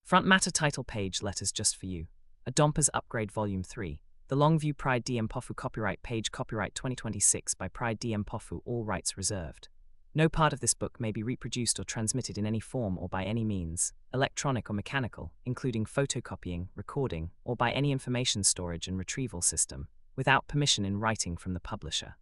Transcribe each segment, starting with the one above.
Front matter title page letters just for you. A Dompas Upgrade Volume 3. The Longview Pride D. Mpofu copyright page copyright 2026 by Pride D. Mpofu, all rights reserved. No part of this book may be reproduced or transmitted in any form or by any means, electronic or mechanical, including photocopying, recording, or by any information storage and retrieval system, without permission in writing from the publisher.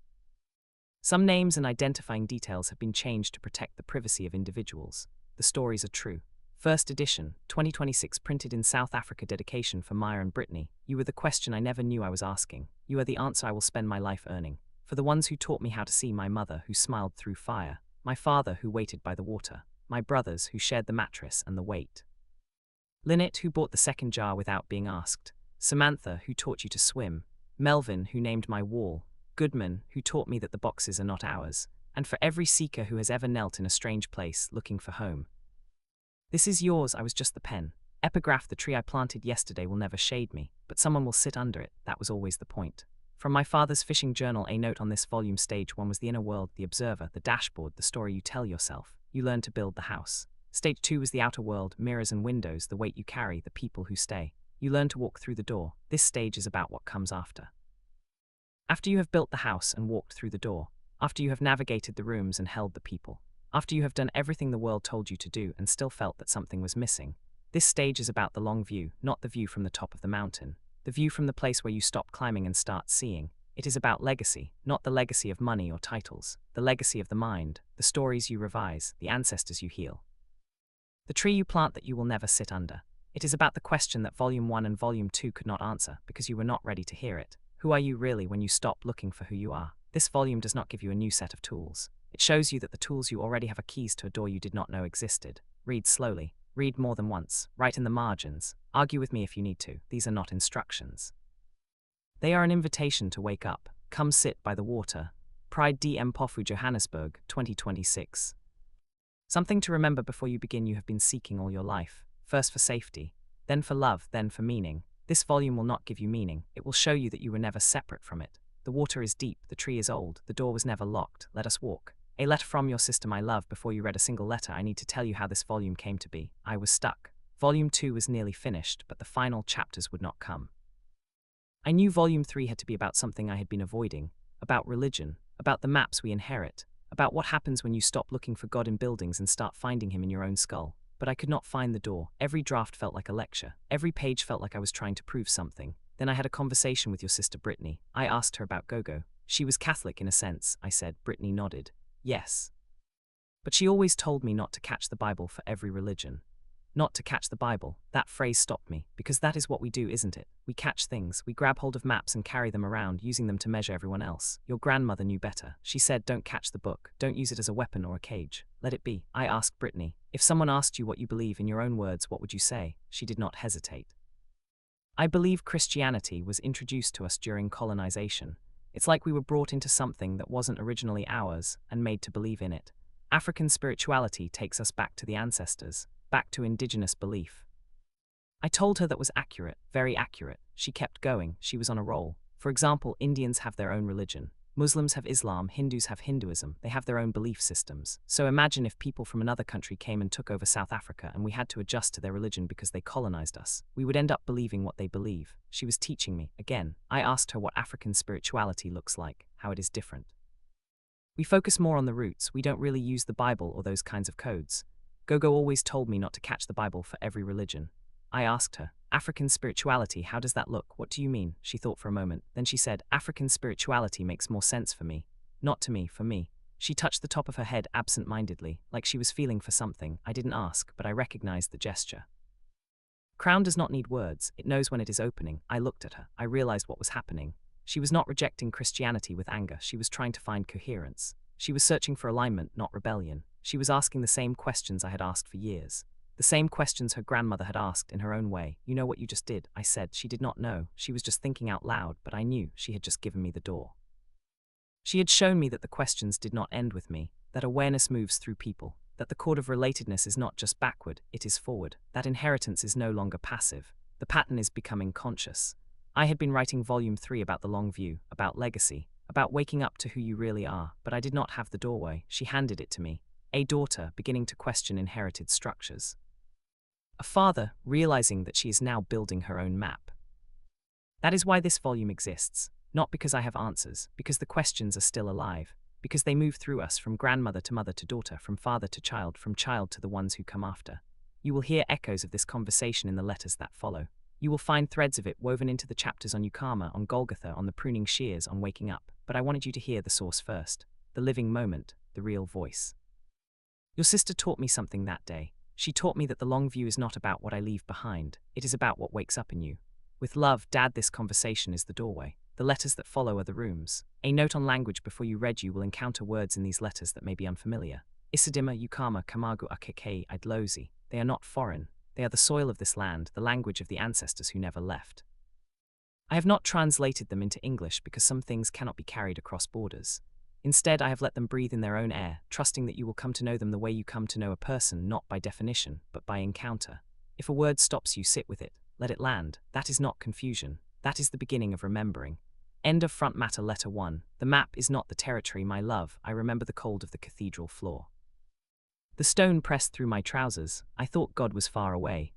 Some names and identifying details have been changed to protect the privacy of individuals. The stories are true. First edition, 2026, printed in South Africa. Dedication for Maya and Brittany. You were the question I never knew I was asking. You are the answer I will spend my life earning. For the ones who taught me how to see, my mother who smiled through fire, my father who waited by the water, my brothers who shared the mattress and the weight. Lynette who bought the second jar without being asked, Samantha who taught you to swim, Melvin who named my wall, Goodman who taught me that the boxes are not ours, and for every seeker who has ever knelt in a strange place looking for home. This is yours, I was just the pen. Epigraph: the tree I planted yesterday will never shade me, but someone will sit under it, that was always the point. From my father's fishing journal, a note on this volume. Stage 1 was the inner world, the observer, the dashboard, the story you tell yourself. You learn to build the house. Stage 2 was the outer world, mirrors and windows, the weight you carry, the people who stay. You learn to walk through the door. This stage is about what comes after. After you have built the house and walked through the door, after you have navigated the rooms and held the people, after you have done everything the world told you to do and still felt that something was missing, this stage is about the long view, not the view from the top of the mountain. The view from the place where you stop climbing and start seeing. It is about legacy, not the legacy of money or titles, the legacy of the mind, the stories you revise, the ancestors you heal. The tree you plant that you will never sit under. It is about the question that Volume 1 and Volume 2 could not answer because you were not ready to hear it. Who are you really when you stop looking for who you are? This volume does not give you a new set of tools. It shows you that the tools you already have are keys to a door you did not know existed. Read slowly. Read more than once. Write in the margins. Argue with me if you need to. These are not instructions. They are an invitation to wake up. Come sit by the water. Pride D. Mpofu, Johannesburg, 2026. Something to remember before you begin. You have been seeking all your life. First for safety, then for love, then for meaning. This volume will not give you meaning. It will show you that you were never separate from it. The water is deep. The tree is old. The door was never locked. Let us walk. A letter from your sister, my love. Before you read a single letter, I need to tell you how this volume came to be. I was stuck. Volume 2 was nearly finished, but the final chapters would not come. I knew Volume 3 had to be about something I had been avoiding, about religion, about the maps we inherit, about what happens when you stop looking for God in buildings and start finding him in your own skull. But I could not find the door. Every draft felt like a lecture. Every page felt like I was trying to prove something. Then I had a conversation with your sister Brittany. I asked her about Gogo. She was Catholic in a sense, I said. Brittany nodded. Yes. But she always told me not to catch the Bible for every religion. Not to catch the Bible. That phrase stopped me, because that is what we do, isn't it? We catch things, we grab hold of maps and carry them around, using them to measure everyone else. Your grandmother knew better. She said, don't catch the book, don't use it as a weapon or a cage. Let it be. I asked Brittany, if someone asked you what you believe in your own words, what would you say? She did not hesitate. I believe Christianity was introduced to us during colonization. It's like we were brought into something that wasn't originally ours and made to believe in it. African spirituality takes us back to the ancestors, back to indigenous belief. I told her that was accurate, very accurate. She kept going, she was on a roll. For example, Indians have their own religion. Muslims have Islam, Hindus have Hinduism, they have their own belief systems. So imagine if people from another country came and took over South Africa and we had to adjust to their religion because they colonized us. We would end up believing what they believe. She was teaching me. Again, I asked her what African spirituality looks like, how it is different. We focus more on the roots, we don't really use the Bible or those kinds of codes. Gogo always told me not to catch the Bible for every religion. I asked her, African spirituality, how does that look? What do you mean? She thought for a moment. Then she said, African spirituality makes more sense for me. Not to me, for me. She touched the top of her head absent-mindedly, like she was feeling for something. I didn't ask, but I recognized the gesture. Crown does not need words. It knows when it is opening. I looked at her. I realized what was happening. She was not rejecting Christianity with anger. She was trying to find coherence. She was searching for alignment, not rebellion. She was asking the same questions I had asked for years. The same questions her grandmother had asked in her own way. You know what you just did? I said. She did not know. She was just thinking out loud, but I knew she had just given me the door. She had shown me that the questions did not end with me, that awareness moves through people, that the chord of relatedness is not just backward, it is forward, that inheritance is no longer passive. The pattern is becoming conscious. I had been writing Volume 3 about the long view, about legacy, about waking up to who you really are, but I did not have the doorway. She handed it to me. A daughter beginning to question inherited structures. A father realizing that she is now building her own map. That is why this volume exists, not because I have answers, because the questions are still alive, because they move through us from grandmother to mother to daughter, from father to child, from child to the ones who come after. You will hear echoes of this conversation in the letters that follow. You will find threads of it woven into the chapters on Ukama, on Golgotha, on the pruning shears, on waking up. But I wanted you to hear the source first, the living moment, the real voice. Your sister taught me something that day. She taught me that the long view is not about what I leave behind. It is about what wakes up in you. With love, Dad, this conversation is the doorway. The letters that follow are the rooms. A note on language before you read. You will encounter words in these letters that may be unfamiliar. Isidima, Ukama, Kamagu, Akeke, Idlozi. They are not foreign. They are the soil of this land, the language of the ancestors who never left. I have not translated them into English because some things cannot be carried across borders. Instead, I have let them breathe in their own air, trusting that you will come to know them the way you come to know a person, not by definition, but by encounter. If a word stops you, sit with it. Let it land. That is not confusion. That is the beginning of remembering. End of front matter. Letter 1. The map is not the territory, my love. I remember the cold of the cathedral floor. The stone pressed through my trousers. I thought God was far away.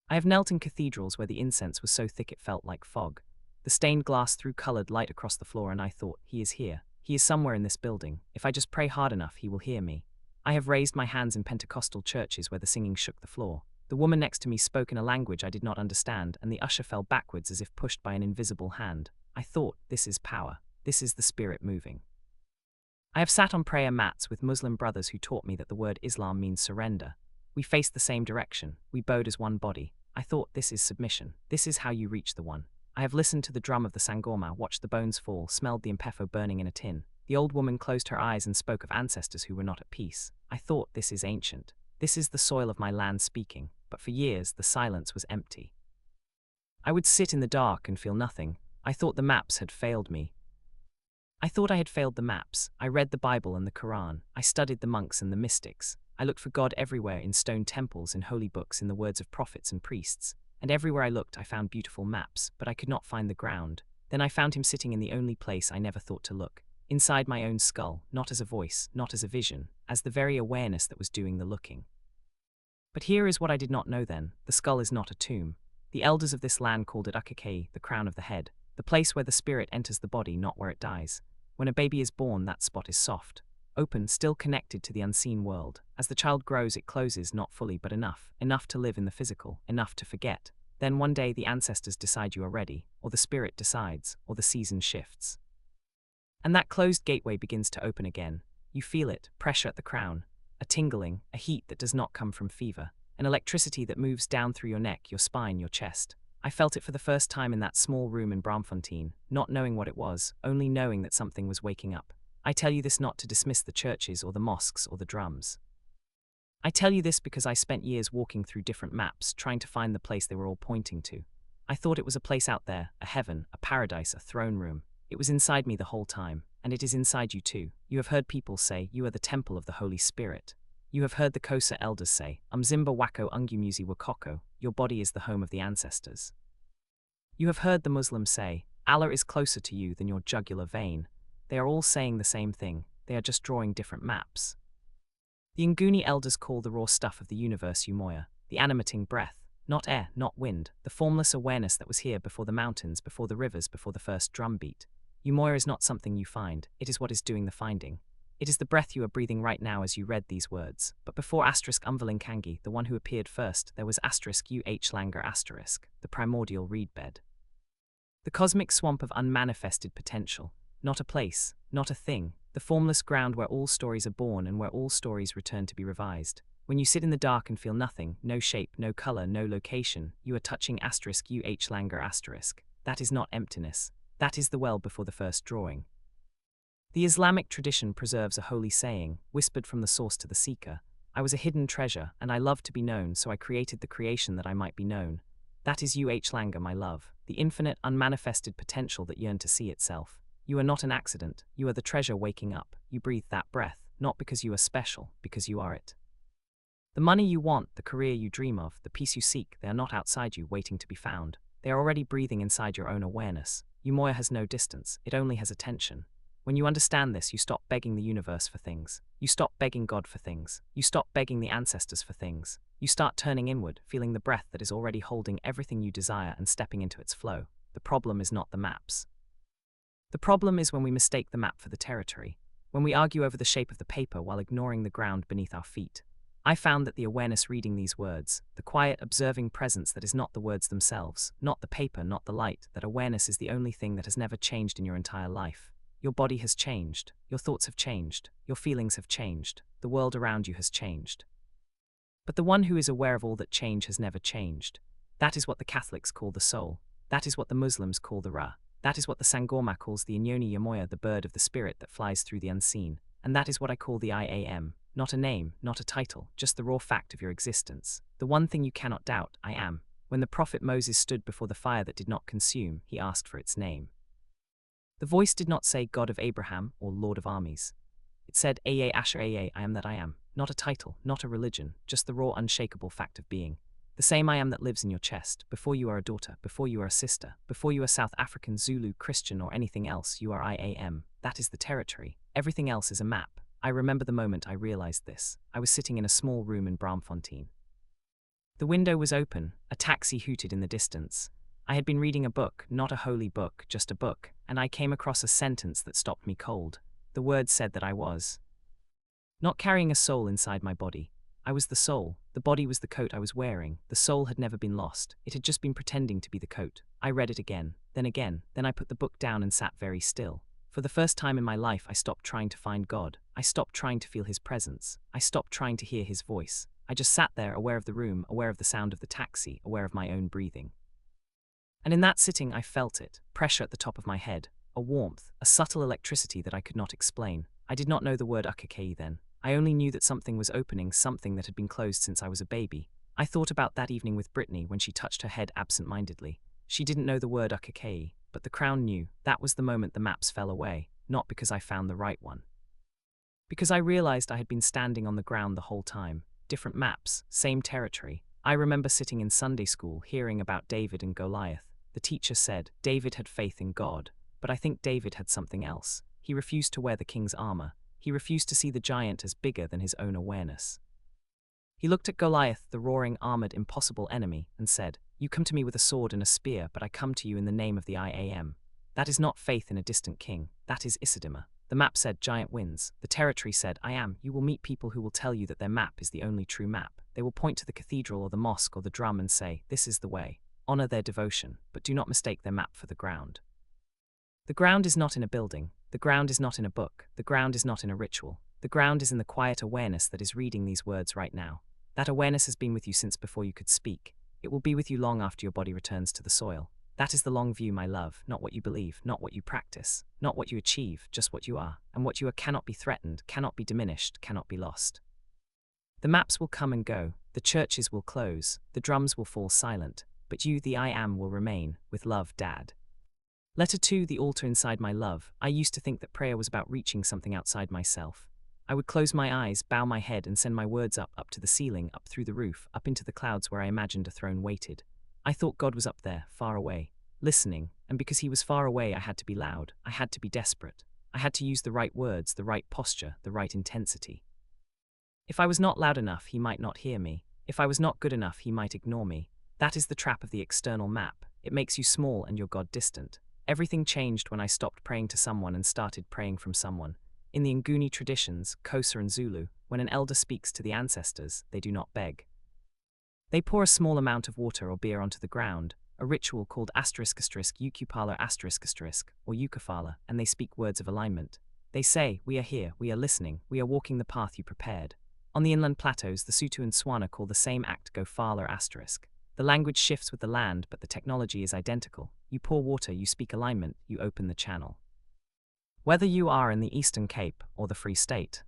I have knelt in cathedrals where the incense was so thick it felt like fog. The stained glass threw colored light across the floor, and I thought, He is here. He is somewhere in this building. If I just pray hard enough, He will hear me. I have raised my hands in Pentecostal churches where the singing shook the floor. The woman next to me spoke in a language I did not understand, and the usher fell backwards as if pushed by an invisible hand. I thought, this is power. This is the Spirit moving. I have sat on prayer mats with Muslim brothers who taught me that the word Islam means surrender. We faced the same direction. We bowed as one body. I thought, this is submission. This is how you reach the one. I have listened to the drum of the sangoma, watched the bones fall, smelled the Mpofu burning in a tin. The old woman closed her eyes and spoke of ancestors who were not at peace. I thought, this is ancient. This is the soil of my land speaking. But for years, the silence was empty. I would sit in the dark and feel nothing. I thought the maps had failed me. I thought I had failed the maps. I read the Bible and the Quran. I studied the monks and the mystics. I looked for God everywhere, in stone temples, in holy books, in the words of prophets and priests. And everywhere I looked, I found beautiful maps, but I could not find the ground. Then I found Him sitting in the only place I never thought to look. Inside my own skull, not as a voice, not as a vision, as the very awareness that was doing the looking. But here is what I did not know then. The skull is not a tomb. The elders of this land called it Akeke, the crown of the head, the place where the spirit enters the body, not where it dies. When a baby is born, that spot is soft, open, still connected to the unseen world. As the child grows, it closes, not fully, but enough to live in the physical, enough to forget. Then one day the ancestors decide you are ready, or the spirit decides, or the season shifts. And that closed gateway begins to open again. You feel it, pressure at the crown, a tingling, a heat that does not come from fever, an electricity that moves down through your neck, your spine, your chest. I felt it for the first time in that small room in Bramfontein, not knowing what it was, only knowing that something was waking up. I tell you this not to dismiss the churches or the mosques or the drums. I tell you this because I spent years walking through different maps, trying to find the place they were all pointing to. I thought it was a place out there, a heaven, a paradise, a throne room. It was inside me the whole time, and it is inside you too. You have heard people say, you are the temple of the Holy Spirit. You have heard the Kosa elders say, Umzimba wako ungumuzi wakoko, your body is the home of the ancestors. You have heard the Muslims say, Allah is closer to you than your jugular vein. They are all saying the same thing, they are just drawing different maps. The Nguni elders call the raw stuff of the universe Umoya, the animating breath, not air, not wind, the formless awareness that was here before the mountains, before the rivers, before the first drum beat. Umoya is not something you find, it is what is doing the finding. It is the breath you are breathing right now as you read these words. But before *Umvalinkangi, the one who appeared first, there was *UH the primordial reed bed. The cosmic swamp of unmanifested potential, not a place, not a thing, the formless ground where all stories are born and where all stories return to be revised. When you sit in the dark and feel nothing, no shape, no color, no location, you are touching *UH That is not emptiness. That is the well before the first drawing. The Islamic tradition preserves a holy saying, whispered from the source to the seeker. I was a hidden treasure, and I loved to be known, so I created the creation that I might be known. That is UH, my love, the infinite, unmanifested potential that yearned to see itself. You are not an accident, you are the treasure waking up. You breathe that breath, not because you are special, because you are it. The money you want, the career you dream of, the peace you seek, they are not outside you waiting to be found. They are already breathing inside your own awareness. Umoya has no distance, it only has attention. When you understand this, you stop begging the universe for things. You stop begging God for things. You stop begging the ancestors for things. You start turning inward, feeling the breath that is already holding everything you desire and stepping into its flow. The problem is not the maps. The problem is when we mistake the map for the territory, when we argue over the shape of the paper while ignoring the ground beneath our feet. I found that the awareness reading these words, the quiet, observing presence that is not the words themselves, not the paper, not the light, that awareness is the only thing that has never changed in your entire life. Your body has changed, your thoughts have changed, your feelings have changed, the world around you has changed. But the one who is aware of all that change has never changed. That is what the Catholics call the soul. That is what the Muslims call the Ra. That is what the Sangoma calls the Inyoni Yamoya, the bird of the spirit that flies through the unseen. And that is what I call the I Am. Not a name, not a title, just the raw fact of your existence. The one thing you cannot doubt, I am. When the prophet Moses stood before the fire that did not consume, he asked for its name. The voice did not say God of Abraham or Lord of armies. It said, Aa Asher Aa, I am that I am. Not a title, not a religion, just the raw, unshakable fact of being. The same I am that lives in your chest. Before you are a daughter, before you are a sister, before you are South African, Zulu, Christian, or anything else, you are I Am. That is the territory. Everything else is a map. I remember the moment I realized this. I was sitting in a small room in Braamfontein. The window was open, a taxi hooted in the distance. I had been reading a book, not a holy book, just a book, and I came across a sentence that stopped me cold. The words said that I was not carrying a soul inside my body. I was the soul. The body was the coat I was wearing. The soul had never been lost. It had just been pretending to be the coat. I read it again. Then I put the book down and sat very still. For the first time in my life, I stopped trying to find God. I stopped trying to feel his presence. I stopped trying to hear his voice. I just sat there, aware of the room, aware of the sound of the taxi, aware of my own breathing. And in that sitting, I felt it, pressure at the top of my head, a warmth, a subtle electricity that I could not explain. I did not know the word ukakei then. I only knew that something was opening, something that had been closed since I was a baby. I thought about that evening with Brittany when she touched her head absent-mindedly. She didn't know the word ukakei, but the crown knew. That was the moment the maps fell away, not because I found the right one. Because I realized I had been standing on the ground the whole time. Different maps, same territory. I remember sitting in Sunday school hearing about David and Goliath. The teacher said David had faith in God, but I think David had something else. He refused to wear the king's armor. He refused to see the giant as bigger than his own awareness. He looked at Goliath, the roaring, armored, impossible enemy, and said, "You come to me with a sword and a spear, but I come to you in the name of the I Am." That is not faith in a distant king. That is Isidima. The map said giant wins. The territory said, I am. You will meet people who will tell you that their map is the only true map. They will point to the cathedral or the mosque or the drum and say, this is the way. Honor their devotion, but do not mistake their map for the ground. The ground is not in a building. The ground is not in a book. The ground is not in a ritual. The ground is in the quiet awareness that is reading these words right now. That awareness has been with you since before you could speak. It will be with you long after your body returns to the soil. That is the long view, my love, not what you believe, not what you practice, not what you achieve, just what you are. And what you are cannot be threatened, cannot be diminished, cannot be lost. The maps will come and go, the churches will close, the drums will fall silent, but you, the I Am, will remain. With love, Dad. Letter 2, the altar inside my love. I used to think that prayer was about reaching something outside myself. I would close my eyes, bow my head, and send my words up to the ceiling, up through the roof, up into the clouds where I imagined a throne waited. I thought God was up there, far away, listening, and because he was far away I had to be loud, I had to be desperate. I had to use the right words, the right posture, the right intensity. If I was not loud enough, he might not hear me. If I was not good enough, he might ignore me. That is the trap of the external map. It makes you small and your God distant. Everything changed when I stopped praying to someone and started praying from someone. In the Nguni traditions, Xhosa and Zulu, when an elder speaks to the ancestors, they do not beg. They pour a small amount of water or beer onto the ground, a ritual called **Ukupala** or Ukafala, and they speak words of alignment. They say, we are here, we are listening, we are walking the path you prepared. On the inland plateaus, the Sutu and Swana call the same act Gofala**. The language shifts with the land, but the technology is identical. You pour water, you speak alignment, you open the channel. Whether you are in the Eastern Cape or the Free State,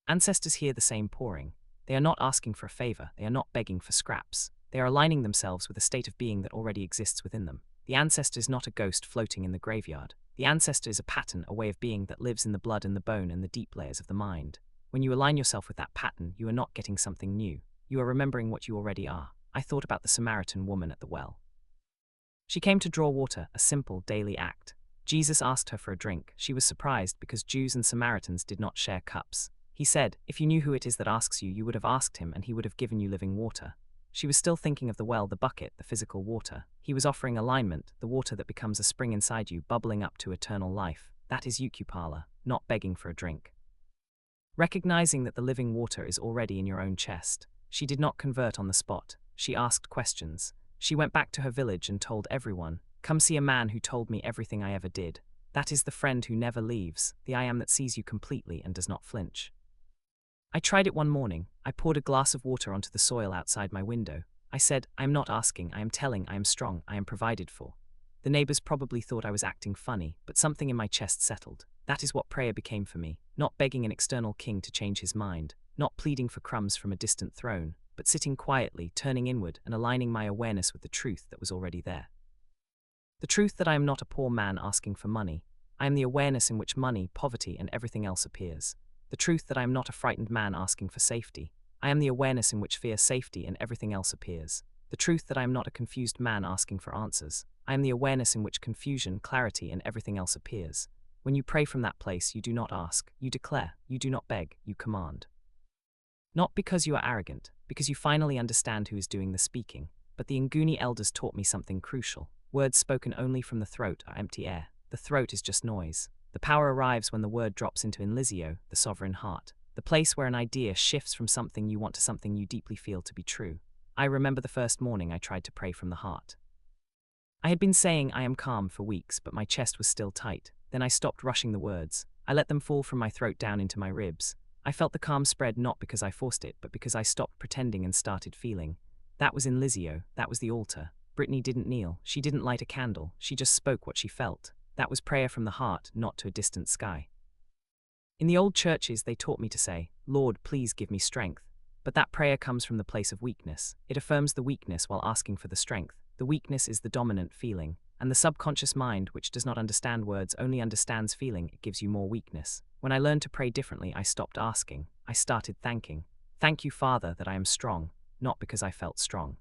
ancestors hear the same pouring. They are not asking for a favor, they are not begging for scraps. They are aligning themselves with a state of being that already exists within them. The ancestor is not a ghost floating in the graveyard. The ancestor is a pattern, a way of being that lives in the blood and the bone and the deep layers of the mind. When you align yourself with that pattern, you are not getting something new. You are remembering what you already are. I thought about the Samaritan woman at the well. She came to draw water, a simple daily act. Jesus asked her for a drink. She was surprised because Jews and Samaritans did not share cups. He said, "If you knew who it is that asks you, you would have asked him and he would have given you living water." She was still thinking of the well, the bucket, the physical water. He was offering alignment, the water that becomes a spring inside you, bubbling up to eternal life. That is Mpala, not begging for a drink. Recognizing that the living water is already in your own chest. She did not convert on the spot. She asked questions. She went back to her village and told everyone, "Come see a man who told me everything I ever did. That is the friend who never leaves, the I am that sees you completely and does not flinch." I tried it one morning. I poured a glass of water onto the soil outside my window. I said, "I am not asking, I am telling, I am strong, I am provided for." The neighbors probably thought I was acting funny, but something in my chest settled. That is what prayer became for me, not begging an external king to change his mind, not pleading for crumbs from a distant throne, but sitting quietly, turning inward and aligning my awareness with the truth that was already there. The truth that I am not a poor man asking for money. I am the awareness in which money, poverty, and everything else appears. The truth that I am not a frightened man asking for safety. I am the awareness in which fear, safety, and everything else appears. The truth that I am not a confused man asking for answers. I am the awareness in which confusion, clarity, and everything else appears. When you pray from that place, you do not ask, you declare, you do not beg, you command. Not because you are arrogant, because you finally understand who is doing the speaking, but the Nguni elders taught me something crucial. Words spoken only from the throat are empty air. The throat is just noise. The power arrives when the word drops into Inlisio, the sovereign heart, the place where an idea shifts from something you want to something you deeply feel to be true. I remember the first morning I tried to pray from the heart. I had been saying I am calm for weeks, but my chest was still tight. Then I stopped rushing the words. I let them fall from my throat down into my ribs. I felt the calm spread not because I forced it, but because I stopped pretending and started feeling. That was Inlisio, that was the altar. Brittany didn't kneel, she didn't light a candle, she just spoke what she felt. That was prayer from the heart, not to a distant sky. In the old churches they taught me to say, "Lord, please give me strength." But that prayer comes from the place of weakness. It affirms the weakness while asking for the strength. The weakness is the dominant feeling, and the subconscious mind, which does not understand words, only understands feeling. It gives you more weakness. When I learned to pray differently, I stopped asking. I started thanking. "Thank you, Father, that I am strong," not because I felt strong.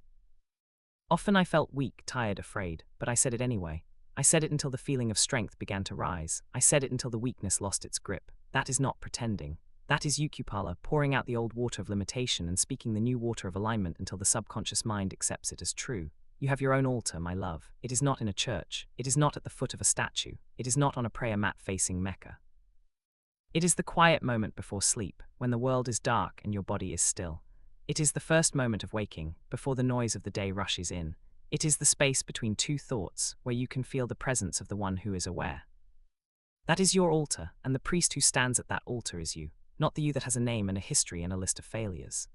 Often I felt weak, tired, afraid, but I said it anyway. I said it until the feeling of strength began to rise. I said it until the weakness lost its grip. That is not pretending. That is Mpala, pouring out the old water of limitation and speaking the new water of alignment until the subconscious mind accepts it as true. You have your own altar, my love. It is not in a church. It is not at the foot of a statue. It is not on a prayer mat facing Mecca. It is the quiet moment before sleep, when the world is dark and your body is still. It is the first moment of waking, before the noise of the day rushes in. It is the space between two thoughts, where you can feel the presence of the one who is aware. That is your altar, and the priest who stands at that altar is you, not the you that has a name and a history and a list of failures.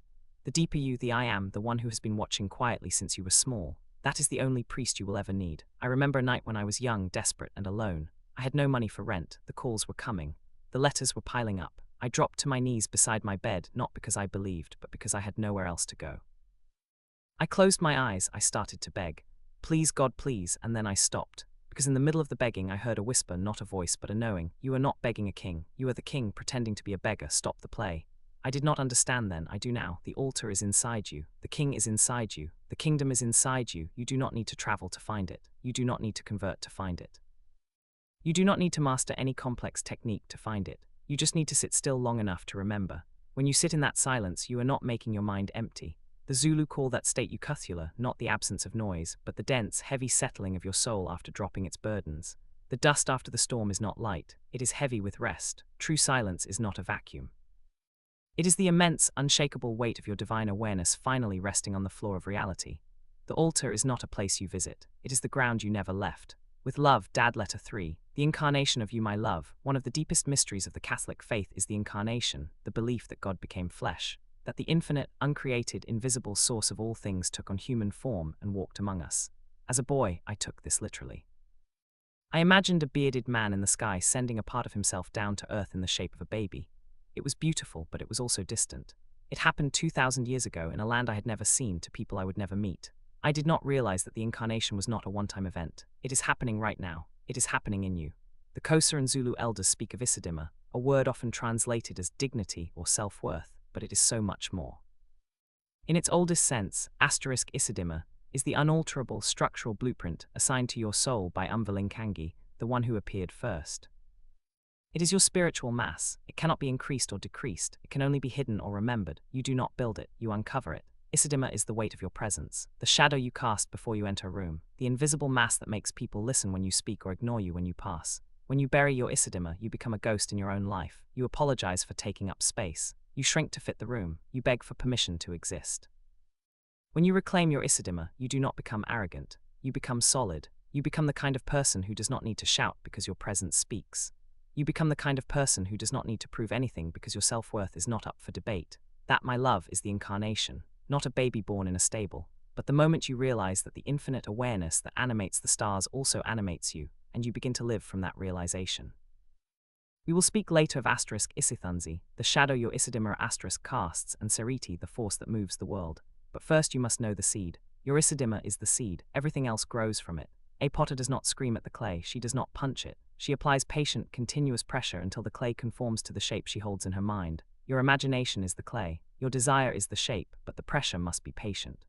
The deeper you, the I am, the one who has been watching quietly since you were small. That is the only priest you will ever need. I remember a night when I was young, desperate, and alone. I had no money for rent. The calls were coming. The letters were piling up. I dropped to my knees beside my bed, not because I believed, but because I had nowhere else to go. I closed my eyes. I started to beg. "Please, God, please," and then I stopped. Because in the middle of the begging I heard a whisper, not a voice but a knowing. "You are not begging a king. You are the king pretending to be a beggar. Stop the play." I did not understand then. I do now. The altar is inside you. The king is inside you. The kingdom is inside you. You do not need to travel to find it. You do not need to convert to find it. You do not need to master any complex technique to find it. You just need to sit still long enough to remember. When you sit in that silence, you are not making your mind empty. The Zulu call that state Ukathula, not the absence of noise, but the dense, heavy settling of your soul after dropping its burdens. The dust after the storm is not light. It is heavy with rest. True silence is not a vacuum. It is the immense, unshakable weight of your divine awareness finally resting on the floor of reality. The altar is not a place you visit. It is the ground you never left. With love, Dad, Letter 3, the Incarnation of You, my love. One of the deepest mysteries of the Catholic faith is the Incarnation, the belief that God became flesh, that the infinite, uncreated, invisible source of all things took on human form and walked among us. As a boy, I took this literally. I imagined a bearded man in the sky sending a part of himself down to earth in the shape of a baby. It was beautiful, but it was also distant. It happened 2,000 years ago in a land I had never seen, to people I would never meet. I did not realize that the incarnation was not a one-time event. It is happening right now. It is happening in you. The Xhosa and Zulu elders speak of Isidima, a word often translated as dignity or self-worth, but it is so much more. In its oldest sense, *Isidima is the unalterable structural blueprint assigned to your soul by Umvalinkangi, the one who appeared first. It is your spiritual mass. It cannot be increased or decreased. It can only be hidden or remembered. You do not build it, you uncover it. Isidima is the weight of your presence, the shadow you cast before you enter a room, the invisible mass that makes people listen when you speak or ignore you when you pass. When you bury your Isidima, you become a ghost in your own life. You apologize for taking up space. You shrink to fit the room. You beg for permission to exist. When you reclaim your Isidima, you do not become arrogant. You become solid. You become the kind of person who does not need to shout because your presence speaks. You become the kind of person who does not need to prove anything because your self-worth is not up for debate. That, my love, is the incarnation, not a baby born in a stable, but the moment you realize that the infinite awareness that animates the stars also animates you, and you begin to live from that realization. We will speak later of Isithunzi, the shadow your Isidima casts, and Seriti, the force that moves the world. But first you must know the seed. Your Isidima is the seed, everything else grows from it. A potter does not scream at the clay, she does not punch it. She applies patient, continuous pressure until the clay conforms to the shape she holds in her mind. Your imagination is the clay, your desire is the shape, but the pressure must be patient.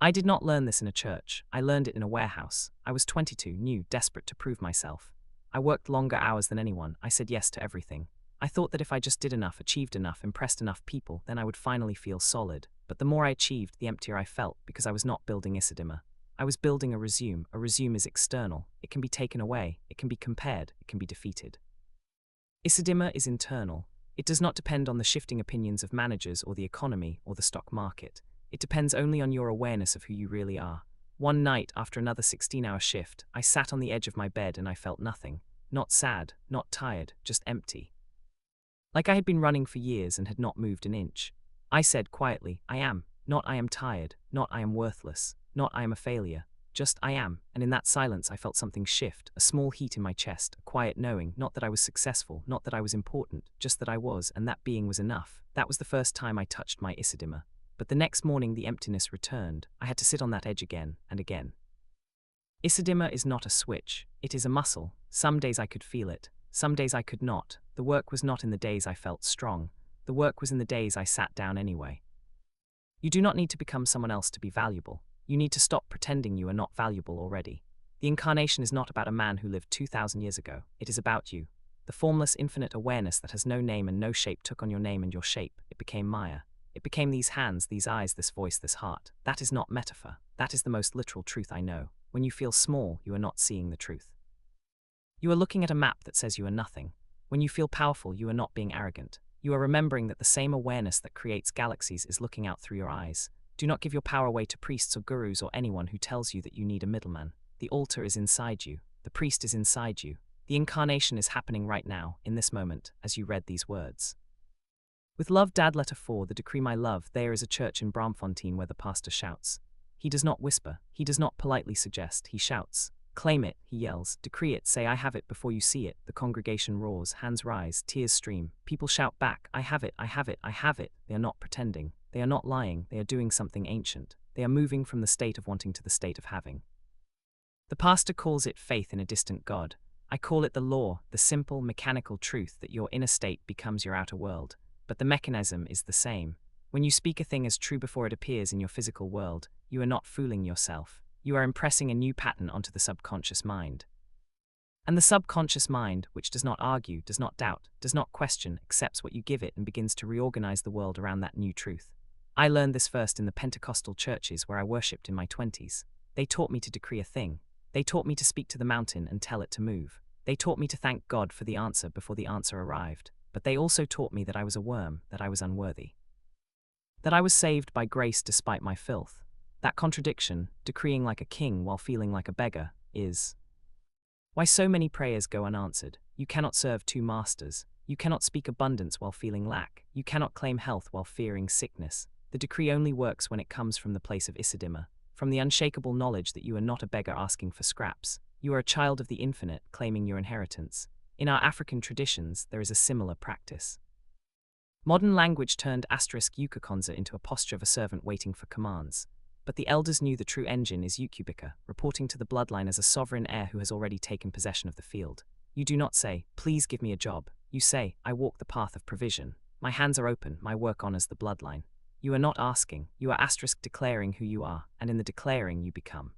I did not learn this in a church, I learned it in a warehouse. I was 22, new, desperate to prove myself. I worked longer hours than anyone, I said yes to everything. I thought that if I just did enough, achieved enough, impressed enough people, then I would finally feel solid. But the more I achieved, the emptier I felt, because I was not building Isidima. I was building a resume. A resume is external. It can be taken away. It can be compared. It can be defeated. Isidima is internal. It does not depend on the shifting opinions of managers or the economy or the stock market. It depends only on your awareness of who you really are. One night, after another 16-hour shift, I sat on the edge of my bed and I felt nothing. Not sad, not tired, just empty. Like I had been running for years and had not moved an inch. I said quietly, I am, not I am tired, not I am worthless, not I am a failure, just I am, and in that silence I felt something shift, a small heat in my chest, a quiet knowing, not that I was successful, not that I was important, just that I was, and that being was enough. That was the first time I touched my Isidima. But the next morning the emptiness returned. I had to sit on that edge again and again. Isidima is not a switch, it is a muscle. Some days I could feel it, some days I could not. The work was not in the days I felt strong. The work was in the days I sat down anyway. You do not need to become someone else to be valuable. You need to stop pretending you are not valuable already. The incarnation is not about a man who lived 2,000 years ago. It is about you. The formless infinite awareness that has no name and no shape took on your name and your shape. It became Maya. It became these hands, these eyes, this voice, this heart. That is not metaphor. That is the most literal truth I know. When you feel small, you are not seeing the truth. You are looking at a map that says you are nothing. When you feel powerful, you are not being arrogant. You are remembering that the same awareness that creates galaxies is looking out through your eyes. Do not give your power away to priests or gurus or anyone who tells you that you need a middleman. The altar is inside you. The priest is inside you. The incarnation is happening right now, in this moment, as you read these words. With love, Dad, letter 4, the decree, my love. There is a church in Bramfontein where the pastor shouts. He does not whisper. He does not politely suggest. He shouts. Claim it, he yells. Decree it, say I have it before you see it. The congregation roars, hands rise, tears stream. People shout back, I have it, I have it, I have it. They are not pretending. They are not lying. They are doing something ancient. They are moving from the state of wanting to the state of having. The pastor calls it faith in a distant God. I call it the law, the simple, mechanical truth that your inner state becomes your outer world. But the mechanism is the same. When you speak a thing as true before it appears in your physical world, you are not fooling yourself. You are impressing a new pattern onto the subconscious mind. And the subconscious mind, which does not argue, does not doubt, does not question, accepts what you give it and begins to reorganize the world around that new truth. I learned this first in the Pentecostal churches where I worshipped in my 20s. They taught me to decree a thing. They taught me to speak to the mountain and tell it to move. They taught me to thank God for the answer before the answer arrived. But they also taught me that I was a worm, that I was unworthy. That I was saved by grace despite my filth. That contradiction, decreeing like a king while feeling like a beggar, is why so many prayers go unanswered. You cannot serve two masters. You cannot speak abundance while feeling lack. You cannot claim health while fearing sickness. The decree only works when it comes from the place of Isidima, from the unshakable knowledge that you are not a beggar asking for scraps. You are a child of the infinite, claiming your inheritance. In our African traditions, there is a similar practice. Modern language turned *yukakonza into a posture of a servant waiting for commands. But the elders knew the true engine is Ukubika, reporting to the bloodline as a sovereign heir who has already taken possession of the field. You do not say, please give me a job. You say, I walk the path of provision. My hands are open, my work honors the bloodline. You are not asking, you are *declaring who you are, and in the declaring you become.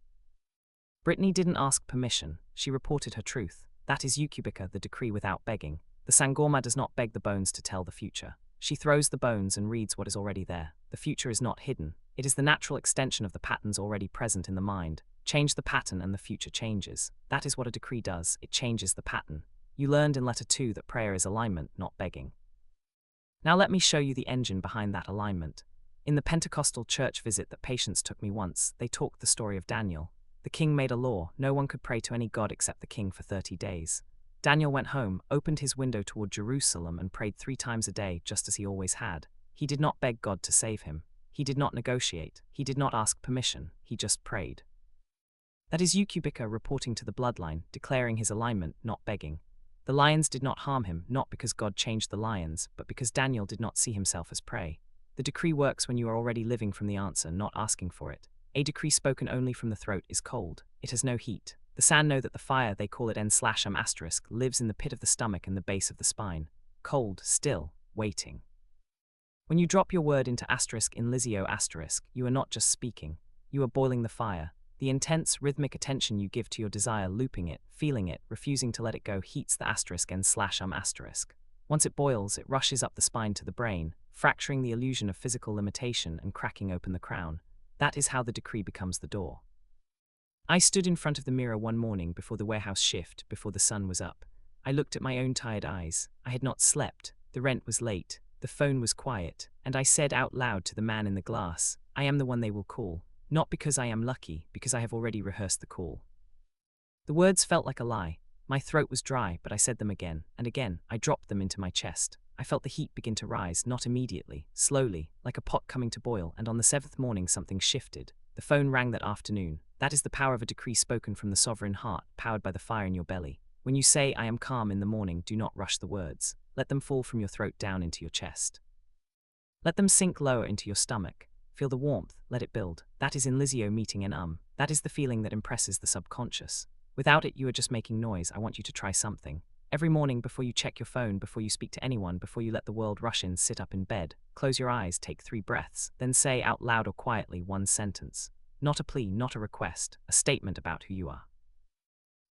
Brittany didn't ask permission, she reported her truth. That is Eucubica, the decree without begging. The Sangorma does not beg the bones to tell the future. She throws the bones and reads what is already there. The future is not hidden. It is the natural extension of the patterns already present in the mind. Change the pattern and the future changes. That is what a decree does, it changes the pattern. You learned in Letter 2 that prayer is alignment, not begging. Now let me show you the engine behind that alignment. In the Pentecostal church visit that patients took me once, they talked the story of Daniel. The king made a law, no one could pray to any god except the king for 30 days. Daniel went home, opened his window toward Jerusalem and prayed 3 times a day just as he always had. He did not beg God to save him. He did not negotiate. He did not ask permission. He just prayed. That is Eucubica reporting to the bloodline, declaring his alignment, not begging. The lions did not harm him, not because God changed the lions, but because Daniel did not see himself as prey. The decree works when you are already living from the answer, not asking for it. A decree spoken only from the throat is cold. It has no heat. The sand know that the fire, they call it n/**, lives in the pit of the stomach and the base of the spine. Cold, still, waiting. When you drop your word into * in Lizio *, you are not just speaking. You are boiling the fire. The intense, rhythmic attention you give to your desire, looping it, feeling it, refusing to let it go, heats the *n/*. Once it boils, it rushes up the spine to the brain, fracturing the illusion of physical limitation and cracking open the crown. That is how the decree becomes the door. I stood in front of the mirror one morning before the warehouse shift, before the sun was up. I looked at my own tired eyes. I had not slept. The rent was late. The phone was quiet. And I said out loud to the man in the glass, I am the one they will call. Not because I am lucky, because I have already rehearsed the call. The words felt like a lie. My throat was dry, but I said them again, and again. I dropped them into my chest. I felt the heat begin to rise, not immediately, slowly, like a pot coming to boil, and on the 7th morning something shifted. The phone rang that afternoon. That is the power of a decree spoken from the sovereign heart, powered by the fire in your belly. When you say, I am calm in the morning, do not rush the words. Let them fall from your throat down into your chest. Let them sink lower into your stomach. Feel the warmth, let it build. That is in Lizio meeting an That is the feeling that impresses the subconscious. Without it, you are just making noise. I want you to try something. Every morning, before you check your phone, before you speak to anyone, before you let the world rush in, sit up in bed, close your eyes, take 3 breaths, then say out loud or quietly 1 sentence. Not a plea, not a request, a statement about who you are.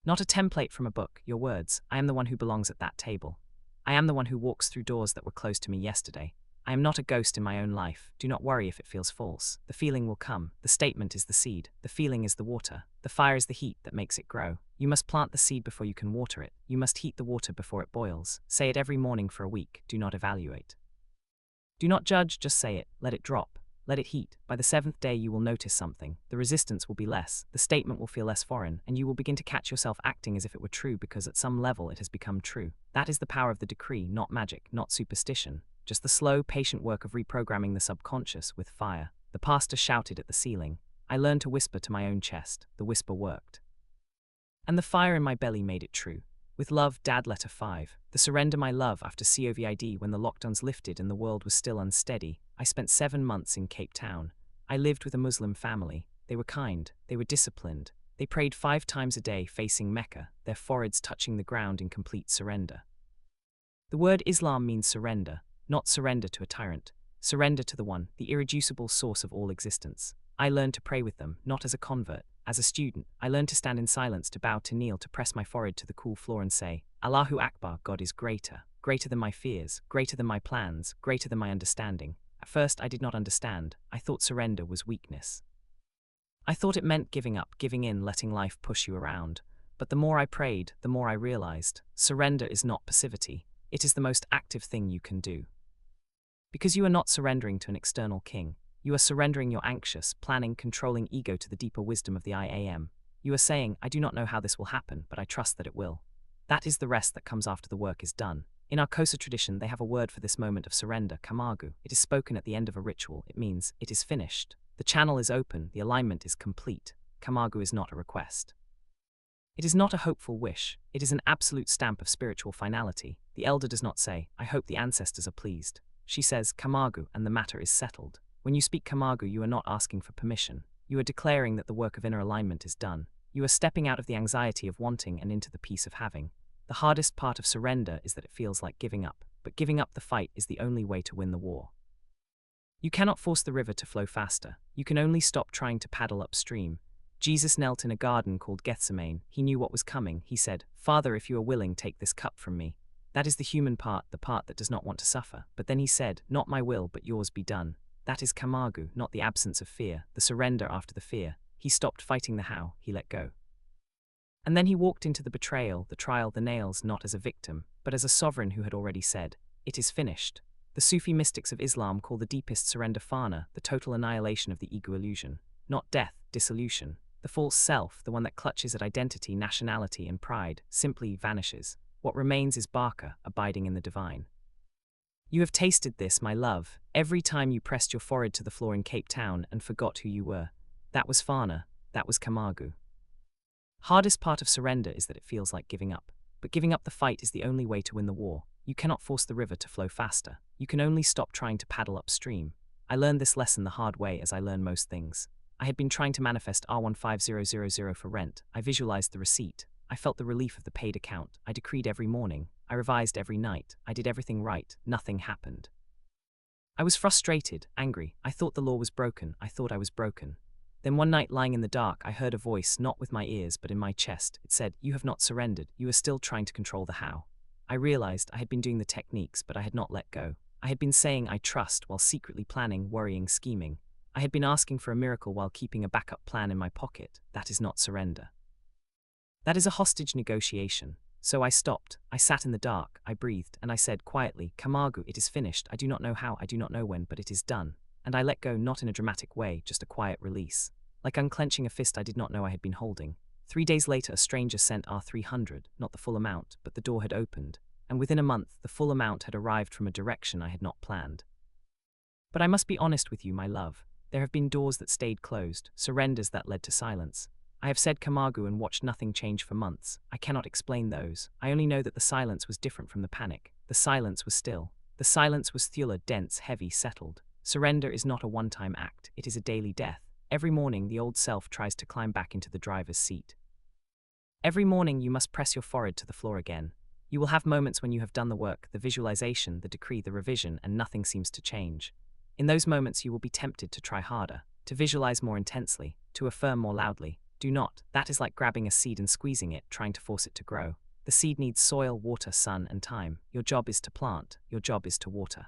Not a template from a book, your words. I am the one who belongs at that table. I am the one who walks through doors that were closed to me yesterday. I am not a ghost in my own life. Do not worry if it feels false. The feeling will come. The statement is the seed. The feeling is the water. The fire is the heat that makes it grow. You must plant the seed before you can water it. You must heat the water before it boils. Say it every morning for a week. Do not evaluate. Do not judge, just say it. Let it drop. Let it heat. By the 7th day you will notice something. The resistance will be less. The statement will feel less foreign, and you will begin to catch yourself acting as if it were true because at some level it has become true. That is the power of the decree, not magic, not superstition. Just the slow, patient work of reprogramming the subconscious with fire. The pastor shouted at the ceiling. I learned to whisper to my own chest. The whisper worked. And the fire in my belly made it true. With love, Dad, Letter 5. The surrender my love after COVID when the lockdowns lifted and the world was still unsteady. I spent 7 months in Cape Town. I lived with a Muslim family. They were kind. They were disciplined. They prayed 5 times a day facing Mecca, their foreheads touching the ground in complete surrender. The word Islam means surrender. Not surrender to a tyrant. Surrender to the one, the irreducible source of all existence. I learned to pray with them, not as a convert. As a student, I learned to stand in silence, to bow, to kneel, to press my forehead to the cool floor and say, Allahu Akbar, God is greater. Greater than my fears, greater than my plans, greater than my understanding. At first I did not understand. I thought surrender was weakness. I thought it meant giving up, giving in, letting life push you around. But the more I prayed, the more I realized, surrender is not passivity. It is the most active thing you can do. Because you are not surrendering to an external king. You are surrendering your anxious, planning, controlling ego to the deeper wisdom of the I Am. You are saying, I do not know how this will happen, but I trust that it will. That is the rest that comes after the work is done. In our Kosa tradition, they have a word for this moment of surrender, kamagu. It is spoken at the end of a ritual. It means, it is finished. The channel is open, the alignment is complete. Kamagu is not a request. It is not a hopeful wish. It is an absolute stamp of spiritual finality. The elder does not say, I hope the ancestors are pleased. She says, Kamagu, and the matter is settled. When you speak Kamagu, you are not asking for permission. You are declaring that the work of inner alignment is done. You are stepping out of the anxiety of wanting and into the peace of having. The hardest part of surrender is that it feels like giving up, but giving up the fight is the only way to win the war. You cannot force the river to flow faster. You can only stop trying to paddle upstream. Jesus knelt in a garden called Gethsemane. He knew what was coming. He said, "Father, if you are willing, take this cup from me." That is the human part, the part that does not want to suffer. But then he said, "Not my will, but yours be done." That is Camargue, not the absence of fear, the surrender after the fear. He stopped fighting the how, he let go. And then he walked into the betrayal, the trial, the nails, not as a victim, but as a sovereign who had already said, "It is finished." The Sufi mystics of Islam call the deepest surrender fana, the total annihilation of the ego illusion, not death, dissolution. The false self, the one that clutches at identity, nationality, and pride, simply vanishes. What remains is Barca, abiding in the divine. You have tasted this, my love, every time you pressed your forehead to the floor in Cape Town and forgot who you were. That was fana, that was Camargue. Hardest part of surrender is that it feels like giving up. But giving up the fight is the only way to win the war. You cannot force the river to flow faster. You can only stop trying to paddle upstream. I learned this lesson the hard way, as I learn most things. I had been trying to manifest R15000 for rent. I visualized the receipt. I felt the relief of the paid account. I decreed every morning. I revised every night. I did everything right. Nothing happened. I was frustrated, angry. I thought the law was broken. I thought I was broken. Then one night, lying in the dark, I heard a voice, not with my ears but in my chest. It said, "You have not surrendered. You are still trying to control the how." I realized I had been doing the techniques, but I had not let go. I had been saying I trust while secretly planning, worrying, scheming. I had been asking for a miracle while keeping a backup plan in my pocket. That is not surrender. That is a hostage negotiation. So I stopped. I sat in the dark. I breathed, and I said quietly, "Camargue, it is finished. I do not know how, I do not know when, but it is done." And I let go, not in a dramatic way, just a quiet release. Like unclenching a fist I did not know I had been holding. 3 days later, a stranger sent R300, not the full amount, but the door had opened. And within a month, the full amount had arrived from a direction I had not planned. But I must be honest with you, my love. There have been doors that stayed closed, surrenders that led to silence. I have said Camargue and watched nothing change for months. I cannot explain those. I only know that the silence was different from the panic. The silence was still. The silence was thula, dense, heavy, settled. Surrender is not a one-time act. It is a daily death. Every morning, the old self tries to climb back into the driver's seat. Every morning, you must press your forehead to the floor again. You will have moments when you have done the work, the visualization, the decree, the revision, and nothing seems to change. In those moments, you will be tempted to try harder, to visualize more intensely, to affirm more loudly. Do not. That is like grabbing a seed and squeezing it, trying to force it to grow. The seed needs soil, water, sun, and time. Your job is to plant. Your job is to water.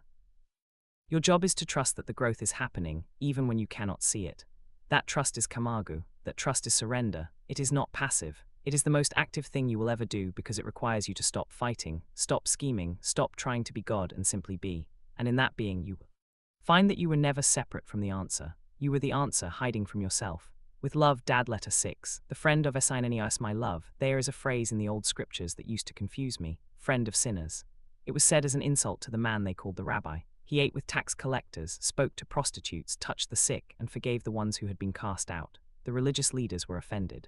Your job is to trust that the growth is happening, even when you cannot see it. That trust is Camargue. That trust is surrender. It is not passive. It is the most active thing you will ever do because it requires you to stop fighting, stop scheming, stop trying to be God and simply be. And in that being, you will find that you were never separate from the answer. You were the answer hiding from yourself. With love, Dad, letter 6. The friend of Esinanias, my love. There is a phrase in the old scriptures that used to confuse me. Friend of sinners. It was said as an insult to the man they called the rabbi. He ate with tax collectors, spoke to prostitutes, touched the sick, and forgave the ones who had been cast out. The religious leaders were offended.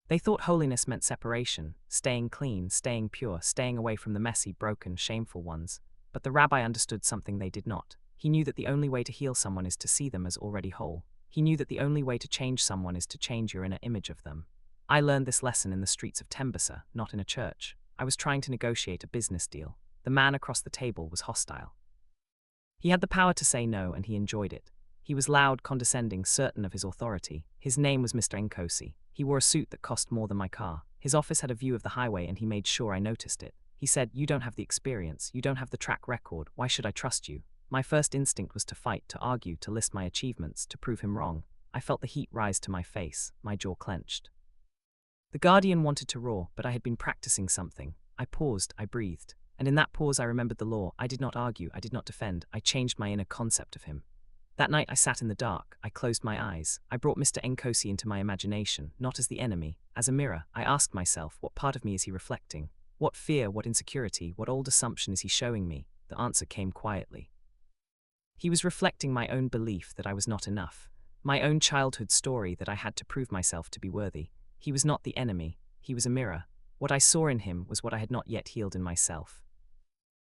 They thought holiness meant separation, staying clean, staying pure, staying away from the messy, broken, shameful ones. But the rabbi understood something they did not. He knew that the only way to heal someone is to see them as already whole. He knew that the only way to change someone is to change your inner image of them. I learned this lesson in the streets of Tembisa, not in a church. I was trying to negotiate a business deal. The man across the table was hostile. He had the power to say no, and he enjoyed it. He was loud, condescending, certain of his authority. His name was Mr. Nkosi. He wore a suit that cost more than my car. His office had a view of the highway, and he made sure I noticed it. He said, "You don't have the experience. You don't have the track record. Why should I trust you?" My first instinct was to fight, to argue, to list my achievements, to prove him wrong. I felt the heat rise to my face. My jaw clenched. The guardian wanted to roar, but I had been practicing something. I paused, I breathed. And in that pause I remembered the law. I did not argue, I did not defend. I changed my inner concept of him. That night I sat in the dark. I closed my eyes. I brought Mr. Nkosi into my imagination, not as the enemy, as a mirror. I asked myself, what part of me is he reflecting? What fear, what insecurity, what old assumption is he showing me? The answer came quietly. He was reflecting my own belief that I was not enough, my own childhood story that I had to prove myself to be worthy. He was not the enemy, he was a mirror. What I saw in him was what I had not yet healed in myself.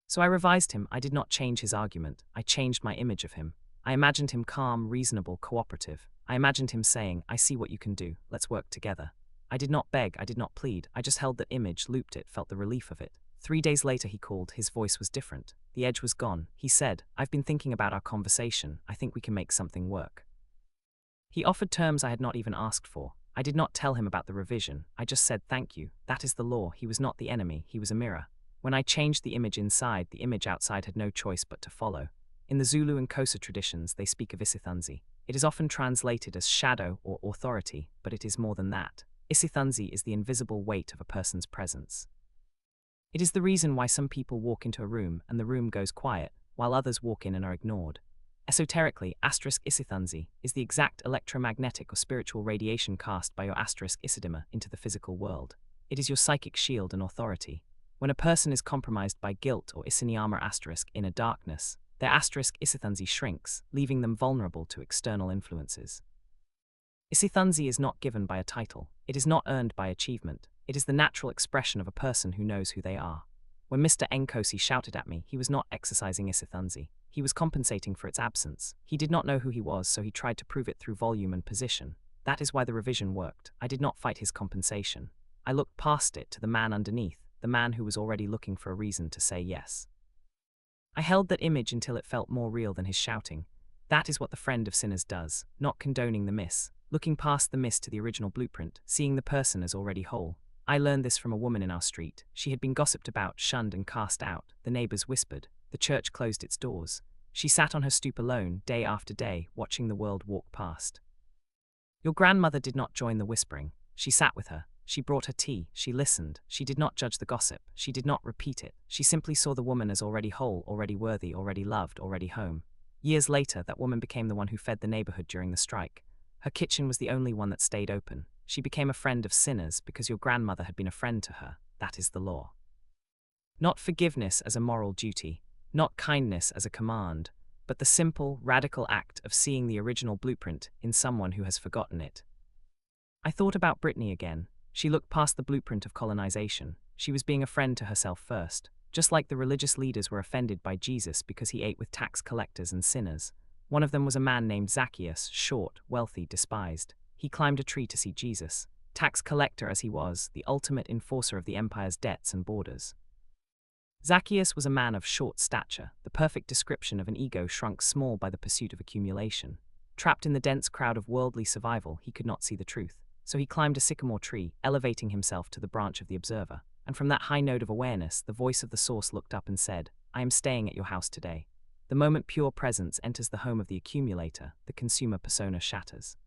So I revised him. I did not change his argument. I changed my image of him. I imagined him calm, reasonable, cooperative. I imagined him saying, "I see what you can do, let's work together." I did not beg, I did not plead. I just held that image, looped it, felt the relief of it. 3 days later he called. His voice was different. The edge was gone. He said, "I've been thinking about our conversation. I think we can make something work." He offered terms I had not even asked for. I did not tell him about the revision. I just said thank you. That is the law. He was not the enemy. He was a mirror. When I changed the image inside, the image outside had no choice but to follow. In the Zulu and Xhosa traditions, they speak of Isithunzi. It is often translated as shadow or authority, but it is more than that. Isithunzi is the invisible weight of a person's presence. It is the reason why some people walk into a room and the room goes quiet, while others walk in and are ignored. Esoterically, *Isithunzi is the exact electromagnetic or spiritual radiation cast by your *Isidima into the physical world. It is your psychic shield and authority. When a person is compromised by guilt or Isinyama inner darkness, their *Isithunzi shrinks, leaving them vulnerable to external influences. Isithunzi is not given by a title. It is not earned by achievement. It is the natural expression of a person who knows who they are. When Mr. Nkosi shouted at me, he was not exercising Isithunzi. He was compensating for its absence. He did not know who he was, so he tried to prove it through volume and position. That is why the revision worked. I did not fight his compensation. I looked past it to the man underneath, the man who was already looking for a reason to say yes. I held that image until it felt more real than his shouting. That is what the friend of sinners does, not condoning the miss, looking past the miss to the original blueprint, seeing the person as already whole. I learned this from a woman in our street. She had been gossiped about, shunned and cast out. The neighbors whispered. The church closed its doors. She sat on her stoop alone, day after day, watching the world walk past. Your grandmother did not join the whispering. She sat with her. She brought her tea. She listened. She did not judge the gossip. She did not repeat it. She simply saw the woman as already whole, already worthy, already loved, already home. Years later, that woman became the one who fed the neighborhood during the strike. Her kitchen was the only one that stayed open. She became a friend of sinners because your grandmother had been a friend to her. That is the law. Not forgiveness as a moral duty, not kindness as a command, but the simple, radical act of seeing the original blueprint in someone who has forgotten it. I thought about Brittany again. She looked past the blueprint of colonization. She was being a friend to herself first, just like the religious leaders were offended by Jesus because he ate with tax collectors and sinners. One of them was a man named Zacchaeus, short, wealthy, despised. He climbed a tree to see Jesus, tax collector as he was, the ultimate enforcer of the empire's debts and borders. Zacchaeus was a man of short stature, the perfect description of an ego shrunk small by the pursuit of accumulation. Trapped in the dense crowd of worldly survival, he could not see the truth, so he climbed a sycamore tree, elevating himself to the branch of the observer. And from that high note of awareness, the voice of the source looked up and said, "I am staying at your house today." The moment pure presence enters the home of the accumulator, the consumer persona shatters.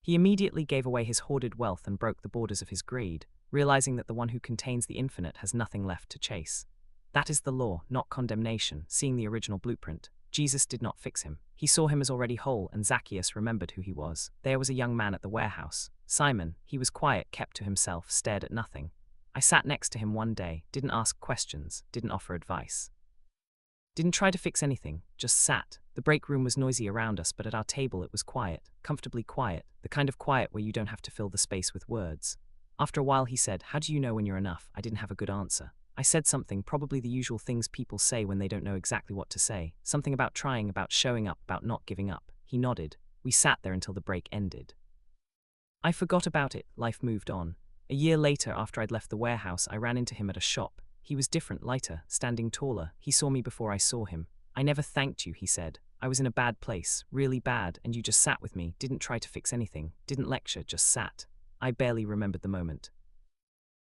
He immediately gave away his hoarded wealth and broke the borders of his greed, realizing that the one who contains the infinite has nothing left to chase. That is the law, not condemnation. Seeing the original blueprint, Jesus did not fix him. He saw him as already whole, and Zacchaeus remembered who he was. There was a young man at the warehouse. Simon. He was quiet, kept to himself, stared at nothing. I sat next to him one day, didn't ask questions, didn't offer advice. Didn't try to fix anything, just sat. The break room was noisy around us, but at our table it was quiet, comfortably quiet, the kind of quiet where you don't have to fill the space with words. After a while he said, "How do you know when you're enough?" I didn't have a good answer. I said something, probably the usual things people say when they don't know exactly what to say. Something about trying, about showing up, about not giving up. He nodded. We sat there until the break ended. I forgot about it. Life moved on. A year later, after I'd left the warehouse, I ran into him at a shop. He was different, lighter, standing taller. He saw me before I saw him. "I never thanked you," he said. "I was in a bad place, really bad, and you just sat with me, didn't try to fix anything, didn't lecture, just sat." I barely remembered the moment.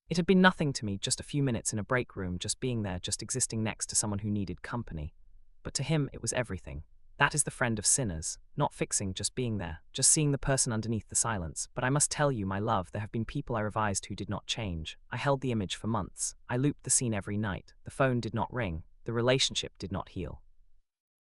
It had been nothing to me, just a few minutes in a break room, just being there, just existing next to someone who needed company. But to him, it was everything. That is the friend of sinners. Not fixing, just being there, just seeing the person underneath the silence. But I must tell you, my love, there have been people I revised who did not change. I held the image for months. I looped the scene every night. The phone did not ring. The relationship did not heal.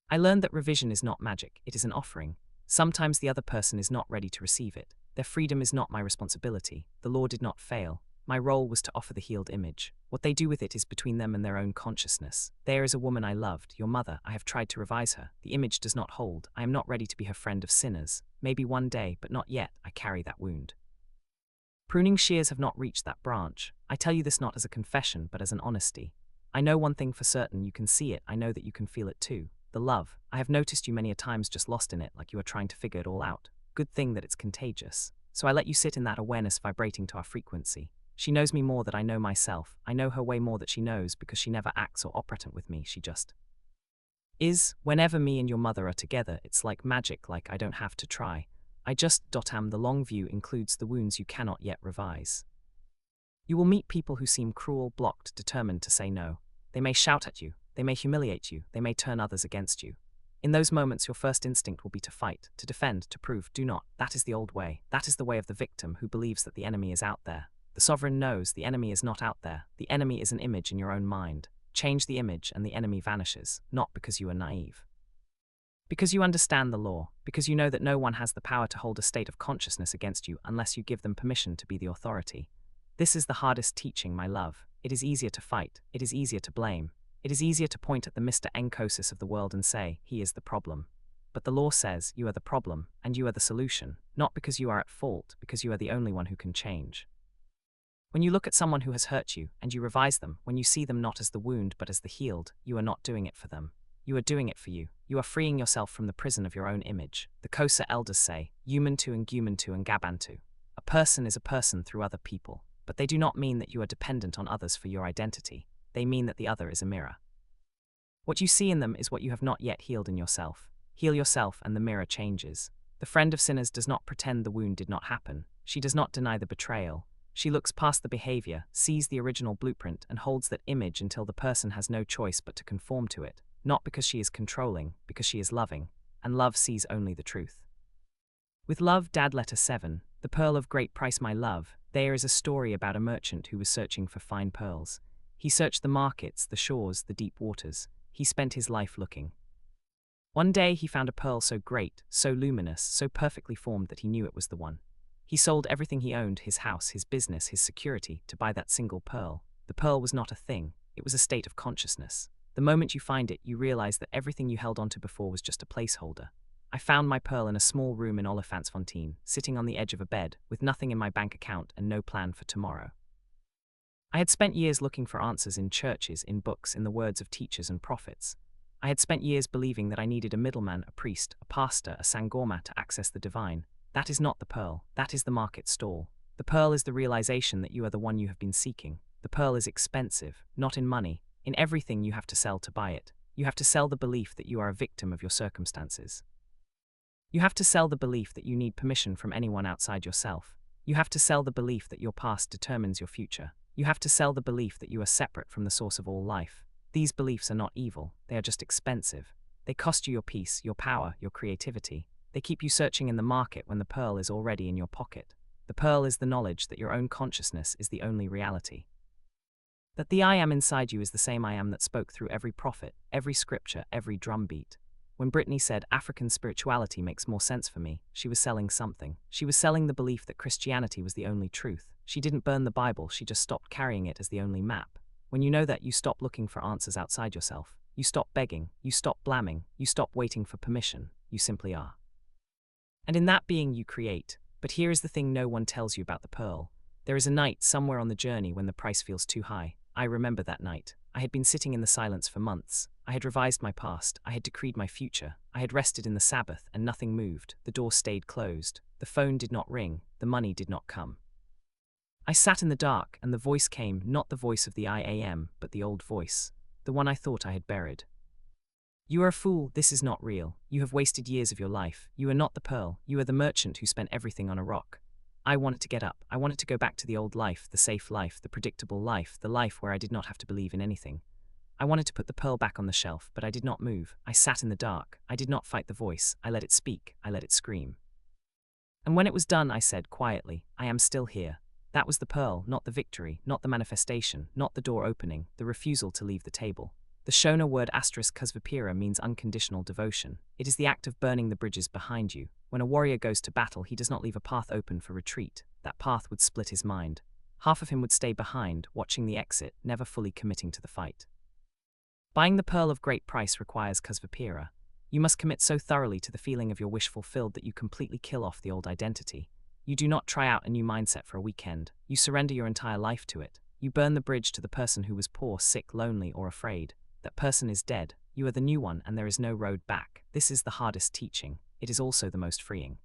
I learned that revision is not magic. It is an offering. Sometimes the other person is not ready to receive it. Their freedom is not my responsibility. The law did not fail. My role was to offer the healed image. What they do with it is between them and their own consciousness. There is a woman I loved, your mother. I have tried to revise her. The image does not hold. I am not ready to be her friend of sinners. Maybe one day, but not yet. I carry that wound. Pruning shears have not reached that branch. I tell you this not as a confession, but as an honesty. I know one thing for certain. You can see it. I know that you can feel it too. The love. I have noticed you many a times just lost in it, like you are trying to figure it all out. Good thing that it's contagious. So I let you sit in that awareness vibrating to our frequency. She knows me more than I know myself. I know her way more that she knows because she never acts or operates with me. She just is. Whenever me and your mother are together, it's like magic, like I don't have to try. The long view includes the wounds you cannot yet revise. You will meet people who seem cruel, blocked, determined to say no. They may shout at you, they may humiliate you, they may turn others against you. In those moments, your first instinct will be to fight, to defend, to prove. Do not. That is the old way. That is the way of the victim who believes that the enemy is out there. The sovereign knows the enemy is not out there. The enemy is an image in your own mind. Change the image and the enemy vanishes, not because you are naive. Because you understand the law, because you know that no one has the power to hold a state of consciousness against you unless you give them permission to be the authority. This is the hardest teaching, my love. It is easier to fight. It is easier to blame. It is easier to point at the Mr. Encosis of the world and say, he is the problem. But the law says you are the problem, and you are the solution, not because you are at fault, because you are the only one who can change. When you look at someone who has hurt you, and you revise them, when you see them not as the wound but as the healed, you are not doing it for them. You are doing it for you. You are freeing yourself from the prison of your own image. The Kosa elders say, Yumantu and Gumantu and Gabantu. A person is a person through other people, but they do not mean that you are dependent on others for your identity. They mean that the other is a mirror. What you see in them is what you have not yet healed in yourself. Heal yourself and the mirror changes. The friend of sinners does not pretend the wound did not happen. She does not deny the betrayal. She looks past the behavior, sees the original blueprint, and holds that image until the person has no choice but to conform to it, not because she is controlling, because she is loving, and love sees only the truth. With Love, Dad Letter 7, The Pearl of Great Price, My Love, there is a story about a merchant who was searching for fine pearls. He searched the markets, the shores, the deep waters. He spent his life looking. One day he found a pearl so great, so luminous, so perfectly formed that he knew it was the one. He sold everything he owned, his house, his business, his security, to buy that single pearl. The pearl was not a thing, it was a state of consciousness. The moment you find it, you realize that everything you held onto before was just a placeholder. I found my pearl in a small room in Olifantsfontein, sitting on the edge of a bed, with nothing in my bank account and no plan for tomorrow. I had spent years looking for answers in churches, in books, in the words of teachers and prophets. I had spent years believing that I needed a middleman, a priest, a pastor, a sangoma to access the divine. That is not the pearl, that is the market stall. The pearl is the realization that you are the one you have been seeking. The pearl is expensive, not in money. In everything you have to sell to buy it. You have to sell the belief that you are a victim of your circumstances. You have to sell the belief that you need permission from anyone outside yourself. You have to sell the belief that your past determines your future. You have to sell the belief that you are separate from the source of all life. These beliefs are not evil, they are just expensive. They cost you your peace, your power, your creativity. They keep you searching in the market when the pearl is already in your pocket. The pearl is the knowledge that your own consciousness is the only reality. That the I am inside you is the same I am that spoke through every prophet, every scripture, every drumbeat. When Brittany said, African spirituality makes more sense for me, she was selling something. She was selling the belief that Christianity was the only truth. She didn't burn the Bible, she just stopped carrying it as the only map. When you know that, you stop looking for answers outside yourself. You stop begging, you stop blaming, you stop waiting for permission. You simply are. And in that being you create. But here is the thing no one tells you about the pearl. There is a night somewhere on the journey when the price feels too high. I remember that night. I had been sitting in the silence for months. I had revised my past. I had decreed my future. I had rested in the Sabbath, and nothing moved. The door stayed closed. The phone did not ring. The money did not come. I sat in the dark, and the voice came, not the voice of the I am, but the old voice, the one I thought I had buried. You are a fool, this is not real. You have wasted years of your life. You are not the pearl. You are the merchant who spent everything on a rock. I wanted to get up. I wanted to go back to the old life, the safe life, the predictable life, the life where I did not have to believe in anything. I wanted to put the pearl back on the shelf, but I did not move. I sat in the dark. I did not fight the voice. I let it speak. I let it scream. And when it was done, I said quietly, I am still here. That was the pearl, not the victory, not the manifestation, not the door opening, the refusal to leave the table. The Shona word *kasvapira means unconditional devotion. It is the act of burning the bridges behind you. When a warrior goes to battle, he does not leave a path open for retreat. That path would split his mind. Half of him would stay behind, watching the exit, never fully committing to the fight. Buying the pearl of great price requires kasvapira. You must commit so thoroughly to the feeling of your wish fulfilled that you completely kill off the old identity. You do not try out a new mindset for a weekend. You surrender your entire life to it. You burn the bridge to the person who was poor, sick, lonely, or afraid. That person is dead. You are the new one, and there is no road back. This is the hardest teaching. It is also the most freeing.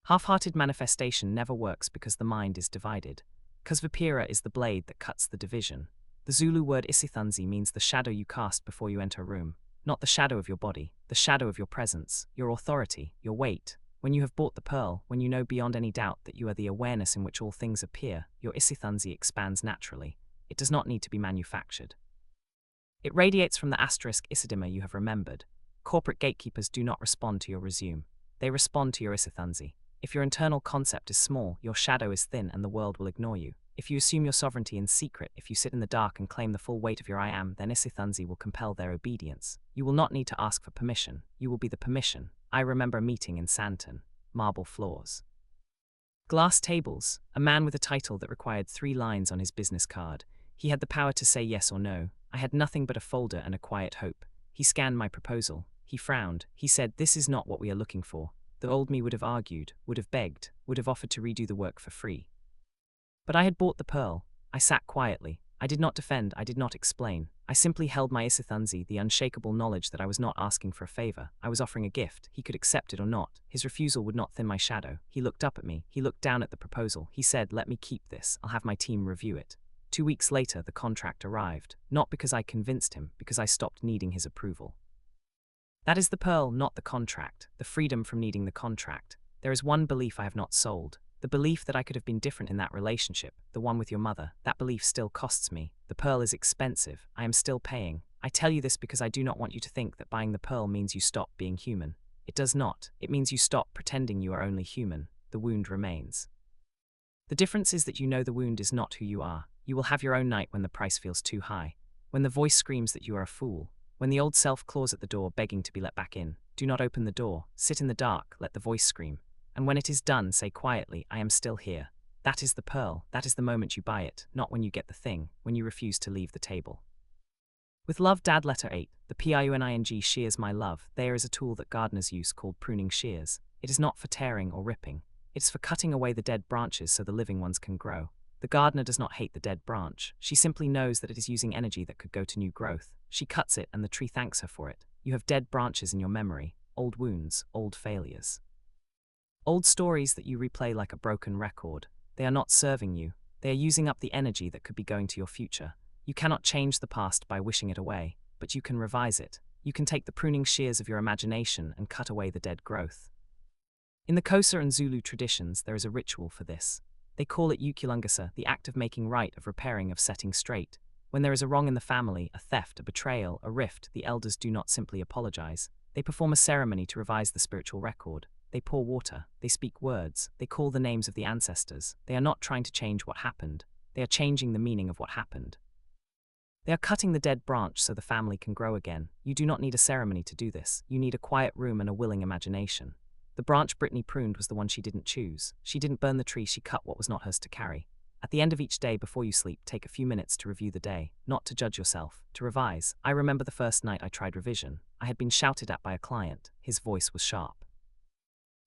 Half-hearted manifestation never works because the mind is divided. Kasvapira is the blade that cuts the division. The Zulu word isithanzi means the shadow you cast before you enter a room. Not the shadow of your body, the shadow of your presence, your authority, your weight. When you have bought the pearl, when you know beyond any doubt that you are the awareness in which all things appear, your isithunzi expands naturally. It does not need to be manufactured. It radiates from the asterisk isidima you have remembered. Corporate gatekeepers do not respond to your resume. They respond to your isithunzi. If your internal concept is small, your shadow is thin and the world will ignore you. If you assume your sovereignty in secret, if you sit in the dark and claim the full weight of your I am, then isithunzi will compel their obedience. You will not need to ask for permission. You will be the permission. I remember a meeting in Santon. Marble floors. Glass tables. A man with a title that required 3 lines on his business card. He had the power to say yes or no. I had nothing but a folder and a quiet hope. He scanned my proposal. He frowned. He said, "This is not what we are looking for." The old me would have argued, would have begged, would have offered to redo the work for free. But I had bought the pearl. I sat quietly. I did not defend, I did not explain. I simply held my isithunzi, the unshakable knowledge that I was not asking for a favor. I was offering a gift. He could accept it or not. His refusal would not thin my shadow. He looked up at me. He looked down at the proposal. He said, "Let me keep this. I'll have my team review it." 2 weeks later, the contract arrived. Not because I convinced him, because I stopped needing his approval. That is the pearl, not the contract. The freedom from needing the contract. There is one belief I have not sold. The belief that I could have been different in that relationship, the one with your mother. That belief still costs me. The pearl is expensive. I am still paying. I tell you this because I do not want you to think that buying the pearl means you stop being human. It does not. It means you stop pretending you are only human. The wound remains. The difference is that you know the wound is not who you are. You will have your own night when the price feels too high. When the voice screams that you are a fool. When the old self claws at the door begging to be let back in. Do not open the door. Sit in the dark. Let the voice scream. And when it is done, say quietly, "I am still here." That is the pearl. That is the moment you buy it, not when you get the thing, when you refuse to leave the table. With love, Dad. Letter 8. The Pruning shears my love. There is a tool that gardeners use called pruning shears. It is not for tearing or ripping. It is for cutting away the dead branches so the living ones can grow. The gardener does not hate the dead branch. She simply knows that it is using energy that could go to new growth. She cuts it and the tree thanks her for it. You have dead branches in your memory, old wounds, old failures. Old stories that you replay like a broken record. They are not serving you. They are using up the energy that could be going to your future. You cannot change the past by wishing it away, but you can revise it. You can take the pruning shears of your imagination and cut away the dead growth. In the Xhosa and Zulu traditions, there is a ritual for this. They call it ukulungasa, the act of making right, of repairing, of setting straight. When there is a wrong in the family, a theft, a betrayal, a rift, the elders do not simply apologize. They perform a ceremony to revise the spiritual record. They pour water. They speak words. They call the names of the ancestors. They are not trying to change what happened. They are changing the meaning of what happened. They are cutting the dead branch so the family can grow again. You do not need a ceremony to do this. You need a quiet room and a willing imagination. The branch Brittany pruned was the one she didn't choose. She didn't burn the tree, she cut what was not hers to carry. At the end of each day before you sleep, take a few minutes to review the day, not to judge yourself, to revise. I remember the first night I tried revision. I had been shouted at by a client. His voice was sharp.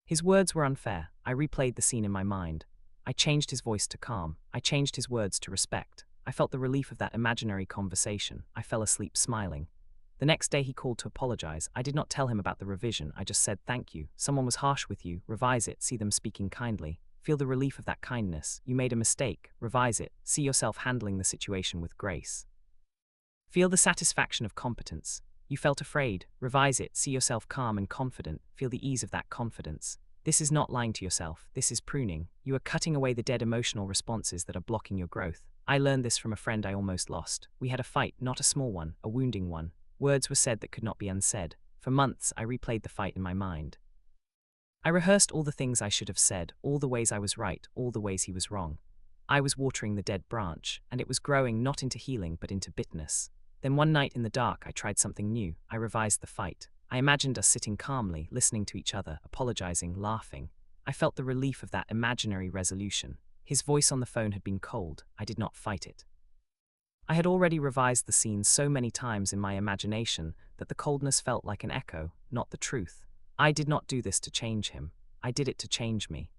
His words were unfair. I replayed the scene in my mind. I changed his voice to calm. I changed his words to respect. I felt the relief of that imaginary conversation. I fell asleep smiling. The next day he called to apologize. I did not tell him about the revision. I just said, "Thank you. Someone was harsh with you. Revise it. See them speaking kindly. Feel the relief of that kindness. You made a mistake. Revise it. See yourself handling the situation with grace. Feel the satisfaction of competence. You felt afraid. Revise it. See yourself calm and confident. Feel the ease of that confidence. This is not lying to yourself. This is pruning. You are cutting away the dead emotional responses that are blocking your growth. I learned this from a friend I almost lost. We had a fight, not a small one, a wounding one. Words were said that could not be unsaid. For months, I replayed the fight in my mind. I rehearsed all the things I should have said, all the ways I was right, all the ways he was wrong. I was watering the dead branch, and it was growing not into healing but into bitterness. Then one night in the dark, I tried something new. I revised the fight. I imagined us sitting calmly, listening to each other, apologizing, laughing. I felt the relief of that imaginary resolution. His voice on the phone had been cold. I did not fight it. I had already revised the scene so many times in my imagination that the coldness felt like an echo, not the truth. I did not do this to change him. I did it to change me.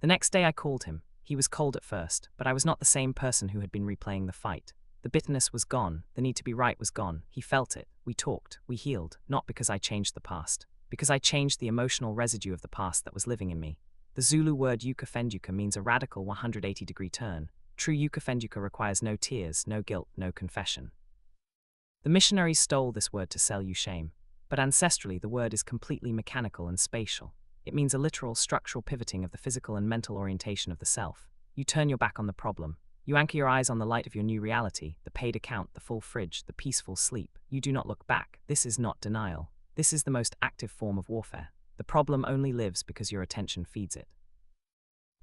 The next day I called him. He was cold at first, but I was not the same person who had been replaying the fight. The bitterness was gone. The need to be right was gone. He felt it. We talked. We healed. Not because I changed the past. Because I changed the emotional residue of the past that was living in me. The Zulu word ukafenduka means a radical 180-degree turn. True ukafenduka requires no tears, no guilt, no confession. The missionaries stole this word to sell you shame. But ancestrally the word is completely mechanical and spatial. It means a literal, structural pivoting of the physical and mental orientation of the self. You turn your back on the problem. You anchor your eyes on the light of your new reality, the paid account, the full fridge, the peaceful sleep. You do not look back. This is not denial. This is the most active form of warfare. The problem only lives because your attention feeds it.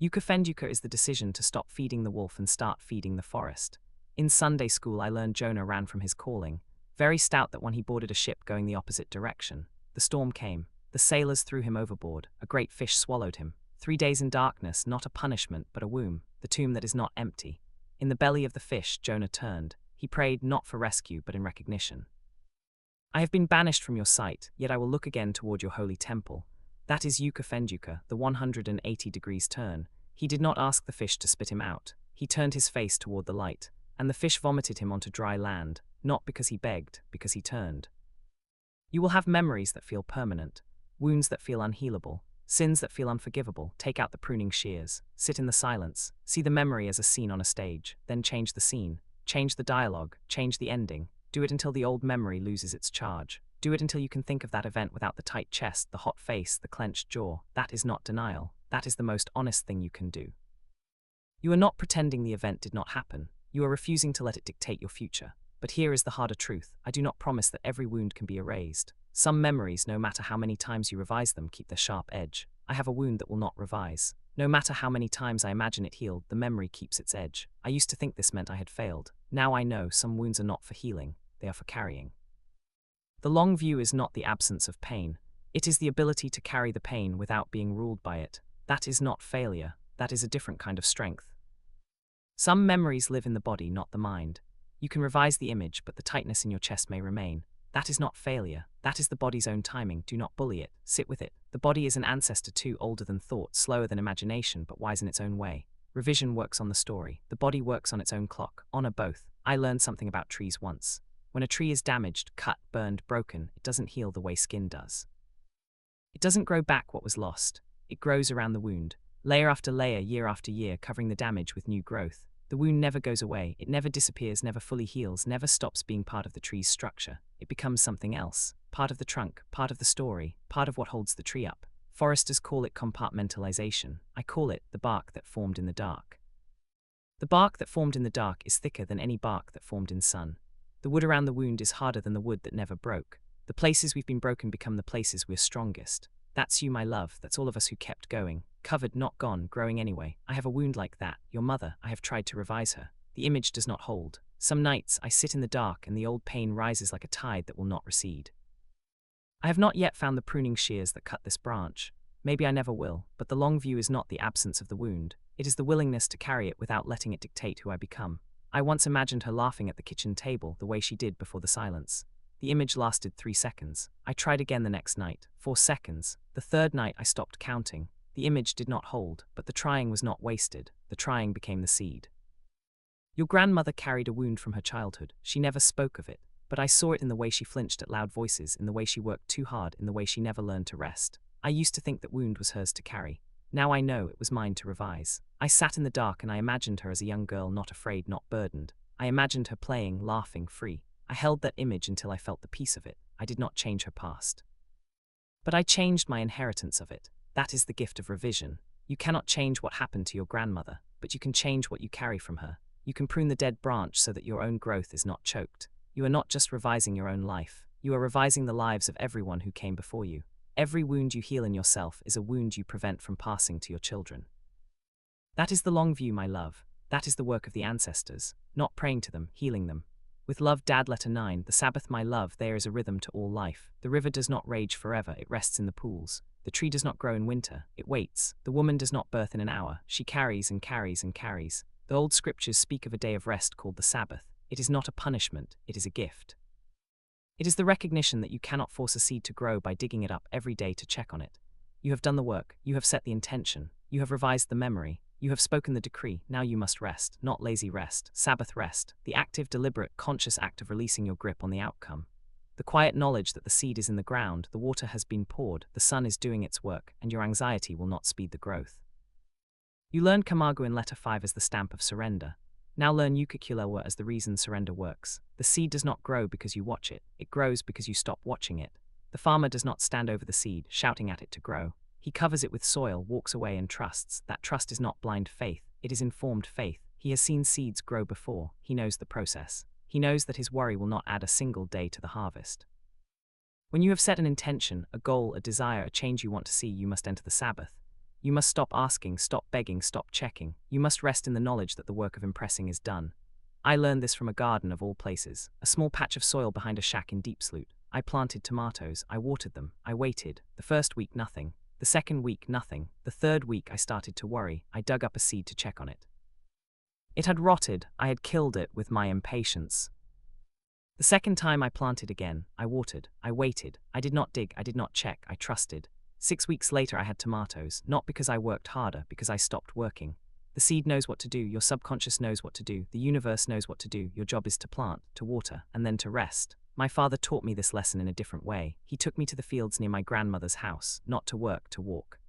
Ukafenduka is the decision to stop feeding the wolf and start feeding the forest. In Sunday school I learned Jonah ran from his calling, very stout that when he boarded a ship going the opposite direction. The storm came. The sailors threw him overboard. A great fish swallowed him. 3 days in darkness, not a punishment, but a womb, the tomb that is not empty. In the belly of the fish, Jonah turned. He prayed not for rescue, but in recognition. I have been banished from your sight, yet I will look again toward your holy temple. That is Ukafenduka, the 180 degrees turn. He did not ask the fish to spit him out. He turned his face toward the light, and the fish vomited him onto dry land, not because he begged, because he turned. You will have memories that feel permanent, wounds that feel unhealable, sins that feel unforgivable. Take out the pruning shears, sit in the silence, see the memory as a scene on a stage, then change the scene, change the dialogue, change the ending. Do it until the old memory loses its charge. Do it until you can think of that event without the tight chest, the hot face, the clenched jaw. That is not denial. That is the most honest thing you can do. You are not pretending the event did not happen. You are refusing to let it dictate your future. But here is the harder truth. I do not promise that every wound can be erased. Some memories, no matter how many times you revise them, keep their sharp edge. I have a wound that will not revise. No matter how many times I imagine it healed, the memory keeps its edge. I used to think this meant I had failed. Now I know some wounds are not for healing, they are for carrying. The long view is not the absence of pain. It is the ability to carry the pain without being ruled by it. That is not failure. That is a different kind of strength. Some memories live in the body, not the mind. You can revise the image, but the tightness in your chest may remain. That is not failure. That is the body's own timing. Do not bully it. Sit with it. The body is an ancestor too, older than thought, slower than imagination, but wise in its own way. Revision works on the story. The body works on its own clock. Honor both. I learned something about trees once. When a tree is damaged, cut, burned, broken, it doesn't heal the way skin does. It doesn't grow back what was lost. It grows around the wound, layer after layer, year after year, covering the damage with new growth. The wound never goes away. It never disappears, never fully heals, never stops being part of the tree's structure. It becomes something else, part of the trunk, part of the story, part of what holds the tree up. Foresters call it compartmentalization. I call it the bark that formed in the dark. The bark that formed in the dark is thicker than any bark that formed in sun. The wood around the wound is harder than the wood that never broke. The places we've been broken become the places we're strongest. That's you, my love. That's all of us who kept going. Covered, not gone, growing anyway. I have a wound like that. Your mother, I have tried to revise her. The image does not hold. Some nights I sit in the dark and the old pain rises like a tide that will not recede. I have not yet found the pruning shears that cut this branch. Maybe I never will, but the long view is not the absence of the wound. It is the willingness to carry it without letting it dictate who I become. I once imagined her laughing at the kitchen table the way she did before the silence. The image lasted 3 seconds. I tried again the next night. 4 seconds. The third night I stopped counting. The image did not hold, but the trying was not wasted. The trying became the seed. Your grandmother carried a wound from her childhood. She never spoke of it, but I saw it in the way she flinched at loud voices, in the way she worked too hard, in the way she never learned to rest. I used to think that wound was hers to carry. Now I know it was mine to revise. I sat in the dark and I imagined her as a young girl, not afraid, not burdened. I imagined her playing, laughing, free. I held that image until I felt the peace of it. I did not change her past. But I changed my inheritance of it. That is the gift of revision. You cannot change what happened to your grandmother, but you can change what you carry from her. You can prune the dead branch so that your own growth is not choked. You are not just revising your own life. You are revising the lives of everyone who came before you. Every wound you heal in yourself is a wound you prevent from passing to your children. That is the long view, my love. That is the work of the ancestors, not praying to them, healing them. With love, Dad, letter 9, the Sabbath, my love, there is a rhythm to all life. The river does not rage forever, it rests in the pools. The tree does not grow in winter, it waits. The woman does not birth in an hour, she carries and carries and carries. The old scriptures speak of a day of rest called the Sabbath. It is not a punishment, it is a gift. It is the recognition that you cannot force a seed to grow by digging it up every day to check on it. You have done the work, you have set the intention, you have revised the memory, you have spoken the decree, now you must rest, not lazy rest, Sabbath rest, the active, deliberate, conscious act of releasing your grip on the outcome. The quiet knowledge that the seed is in the ground, the water has been poured, the sun is doing its work, and your anxiety will not speed the growth. You learned Kamagu in letter 5 as the stamp of surrender. Now learn Yukakulewa as the reason surrender works. The seed does not grow because you watch it. It grows because you stop watching it. The farmer does not stand over the seed, shouting at it to grow. He He covers it with soil, walks away and trusts. That trust is not blind faith, it is informed faith. He has seen seeds grow before, he knows the process. He knows that his worry will not add a single day to the harvest. When you have set an intention, a goal, a desire, a change you want to see, you must enter the Sabbath. You must stop asking, stop begging, stop checking. You must rest in the knowledge that the work of impressing is done. I learned this from a garden of all places, a small patch of soil behind a shack in Deep Sloot. I planted tomatoes, I watered them, I waited. The first week, nothing. The second week, nothing. The third week, I started to worry. I dug up a seed to check on it. It had rotted. I had killed it with my impatience. The second time I planted again, I watered, I waited, I did not dig, I did not check, I trusted. 6 weeks later I had tomatoes, not because I worked harder, because I stopped working. The seed knows what to do, your subconscious knows what to do, the universe knows what to do, your job is to plant, to water, and then to rest. My father taught me this lesson in a different way. He took me to the fields near my grandmother's house, not to work, to walk.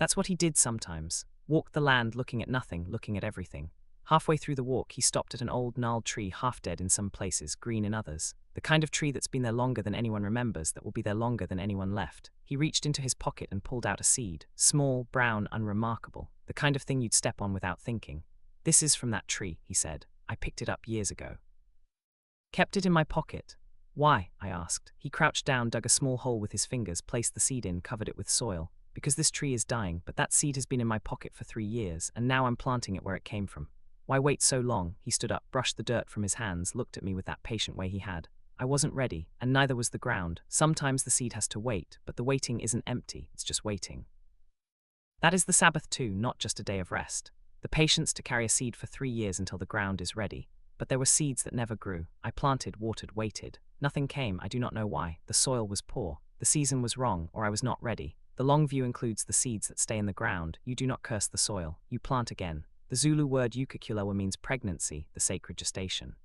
That's what he did sometimes. Walked the land looking at nothing, looking at everything. Halfway through the walk, he stopped at an old gnarled tree, half dead in some places, green in others. The kind of tree that's been there longer than anyone remembers, that will be there longer than anyone left. He reached into his pocket and pulled out a seed. Small, brown, unremarkable. The kind of thing you'd step on without thinking. This is from that tree, he said. I picked it up years ago. Kept it in my pocket. Why? I asked. He crouched down, dug a small hole with his fingers, placed the seed in, covered it with soil. Because this tree is dying, but that seed has been in my pocket for 3 years, and now I'm planting it where it came from. Why wait so long? He stood up, brushed the dirt from his hands, looked at me with that patient way he had. I wasn't ready, and neither was the ground. Sometimes the seed has to wait, but the waiting isn't empty, it's just waiting. That is the Sabbath too, not just a day of rest. The patience to carry a seed for 3 years until the ground is ready. But there were seeds that never grew. I planted, watered, waited. Nothing came, I do not know why. The soil was poor. The season was wrong, or I was not ready. The long view includes the seeds that stay in the ground. You do not curse the soil. You plant again. The Zulu word ukukulawa means pregnancy, the sacred gestation.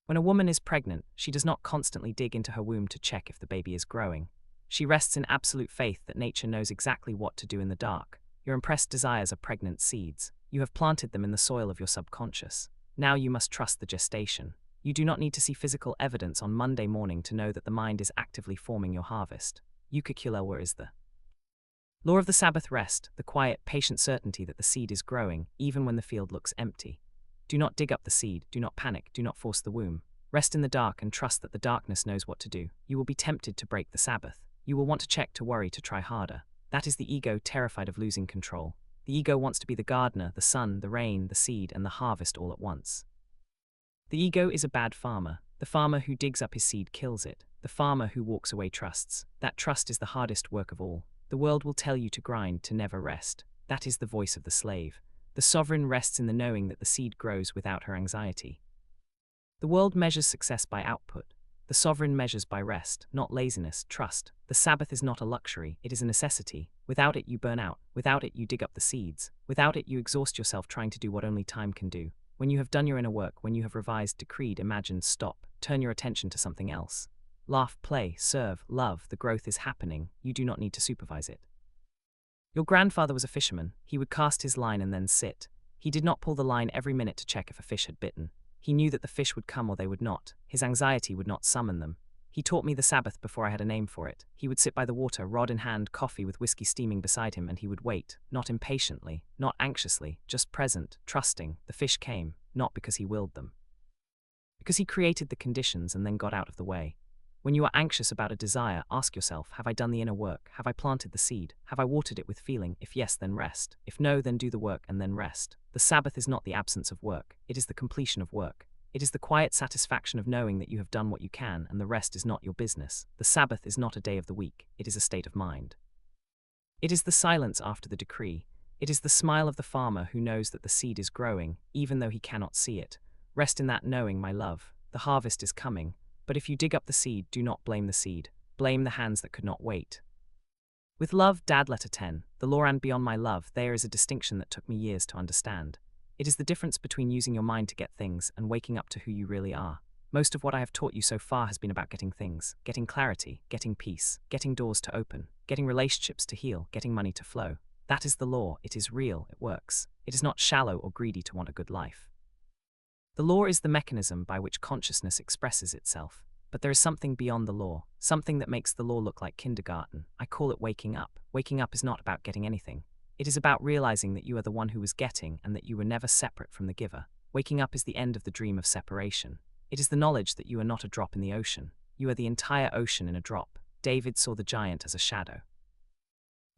When a woman is pregnant, she does not constantly dig into her womb to check if the baby is growing. She rests in absolute faith that nature knows exactly what to do in the dark. Your impressed desires are pregnant seeds. You have planted them in the soil of your subconscious. Now you must trust the gestation. You do not need to see physical evidence on Monday morning to know that the mind is actively forming your harvest. Ukukulawa is the law of the Sabbath rest, the quiet, patient certainty that the seed is growing, even when the field looks empty. Do not dig up the seed, do not panic, do not force the womb. Rest in the dark and trust that the darkness knows what to do. You will be tempted to break the Sabbath. You will want to check, to worry, to try harder. That is the ego, terrified of losing control. The ego wants to be the gardener, the sun, the rain, the seed, and the harvest all at once. The ego is a bad farmer. The farmer who digs up his seed kills it. The farmer who walks away trusts. That trust is the hardest work of all. The world will tell you to grind, to never rest. That is the voice of the slave. The sovereign rests in the knowing that the seed grows without her anxiety. The world measures success by output. The sovereign measures by rest, not laziness, trust. The Sabbath is not a luxury, it is a necessity. Without it you burn out. Without it you dig up the seeds. Without it you exhaust yourself trying to do what only time can do. When you have done your inner work, when you have revised, decreed, imagined, stop, turn your attention to something else. Laugh, play, serve, love, the growth is happening, you do not need to supervise it. Your grandfather was a fisherman. He would cast his line and then sit. He did not pull the line every minute to check if a fish had bitten. He knew that the fish would come or they would not. His anxiety would not summon them. He taught me the Sabbath before I had a name for it. He would sit by the water, rod in hand, coffee with whiskey steaming beside him, and he would wait, not impatiently, not anxiously, just present, trusting. The fish came, not because he willed them. Because he created the conditions and then got out of the way. When you are anxious about a desire, ask yourself, have I done the inner work? Have I planted the seed? Have I watered it with feeling? If yes, then rest. If no, then do the work and then rest. The Sabbath is not the absence of work. It is the completion of work. It is the quiet satisfaction of knowing that you have done what you can and the rest is not your business. The Sabbath is not a day of the week. It is a state of mind. It is the silence after the decree. It is the smile of the farmer who knows that the seed is growing, even though he cannot see it. Rest in that knowing, my love. The harvest is coming. But if you dig up the seed, do not blame the seed. Blame the hands that could not wait. With love, Dad, letter 10. The law and beyond my love, there is a distinction that took me years to understand. It is the difference between using your mind to get things and waking up to who you really are. Most of what I have taught you so far has been about getting things, getting clarity, getting peace, getting doors to open, getting relationships to heal, getting money to flow. That is the law. It is real. It works. It is not shallow or greedy to want a good life. The law is the mechanism by which consciousness expresses itself. But there is something beyond the law, something that makes the law look like kindergarten. I call it waking up. Waking up is not about getting anything. It is about realizing that you are the one who was getting and that you were never separate from the giver. Waking up is the end of the dream of separation. It is the knowledge that you are not a drop in the ocean. You are the entire ocean in a drop. David saw the giant as a shadow.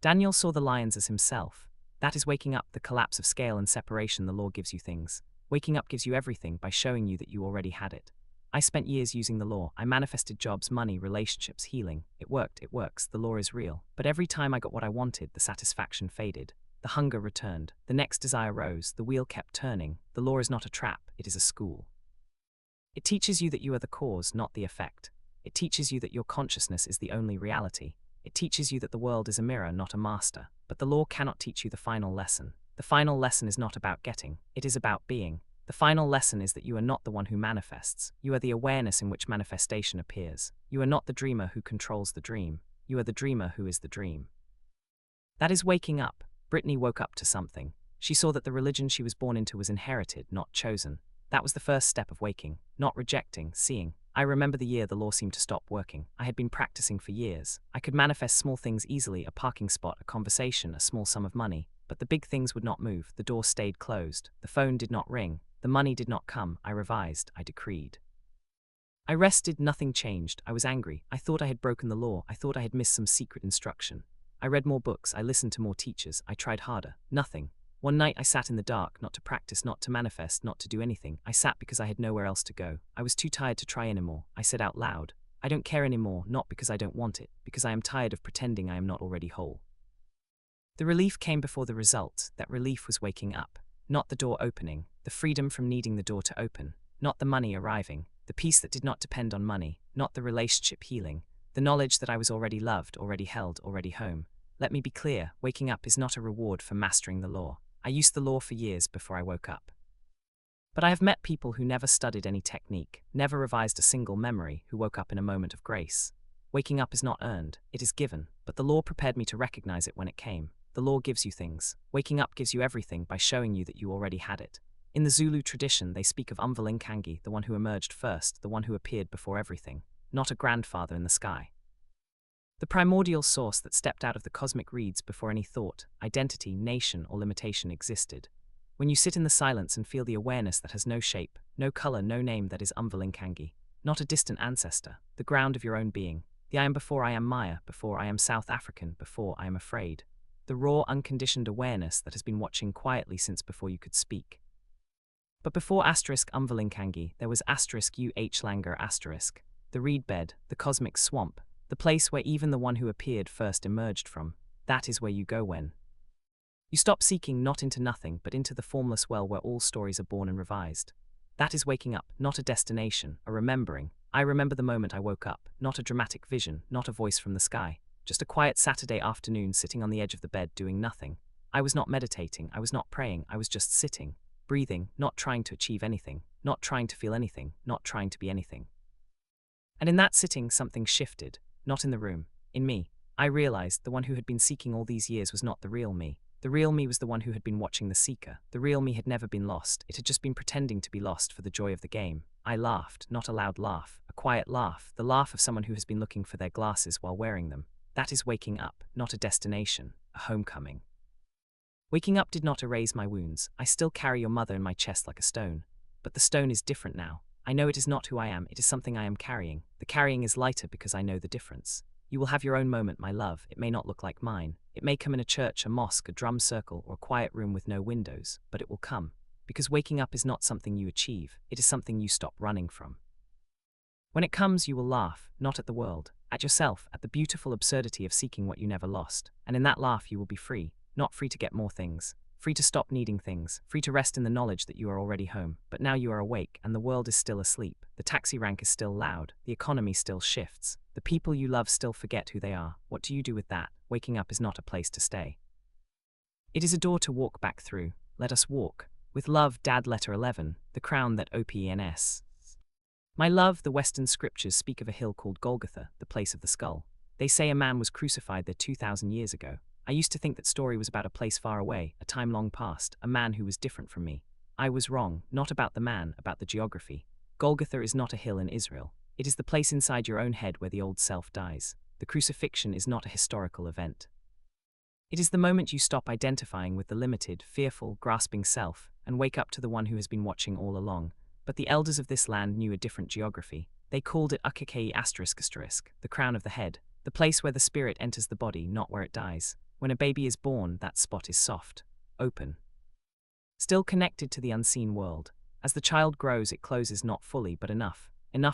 Daniel saw the lions as himself. That is waking up, the collapse of scale and separation. The law gives you things. Waking up gives you everything by showing you that you already had it. I spent years using the law. I manifested jobs, money, relationships, healing. It worked, it works, the law is real. But every time I got what I wanted, the satisfaction faded. The hunger returned. The next desire rose. The wheel kept turning. The law is not a trap, it is a school. It teaches you that you are the cause, not the effect. It teaches you that your consciousness is the only reality. It teaches you that the world is a mirror, not a master. But the law cannot teach you the final lesson. The final lesson is not about getting, it is about being. The final lesson is that you are not the one who manifests. You are the awareness in which manifestation appears. You are not the dreamer who controls the dream. You are the dreamer who is the dream. That is waking up. Brittany woke up to something. She saw that the religion she was born into was inherited, not chosen. That was the first step of waking, not rejecting, seeing. I remember the year the law seemed to stop working. I had been practicing for years. I could manifest small things easily, a parking spot, a conversation, a small sum of money. But the big things would not move. The door stayed closed. The phone did not ring. The money did not come. I revised. I decreed. I rested. Nothing changed. I was angry. I thought I had broken the law. I thought I had missed some secret instruction. I read more books. I listened to more teachers. I tried harder. Nothing. One night I sat in the dark, not to practice, not to manifest, not to do anything. I sat because I had nowhere else to go. I was too tired to try anymore. I said out loud, I don't care anymore, not because I don't want it, because I am tired of pretending I am not already whole. The relief came before the result. That relief was waking up. Not the door opening, the freedom from needing the door to open, not the money arriving, the peace that did not depend on money, not the relationship healing, the knowledge that I was already loved, already held, already home. Let me be clear, waking up is not a reward for mastering the law. I used the law for years before I woke up. But I have met people who never studied any technique, never revised a single memory, who woke up in a moment of grace. Waking up is not earned, it is given, but the law prepared me to recognize it when it came. The law gives you things. Waking up gives you everything by showing you that you already had it. In the Zulu tradition, they speak of Umvalinkangi, the one who emerged first, the one who appeared before everything, not a grandfather in the sky. The primordial source that stepped out of the cosmic reeds before any thought, identity, nation, or limitation existed. When you sit in the silence and feel the awareness that has no shape, no color, no name, that is Umvalinkangi, not a distant ancestor, the ground of your own being, the I am before I am Maya, before I am South African, before I am afraid. The raw, unconditioned awareness that has been watching quietly since before you could speak. But before *Umvalinkangi, there was *UH the reed bed, the cosmic swamp, the place where even the one who appeared first emerged from. That is where you go when you stop seeking, not into nothing, but into the formless well where all stories are born and revised. That is waking up, not a destination, a remembering. I remember the moment I woke up, not a dramatic vision, not a voice from the sky. Just a quiet Saturday afternoon sitting on the edge of the bed doing nothing. I was not meditating, I was not praying, I was just sitting, breathing, not trying to achieve anything, not trying to feel anything, not trying to be anything. And in that sitting, something shifted, not in the room, in me. I realized the one who had been seeking all these years was not the real me. The real me was the one who had been watching the seeker. The real me had never been lost, it had just been pretending to be lost for the joy of the game. I laughed, not a loud laugh, a quiet laugh, the laugh of someone who has been looking for their glasses while wearing them. That is waking up, not a destination, a homecoming. Waking up did not erase my wounds. I still carry your mother in my chest like a stone. But the stone is different now. I know it is not who I am, it is something I am carrying. The carrying is lighter because I know the difference. You will have your own moment, my love. It may not look like mine. It may come in a church, a mosque, a drum circle, or a quiet room with no windows, but it will come. Because waking up is not something you achieve, it is something you stop running from. When it comes, you will laugh, not at the world, at yourself, at the beautiful absurdity of seeking what you never lost. And in that laugh you will be free, not free to get more things, free to stop needing things, free to rest in the knowledge that you are already home. But now you are awake, and the world is still asleep. The taxi rank is still loud, the economy still shifts. The people you love still forget who they are. What do you do with that? Waking up is not a place to stay. It is a door to walk back through. Let us walk. With love, Dad. Letter 11, the crown that opens. My love, the Western scriptures speak of a hill called Golgotha, the place of the skull. They say a man was crucified there 2,000 years ago. I used to think that story was about a place far away, a time long past, a man who was different from me. I was wrong, not about the man, about the geography. Golgotha is not a hill in Israel. It is the place inside your own head where the old self dies. The crucifixion is not a historical event. It is the moment you stop identifying with the limited, fearful, grasping self, and wake up to the one who has been watching all along. But the elders of this land knew a different geography. They called it Ukakei ***, the crown of the head, the place where the spirit enters the body, not where it dies. When a baby is born, that spot is soft, open, still connected to the unseen world. As the child grows, it closes not fully, but enough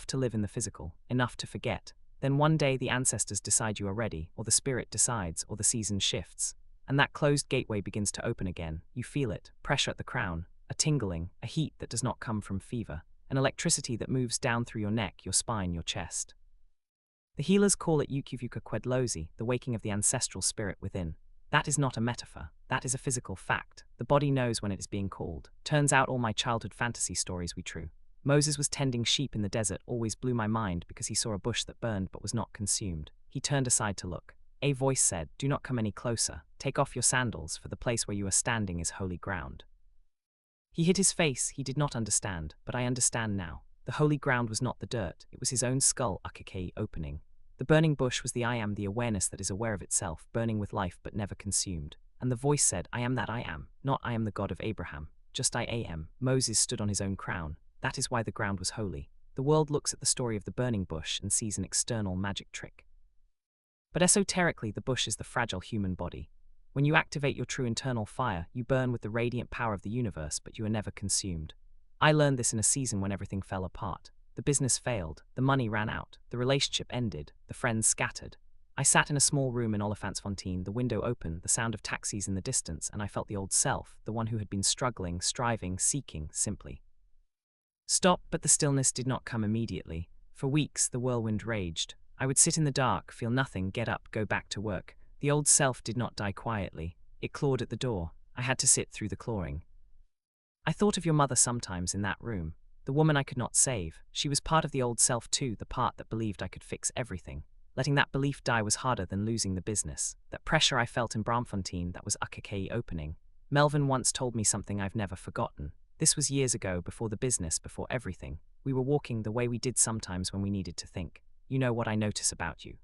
to live in the physical, enough to forget. Then one day the ancestors decide you are ready, or the spirit decides, or the season shifts, and that closed gateway begins to open again. You feel it, pressure at the crown, a tingling, a heat that does not come from fever, an electricity that moves down through your neck, your spine, your chest. The healers call it Yukivuka Kwedlozi, the waking of the ancestral spirit within. That is not a metaphor, that is a physical fact. The body knows when it is being called. Turns out all my childhood fantasy stories were true. Moses was tending sheep in the desert always blew my mind because he saw a bush that burned but was not consumed. He turned aside to look. A voice said, "Do not come any closer. Take off your sandals, for the place where you are standing is holy ground." He hid his face. He did not understand, but I understand now. The holy ground was not the dirt, it was his own skull, Ukakei, opening. The burning bush was the I am, the awareness that is aware of itself, burning with life but never consumed. And the voice said, "I am that I am, not I am the God of Abraham, just I am." Moses stood on his own crown. That is why the ground was holy. The world looks at the story of the burning bush and sees an external magic trick. But esoterically, the bush is the fragile human body. When you activate your true internal fire, you burn with the radiant power of the universe, but you are never consumed. I learned this in a season when everything fell apart. The business failed, the money ran out, the relationship ended, the friends scattered. I sat in a small room in Olifantsfontein, the window open, the sound of taxis in the distance, and I felt the old self, the one who had been struggling, striving, seeking, simply stop. But the stillness did not come immediately. For weeks, the whirlwind raged. I would sit in the dark, feel nothing, get up, go back to work. The old self did not die quietly. It clawed at the door. I had to sit through the clawing. I thought of your mother sometimes in that room. The woman I could not save. She was part of the old self too, the part that believed I could fix everything. Letting that belief die was harder than losing the business. That pressure I felt in Bramfontein, that was Ukakei opening. Melvin once told me something I've never forgotten. This was years ago, before the business, before everything. We were walking the way we did sometimes when we needed to think. You know what I notice about you.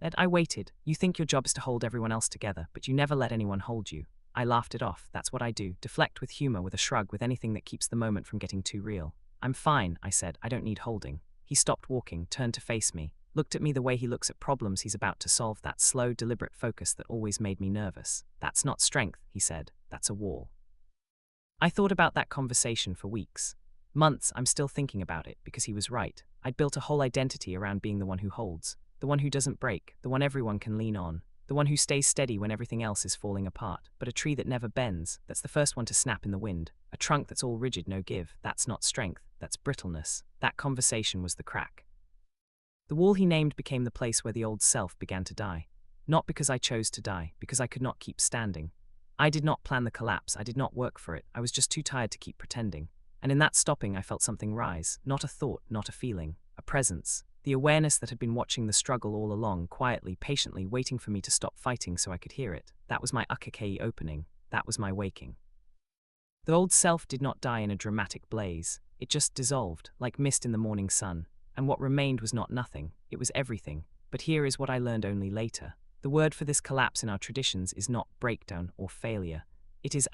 Ed, I waited. You think your job is to hold everyone else together, but you never let anyone hold you. I laughed it off. That's what I do. Deflect with humor, with a shrug, with anything that keeps the moment from getting too real. I'm fine, I said. I don't need holding. He stopped walking, turned to face me, looked at me the way he looks at problems he's about to solve, that slow, deliberate focus that always made me nervous. That's not strength, he said. That's a wall. I thought about that conversation for weeks. Months. I'm still thinking about it, because he was right. I'd built a whole identity around being the one who holds, the one who doesn't break, the one everyone can lean on, the one who stays steady when everything else is falling apart. But a tree that never bends, that's the first one to snap in the wind. A trunk that's all rigid, no give, that's not strength, that's brittleness. That conversation was the crack. The wall he named became the place where the old self began to die. Not because I chose to die, because I could not keep standing. I did not plan the collapse, I did not work for it, I was just too tired to keep pretending. And in that stopping I felt something rise, not a thought, not a feeling, a presence. The awareness that had been watching the struggle all along, quietly, patiently, waiting for me to stop fighting so I could hear it. That was my Ukakei opening, that was my waking. The old self did not die in a dramatic blaze, it just dissolved, like mist in the morning sun. And what remained was not nothing, it was everything. But here is what I learned only later. The word for this collapse in our traditions is not breakdown or failure. It is ********.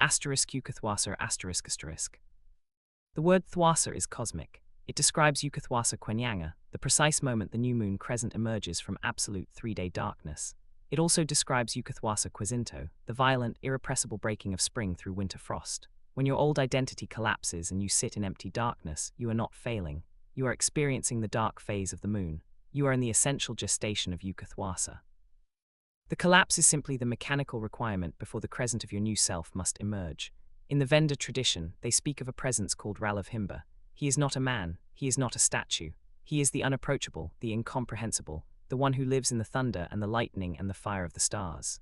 The word thwasa is cosmic. It describes Yukathwasa Kwenyanga, the precise moment the new moon crescent emerges from absolute three-day darkness. It also describes Yukathwasa Kwezinto, the violent, irrepressible breaking of spring through winter frost. When your old identity collapses and you sit in empty darkness, you are not failing. You are experiencing the dark phase of the moon. You are in the essential gestation of Yukathwasa. The collapse is simply the mechanical requirement before the crescent of your new self must emerge. In the Venda tradition, they speak of a presence called Ralavhimba. He is not a man, he is not a statue. He is the unapproachable, the incomprehensible, the one who lives in the thunder and the lightning and the fire of the stars.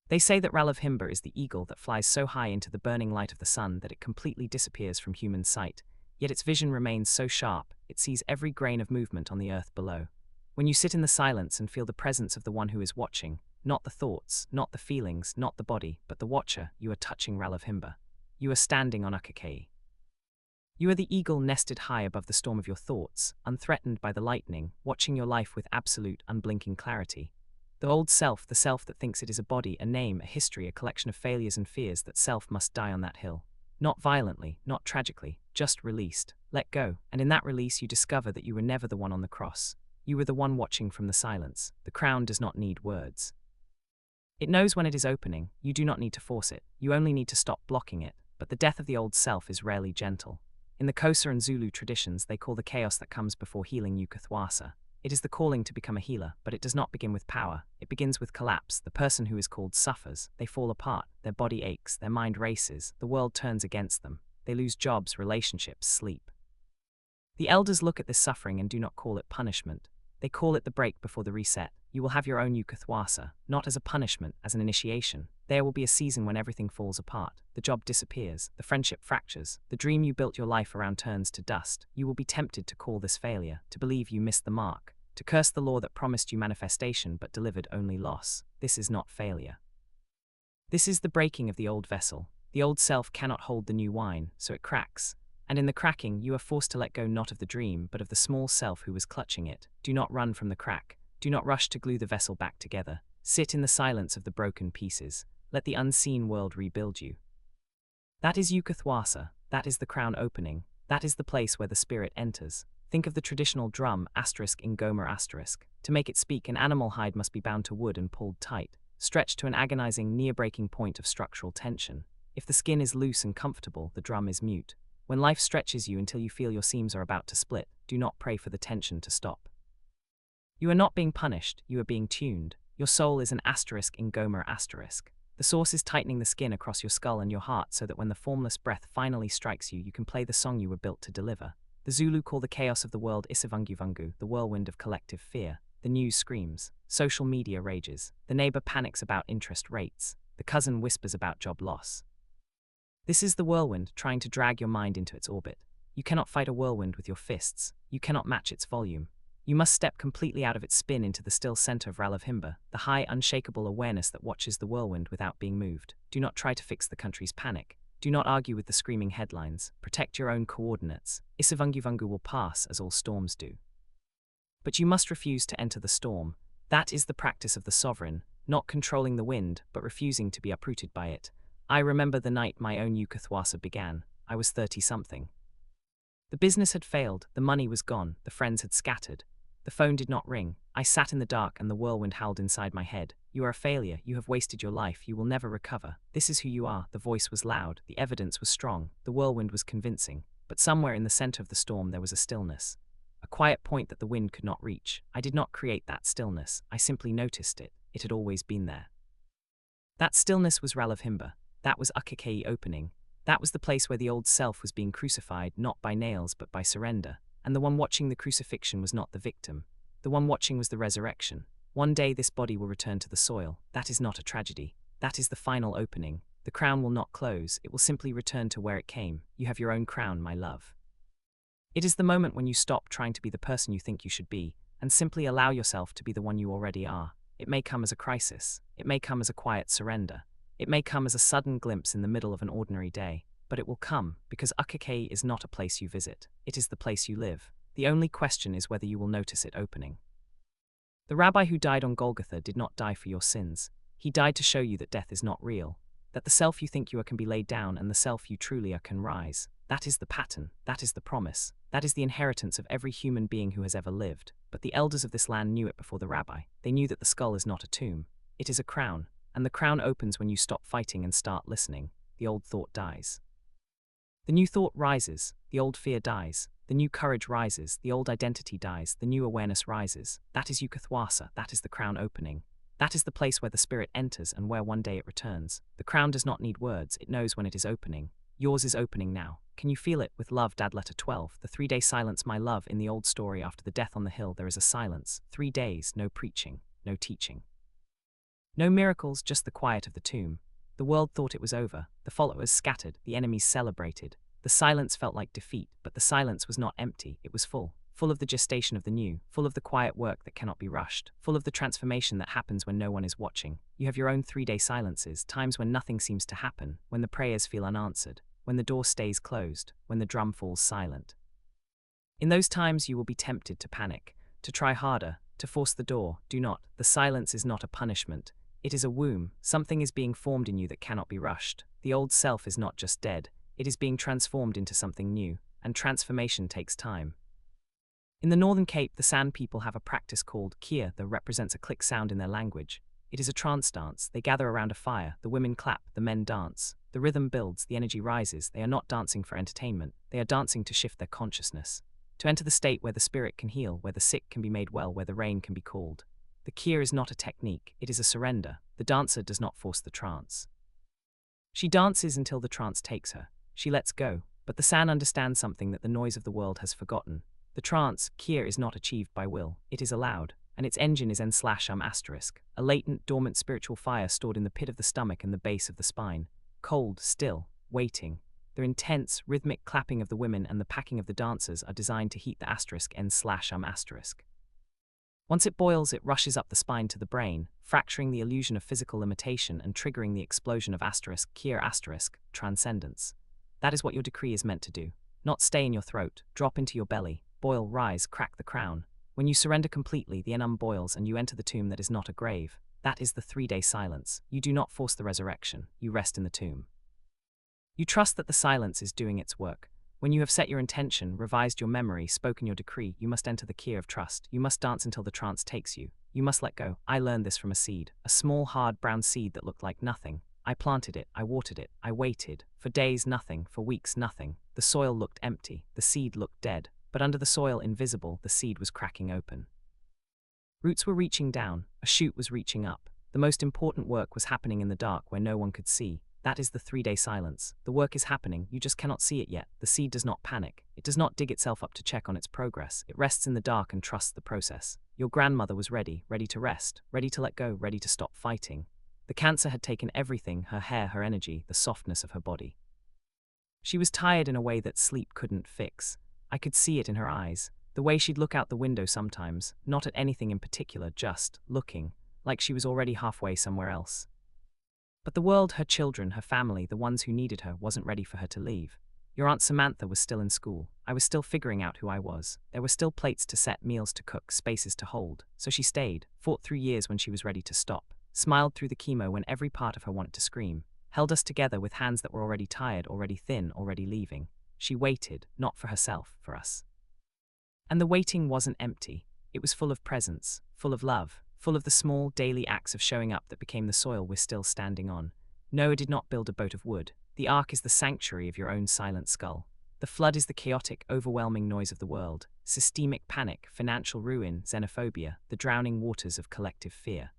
They say that Ralavhimba is the eagle that flies so high into the burning light of the sun that it completely disappears from human sight, yet its vision remains so sharp, it sees every grain of movement on the earth below. When you sit in the silence and feel the presence of the one who is watching, not the thoughts, not the feelings, not the body, but the watcher, you are touching Ralavhimba. You are standing on Ukakei. You are the eagle nested high above the storm of your thoughts, unthreatened by the lightning, watching your life with absolute, unblinking clarity. The old self, the self that thinks it is a body, a name, a history, a collection of failures and fears, that self must die on that hill. Not violently, not tragically, just released. Let go, and in that release you discover that you were never the one on the cross. You were the one watching from the silence. The crown does not need words. It knows when it is opening. You do not need to force it. You only need to stop blocking it. But the death of the old self is rarely gentle. In the Xhosa and Zulu traditions, they call the chaos that comes before healing ukathwasa. It is the calling to become a healer, but it does not begin with power. It begins with collapse. The person who is called suffers. They fall apart. Their body aches. Their mind races. The world turns against them. They lose jobs, relationships, sleep. The elders look at this suffering and do not call it punishment. They call it the break before the reset. You will have your own ukathwasa, not as a punishment, as an initiation. There will be a season when everything falls apart. The job disappears. The friendship fractures. The dream you built your life around turns to dust. You will be tempted to call this failure, to believe you missed the mark, to curse the law that promised you manifestation but delivered only loss. This is not failure. This is the breaking of the old vessel. The old self cannot hold the new wine, so it cracks. And in the cracking, you are forced to let go not of the dream, but of the small self who was clutching it. Do not run from the crack. Do not rush to glue the vessel back together. Sit in the silence of the broken pieces. Let the unseen world rebuild you. That is ukathwasa. That is the crown opening. That is the place where the spirit enters. Think of the traditional drum, *ingoma*. To make it speak, an animal hide must be bound to wood and pulled tight, stretched to an agonizing, near-breaking point of structural tension. If the skin is loose and comfortable, the drum is mute. When life stretches you until you feel your seams are about to split, do not pray for the tension to stop. You are not being punished, you are being tuned. Your soul is an *ingoma*. The source is tightening the skin across your skull and your heart so that when the formless breath finally strikes you, you can play the song you were built to deliver. The Zulu call the chaos of the world isivunguvungu, the whirlwind of collective fear. The news screams. Social media rages. The neighbor panics about interest rates. The cousin whispers about job loss. This is the whirlwind trying to drag your mind into its orbit. You cannot fight a whirlwind with your fists. You cannot match its volume. You must step completely out of its spin into the still center of Ralavhimba, the high, unshakable awareness that watches the whirlwind without being moved. Do not try to fix the country's panic. Do not argue with the screaming headlines. Protect your own coordinates. Isivunguvungu will pass, as all storms do. But you must refuse to enter the storm. That is the practice of the sovereign, not controlling the wind, but refusing to be uprooted by it. I remember the night my own ukathwasa began. I was 30-something. The business had failed, the money was gone, the friends had scattered. The phone did not ring. I sat in the dark and the whirlwind howled inside my head. You are a failure, you have wasted your life, you will never recover. This is who you are. The voice was loud, the evidence was strong, the whirlwind was convincing. But somewhere in the center of the storm there was a stillness. A quiet point that the wind could not reach. I did not create that stillness, I simply noticed it. It had always been there. That stillness was Ralavhimba. That was Ukakei opening. That was the place where the old self was being crucified, not by nails but by surrender. And the one watching the crucifixion was not the victim. The one watching was the resurrection. One day this body will return to the soil. That is not a tragedy. That is the final opening. The crown will not close. It will simply return to where it came. You have your own crown, my love. It is the moment when you stop trying to be the person you think you should be, and simply allow yourself to be the one you already are. It may come as a crisis. It may come as a quiet surrender. It may come as a sudden glimpse in the middle of an ordinary day. But it will come, because Ukakei is not a place you visit. It is the place you live. The only question is whether you will notice it opening. The rabbi who died on Golgotha did not die for your sins. He died to show you that death is not real, that the self you think you are can be laid down and the self you truly are can rise. That is the pattern. That is the promise. That is the inheritance of every human being who has ever lived. But the elders of this land knew it before the rabbi. They knew that the skull is not a tomb. It is a crown, and the crown opens when you stop fighting and start listening. The old thought dies. The new thought rises, the old fear dies, the new courage rises, the old identity dies, the new awareness rises. That is ukathwasa, that is the crown opening. That is the place where the spirit enters and where one day it returns. The crown does not need words, it knows when it is opening. Yours is opening now. Can you feel it? With love, Dad. Letter 12. The 3-day silence, my love. In the old story, after the death on the hill, there is a silence. 3 days, no preaching, no teaching. No miracles, just the quiet of the tomb. The world thought it was over, the followers scattered, the enemies celebrated. The silence felt like defeat, but the silence was not empty, it was full. Full of the gestation of the new, full of the quiet work that cannot be rushed, full of the transformation that happens when no one is watching. You have your own 3-day silences, times when nothing seems to happen, when the prayers feel unanswered. when the door stays closed, when the drum falls silent. In those times you will be tempted to panic, to try harder, to force the door. Do not. The silence is not a punishment. It is a womb. Something is being formed in you that cannot be rushed. The old self is not just dead. It is being transformed into something new, and transformation takes time. In the Northern Cape, the San people have a practice called Kia that represents a click sound in their language. It is a trance dance. They gather around a fire. The women clap. The men dance. The rhythm builds. The energy rises. They are not dancing for entertainment. They are dancing to shift their consciousness, to enter the state where the spirit can heal, where the sick can be made well, where the rain can be called. The Kia is not a technique. It is a surrender. The dancer does not force the trance. She dances until the trance takes her. She lets go. But the San understands something that the noise of the world has forgotten. The trance, Kia, is not achieved by will. It is allowed. And its engine is N/*, a latent, dormant spiritual fire stored in the pit of the stomach and the base of the spine. Cold, still, waiting. The intense, rhythmic clapping of the women and the packing of the dancers are designed to heat the N/*. Once it boils, it rushes up the spine to the brain, fracturing the illusion of physical limitation and triggering the explosion of Kia transcendence. That is what your decree is meant to do. Not stay in your throat, drop into your belly, boil, rise, crack the crown. When you surrender completely, the enum boils and you enter the tomb that is not a grave. That is the 3-day silence. You do not force the resurrection. You rest in the tomb. You trust that the silence is doing its work. When you have set your intention, revised your memory, spoken your decree, you must enter the Kia of trust. You must dance until the trance takes you. You must let go. I learned this from a seed, a small, hard, brown seed that looked like nothing. I planted it, I watered it, I waited. For days, nothing. For weeks, nothing. The soil looked empty. The seed looked dead. But under the soil, invisible, the seed was cracking open. Roots were reaching down. A shoot was reaching up. The most important work was happening in the dark where no one could see. That is the 3-day silence. The work is happening, you just cannot see it yet. The seed does not panic. It does not dig itself up to check on its progress. It rests in the dark and trusts the process. Your grandmother was ready to rest, ready to let go, ready to stop fighting. The cancer had taken everything, her hair, her energy, the softness of her body. She was tired in a way that sleep couldn't fix. I could see it in her eyes, the way she'd look out the window sometimes, not at anything in particular, just looking, like she was already halfway somewhere else. But the world, her children, her family, the ones who needed her, wasn't ready for her to leave. Your Aunt Samantha was still in school. I was still figuring out who I was. There were still plates to set, meals to cook, spaces to hold. So she stayed, fought through years when she was ready to stop, smiled through the chemo when every part of her wanted to scream, held us together with hands that were already tired, already thin, already leaving. She waited, not for herself, for us. And the waiting wasn't empty. It was full of presence, full of love, full of the small, daily acts of showing up that became the soil we're still standing on. Noah did not build a boat of wood. The ark is the sanctuary of your own silent skull. The flood is the chaotic, overwhelming noise of the world. Systemic panic, financial ruin, xenophobia, the drowning waters of collective fear.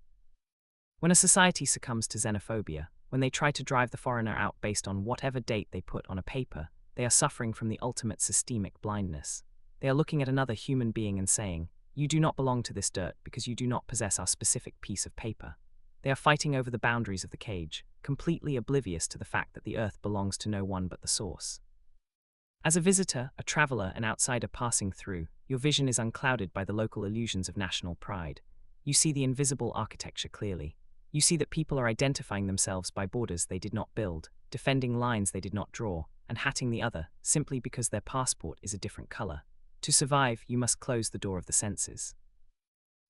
When a society succumbs to xenophobia, when they try to drive the foreigner out based on whatever date they put on a paper, they are suffering from the ultimate systemic blindness. They are looking at another human being and saying, "You do not belong to this dirt because you do not possess our specific piece of paper." They are fighting over the boundaries of the cage, completely oblivious to the fact that the earth belongs to no one but the source. As a visitor, a traveler, an outsider passing through, your vision is unclouded by the local illusions of national pride. You see the invisible architecture clearly. You see that people are identifying themselves by borders they did not build, defending lines they did not draw, and hatting the other, simply because their passport is a different color. To survive, you must close the door of the senses.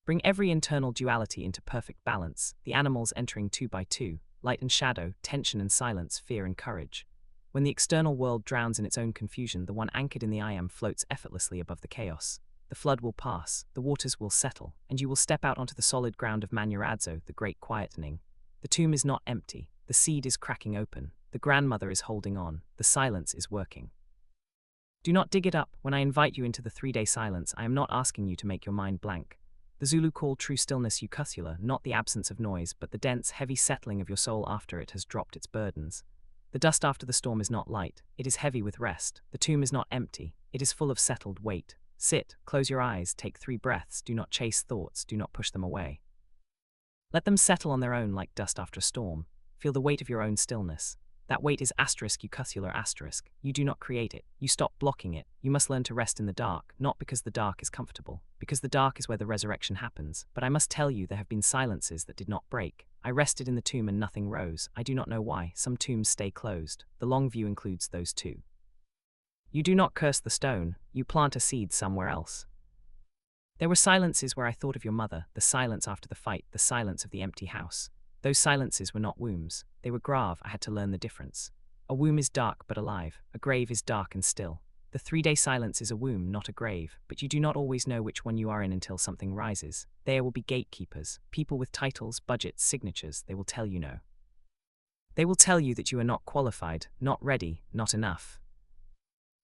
Bring every internal duality into perfect balance, the animals entering 2 by 2, light and shadow, tension and silence, fear and courage. When the external world drowns in its own confusion, the one anchored in the I am floats effortlessly above the chaos. The flood will pass, the waters will settle, and you will step out onto the solid ground of Manurazzo, the great quietening. The tomb is not empty, the seed is cracking open, the grandmother is holding on, the silence is working. Do not dig it up. When I invite you into the 3-day silence, I am not asking you to make your mind blank. The Zulu call true stillness ukasula, not the absence of noise, but the dense, heavy settling of your soul after it has dropped its burdens. The dust after the storm is not light, it is heavy with rest. The tomb is not empty, it is full of settled weight. Sit, close your eyes, take 3 breaths, do not chase thoughts, do not push them away. Let them settle on their own like dust after a storm. Feel the weight of your own stillness. That weight is ***. You do not create it. You stop blocking it. You must learn to rest in the dark, not because the dark is comfortable, because the dark is where the resurrection happens. But I must tell you, there have been silences that did not break. I rested in the tomb and nothing rose. I do not know why. Some tombs stay closed. The long view includes those too. You do not curse the stone. You plant a seed somewhere else. There were silences where I thought of your mother, the silence after the fight, the silence of the empty house. Those silences were not wombs. They were grave. I had to learn the difference. A womb is dark but alive. A grave is dark and still. The 3-day silence is a womb, not a grave, but you do not always know which one you are in until something rises. There will be gatekeepers, people with titles, budgets, signatures. They will tell you no. They will tell you that you are not qualified, not ready, not enough.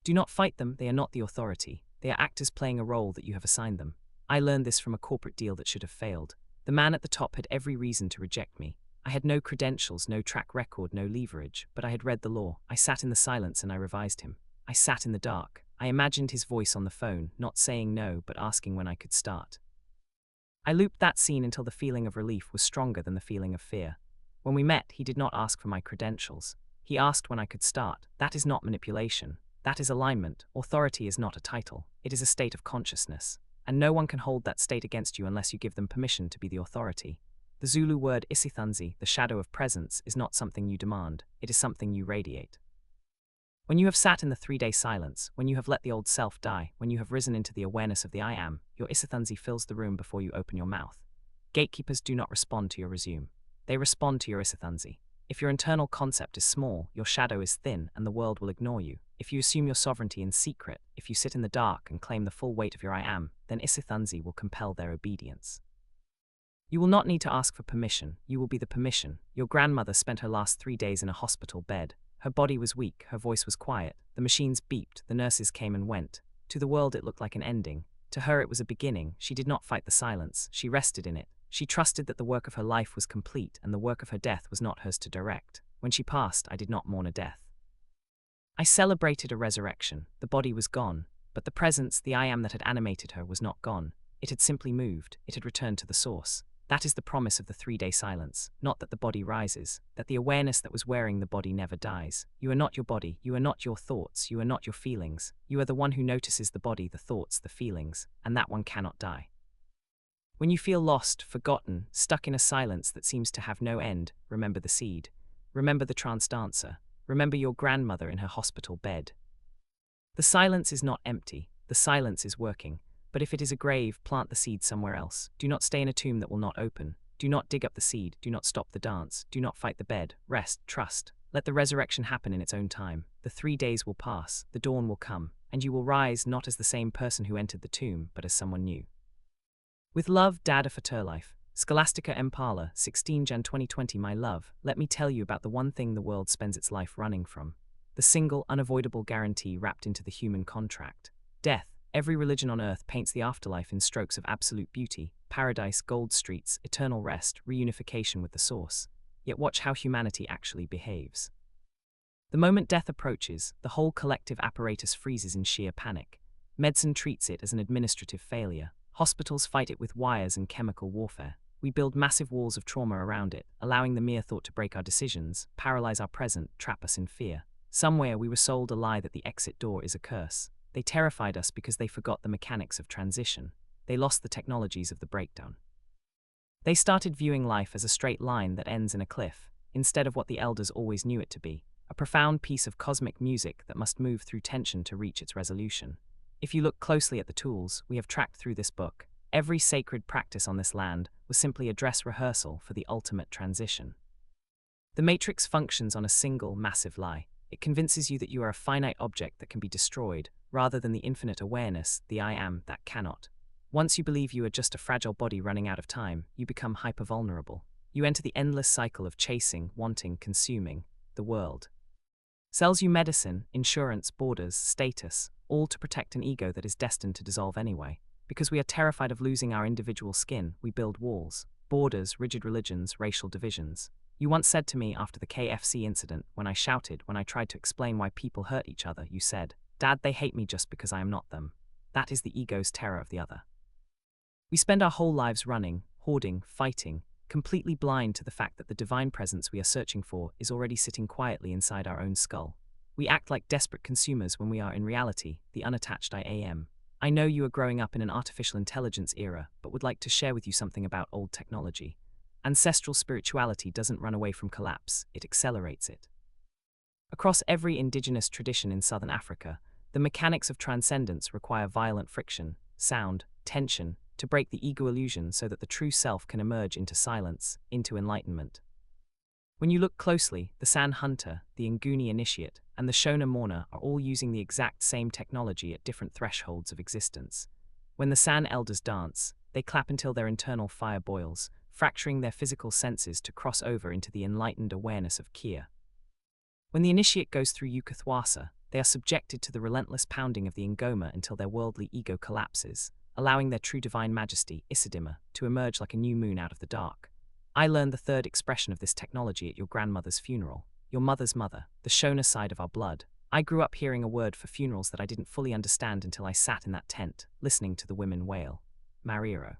Do not fight them. They are not the authority. They are actors playing a role that you have assigned them. I learned this from a corporate deal that should have failed. The man at the top had every reason to reject me. I had no credentials, no track record, no leverage, but I had read the law. I sat in the silence and I revised him. I sat in the dark. I imagined his voice on the phone, not saying no, but asking when I could start. I looped that scene until the feeling of relief was stronger than the feeling of fear. When we met, he did not ask for my credentials. He asked when I could start. That is not manipulation. That is alignment. Authority is not a title. It is a state of consciousness. And no one can hold that state against you unless you give them permission to be the authority. The Zulu word isithanzi, the shadow of presence, is not something you demand. It is something you radiate. When you have sat in the 3-day silence, when you have let the old self die, when you have risen into the awareness of the I am, your isithanzi fills the room before you open your mouth. Gatekeepers do not respond to your resume. They respond to your isithanzi. If your internal concept is small, your shadow is thin, and the world will ignore you. If you assume your sovereignty in secret, if you sit in the dark and claim the full weight of your I am, then isithanzi will compel their obedience. You will not need to ask for permission. You will be the permission. Your grandmother spent her last 3 days in a hospital bed. Her body was weak, her voice was quiet. The machines beeped, the nurses came and went. To the world it looked like an ending. To her it was a beginning. She did not fight the silence. She rested in it. She trusted that the work of her life was complete and the work of her death was not hers to direct. When she passed, I did not mourn a death. I celebrated a resurrection. The body was gone, but the presence, the I am that had animated her, was not gone. It had simply moved. It had returned to the source. That is the promise of the 3-day silence, not that the body rises, that the awareness that was wearing the body never dies. You are not your body, you are not your thoughts, you are not your feelings. You are the one who notices the body, the thoughts, the feelings, and that one cannot die. When you feel lost, forgotten, stuck in a silence that seems to have no end, remember the seed. Remember the trance dancer. Remember your grandmother in her hospital bed. The silence is not empty, the silence is working. But if it is a grave, plant the seed somewhere else. Do not stay in a tomb that will not open. Do not dig up the seed. Do not stop the dance. Do not fight the bed. Rest, trust. Let the resurrection happen in its own time. The 3 days will pass, the dawn will come, and you will rise not as the same person who entered the tomb, but as someone new. With love, Dad of Afterlife. Scholastica Mpala, 16 Jan 2020. My love, let me tell you about the one thing the world spends its life running from. The single, unavoidable guarantee wrapped into the human contract. Death. Every religion on earth paints the afterlife in strokes of absolute beauty, paradise, gold streets, eternal rest, reunification with the source. Yet watch how humanity actually behaves. The moment death approaches, the whole collective apparatus freezes in sheer panic. Medicine treats it as an administrative failure. Hospitals fight it with wires and chemical warfare. We build massive walls of trauma around it, allowing the mere thought to break our decisions, paralyze our present, trap us in fear. Somewhere we were sold a lie that the exit door is a curse. They terrified us because they forgot the mechanics of transition. They lost the technologies of the breakdown. They started viewing life as a straight line that ends in a cliff, instead of what the elders always knew it to be, a profound piece of cosmic music that must move through tension to reach its resolution. If you look closely at the tools we have tracked through this book, every sacred practice on this land was simply a dress rehearsal for the ultimate transition. The Matrix functions on a single, massive lie. It convinces you that you are a finite object that can be destroyed, rather than the infinite awareness, the I am, that cannot. Once you believe you are just a fragile body running out of time, you become hyper-vulnerable. You enter the endless cycle of chasing, wanting, consuming the world. Sells you medicine, insurance, borders, status, all to protect an ego that is destined to dissolve anyway. Because we are terrified of losing our individual skin, we build walls, borders, rigid religions, racial divisions. You once said to me after the KFC incident, when I shouted, when I tried to explain why people hurt each other, you said, "Dad, they hate me just because I am not them." That is the ego's terror of the other. We spend our whole lives running, hoarding, fighting, completely blind to the fact that the divine presence we are searching for is already sitting quietly inside our own skull. We act like desperate consumers when we are in reality the unattached I am. I know you are growing up in an artificial intelligence era, but would like to share with you something about old technology. Ancestral spirituality doesn't run away from collapse, it accelerates it. Across every indigenous tradition in southern Africa, the mechanics of transcendence require violent friction, sound, tension, to break the ego illusion so that the true self can emerge into silence, into enlightenment. When you look closely, the San Hunter, the Nguni initiate, and the Shona mourner are all using the exact same technology at different thresholds of existence. When the San elders dance, they clap until their internal fire boils, fracturing their physical senses to cross over into the enlightened awareness of Kia. When the initiate goes through Yukathwasa, they are subjected to the relentless pounding of the Ngoma until their worldly ego collapses, allowing their true divine majesty, Isidima, to emerge like a new moon out of the dark. I learned the third expression of this technology at your grandmother's funeral, your mother's mother, the Shona side of our blood. I grew up hearing a word for funerals that I didn't fully understand until I sat in that tent, listening to the women wail. Mariro.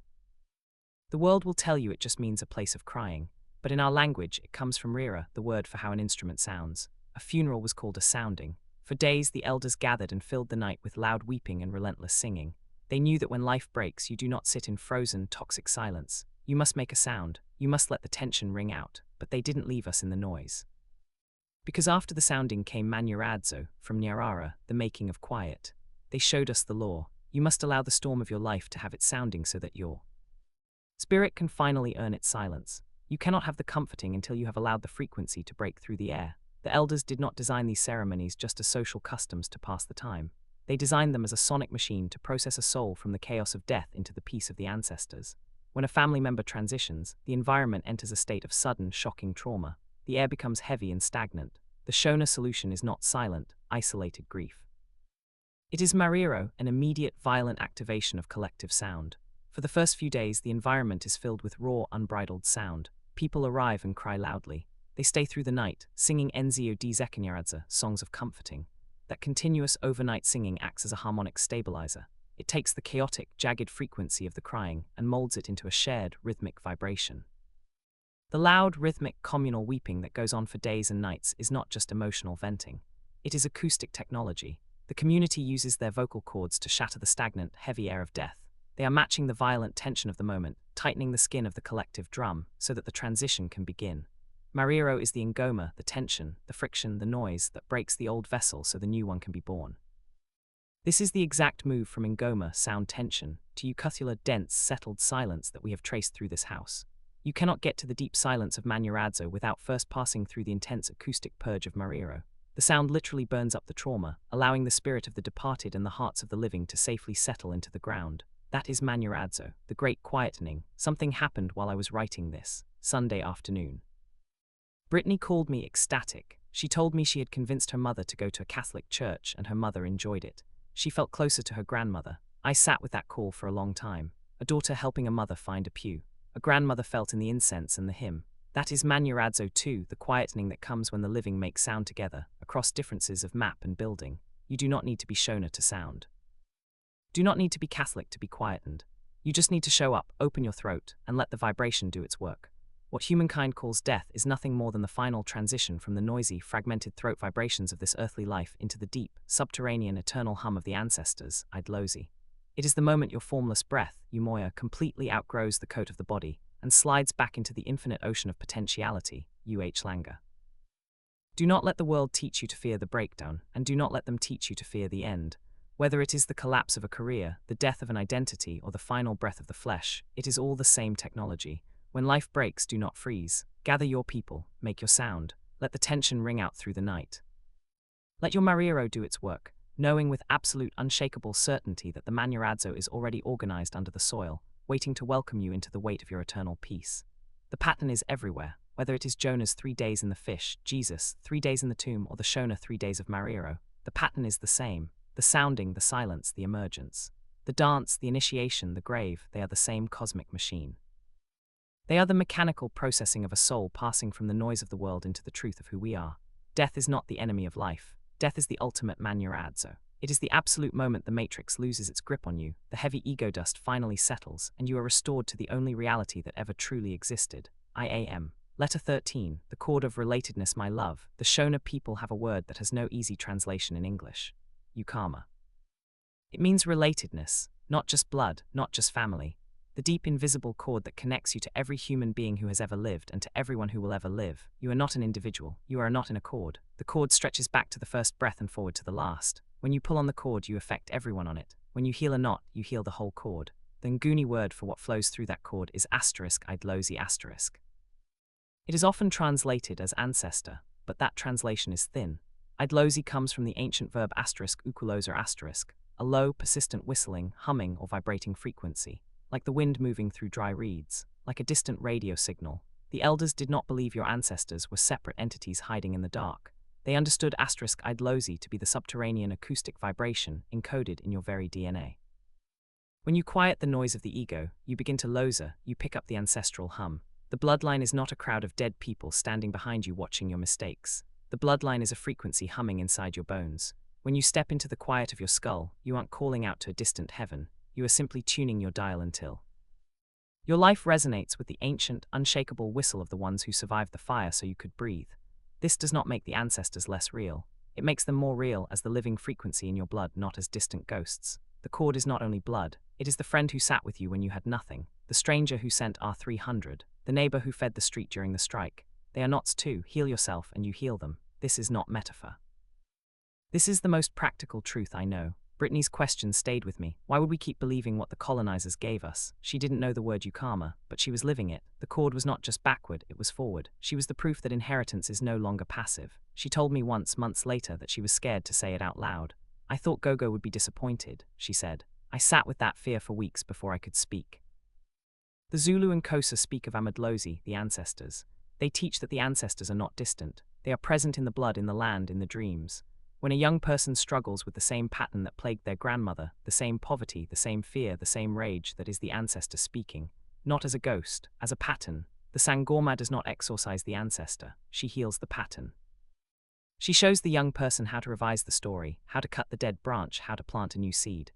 The world will tell you it just means a place of crying, but in our language it comes from rira, the word for how an instrument sounds. A funeral was called a sounding. For days the elders gathered and filled the night with loud weeping and relentless singing. They knew that when life breaks, you do not sit in frozen, toxic silence. You must make a sound, you must let the tension ring out, but they didn't leave us in the noise. Because after the sounding came Manuradzo, from Nyarara, the making of quiet. They showed us the law. You must allow the storm of your life to have its sounding so that your spirit can finally earn its silence. You cannot have the comforting until you have allowed the frequency to break through the air. The elders did not design these ceremonies just as social customs to pass the time. They designed them as a sonic machine to process a soul from the chaos of death into the peace of the ancestors. When a family member transitions, the environment enters a state of sudden, shocking trauma. The air becomes heavy and stagnant. The Shona solution is not silent, isolated grief. It is Mariro, an immediate, violent activation of collective sound. For the first few days, the environment is filled with raw, unbridled sound. People arrive and cry loudly. They stay through the night, singing Enzio di Zekanyaradza, songs of comforting. That continuous overnight singing acts as a harmonic stabilizer. It takes the chaotic, jagged frequency of the crying and molds it into a shared, rhythmic vibration. The loud, rhythmic, communal weeping that goes on for days and nights is not just emotional venting. It is acoustic technology. The community uses their vocal cords to shatter the stagnant, heavy air of death. They are matching the violent tension of the moment, tightening the skin of the collective drum so that the transition can begin. Mariro is the ngoma, the tension, the friction, the noise that breaks the old vessel so the new one can be born. This is the exact move from ngoma, sound tension, to Yukathula, dense, settled silence that we have traced through this house. You cannot get to the deep silence of Manuradzo without first passing through the intense acoustic purge of Mariro. The sound literally burns up the trauma, allowing the spirit of the departed and the hearts of the living to safely settle into the ground. That is Manuradzo, the great quietening. Something happened while I was writing this, Sunday afternoon. Brittany called me ecstatic. She told me she had convinced her mother to go to a Catholic church and her mother enjoyed it. She felt closer to her grandmother. I sat with that call for a long time. A daughter helping a mother find a pew. A grandmother felt in the incense and the hymn. That is Manuradzo too, the quietening that comes when the living make sound together, across differences of map and building. You do not need to be Shona to sound. Do not need to be Catholic to be quietened. You just need to show up, open your throat, and let the vibration do its work. What humankind calls death is nothing more than the final transition from the noisy, fragmented throat vibrations of this earthly life into the deep, subterranean, eternal hum of the ancestors, Idlozi. It is the moment your formless breath, Umoya, completely outgrows the coat of the body and slides back into the infinite ocean of potentiality, Langa. Do not let the world teach you to fear the breakdown, and do not let them teach you to fear the end. Whether it is the collapse of a career, the death of an identity, or the final breath of the flesh, it is all the same technology. When life breaks, do not freeze. Gather your people, make your sound, let the tension ring out through the night. Let your Mariro do its work, knowing with absolute unshakable certainty that the Manuradzo is already organized under the soil, waiting to welcome you into the weight of your eternal peace. The pattern is everywhere, whether it is Jonah's 3 days in the fish, Jesus, 3 days in the tomb, or the Shona 3 days of Mariro. The pattern is the same. The sounding, the silence, the emergence. The dance, the initiation, the grave, they are the same cosmic machine. They are the mechanical processing of a soul passing from the noise of the world into the truth of who we are. Death is not the enemy of life. Death is the ultimate Manuradzo. It is the absolute moment the matrix loses its grip on you, the heavy ego dust finally settles, and you are restored to the only reality that ever truly existed. IAM. Letter 13, the chord of relatedness, my love. The Shona people have a word that has no easy translation in English. Ukama. It means relatedness, not just blood, not just family. The deep invisible cord that connects you to every human being who has ever lived and to everyone who will ever live. You are not an individual. You are not in a cord. The cord stretches back to the first breath and forward to the last. When you pull on the cord, you affect everyone on it. When you heal a knot, you heal the whole cord. The Nguni word for what flows through that cord is *idlozi*. It is often translated as ancestor, but that translation is thin. Idlozi comes from the ancient verb *ukulozer*, a low, persistent whistling, humming, or vibrating frequency, like the wind moving through dry reeds, like a distant radio signal. The elders did not believe your ancestors were separate entities hiding in the dark. They understood *idlozi to be the subterranean acoustic vibration encoded in your very DNA. When you quiet the noise of the ego, you begin to lozer, you pick up the ancestral hum. The bloodline is not a crowd of dead people standing behind you watching your mistakes. The bloodline is a frequency humming inside your bones. When you step into the quiet of your skull, you aren't calling out to a distant heaven. You are simply tuning your dial until your life resonates with the ancient, unshakable whistle of the ones who survived the fire so you could breathe. This does not make the ancestors less real. It makes them more real as the living frequency in your blood, not as distant ghosts. The cord is not only blood, it is the friend who sat with you when you had nothing, the stranger who sent R300, the neighbor who fed the street during the strike. They are knots too. Heal yourself and you heal them. This is not metaphor. This is the most practical truth I know. Brittany's question stayed with me. Why would we keep believing what the colonizers gave us? She didn't know the word ukama, but she was living it. The cord was not just backward, it was forward. She was the proof that inheritance is no longer passive. She told me once, months later, that she was scared to say it out loud. I thought Gogo would be disappointed, she said. I sat with that fear for weeks before I could speak. The Zulu and Xhosa speak of Amadlozi, the ancestors. They teach that the ancestors are not distant. They are present in the blood, in the land, in the dreams. When a young person struggles with the same pattern that plagued their grandmother, the same poverty, the same fear, the same rage, that is the ancestor speaking. Not as a ghost, as a pattern. The Sangoma does not exorcise the ancestor. She heals the pattern. She shows the young person how to revise the story, how to cut the dead branch, how to plant a new seed.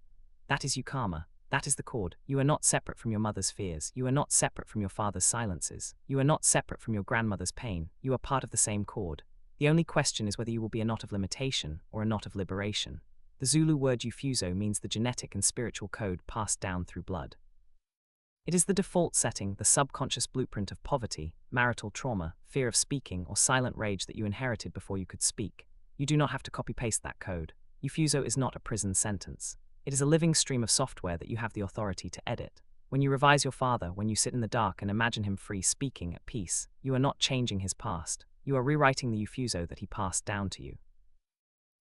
That is ukama. That is the cord. You are not separate from your mother's fears. You are not separate from your father's silences. You are not separate from your grandmother's pain. You are part of the same cord. The only question is whether you will be a knot of limitation or a knot of liberation. The Zulu word ufuzo means the genetic and spiritual code passed down through blood. It is the default setting, the subconscious blueprint of poverty, marital trauma, fear of speaking, or silent rage that you inherited before you could speak. You do not have to copy-paste that code. Ufuzo is not a prison sentence. It is a living stream of software that you have the authority to edit. When you revise your father, when you sit in the dark and imagine him free, speaking, at peace, you are not changing his past. You are rewriting the ufuzo that he passed down to you.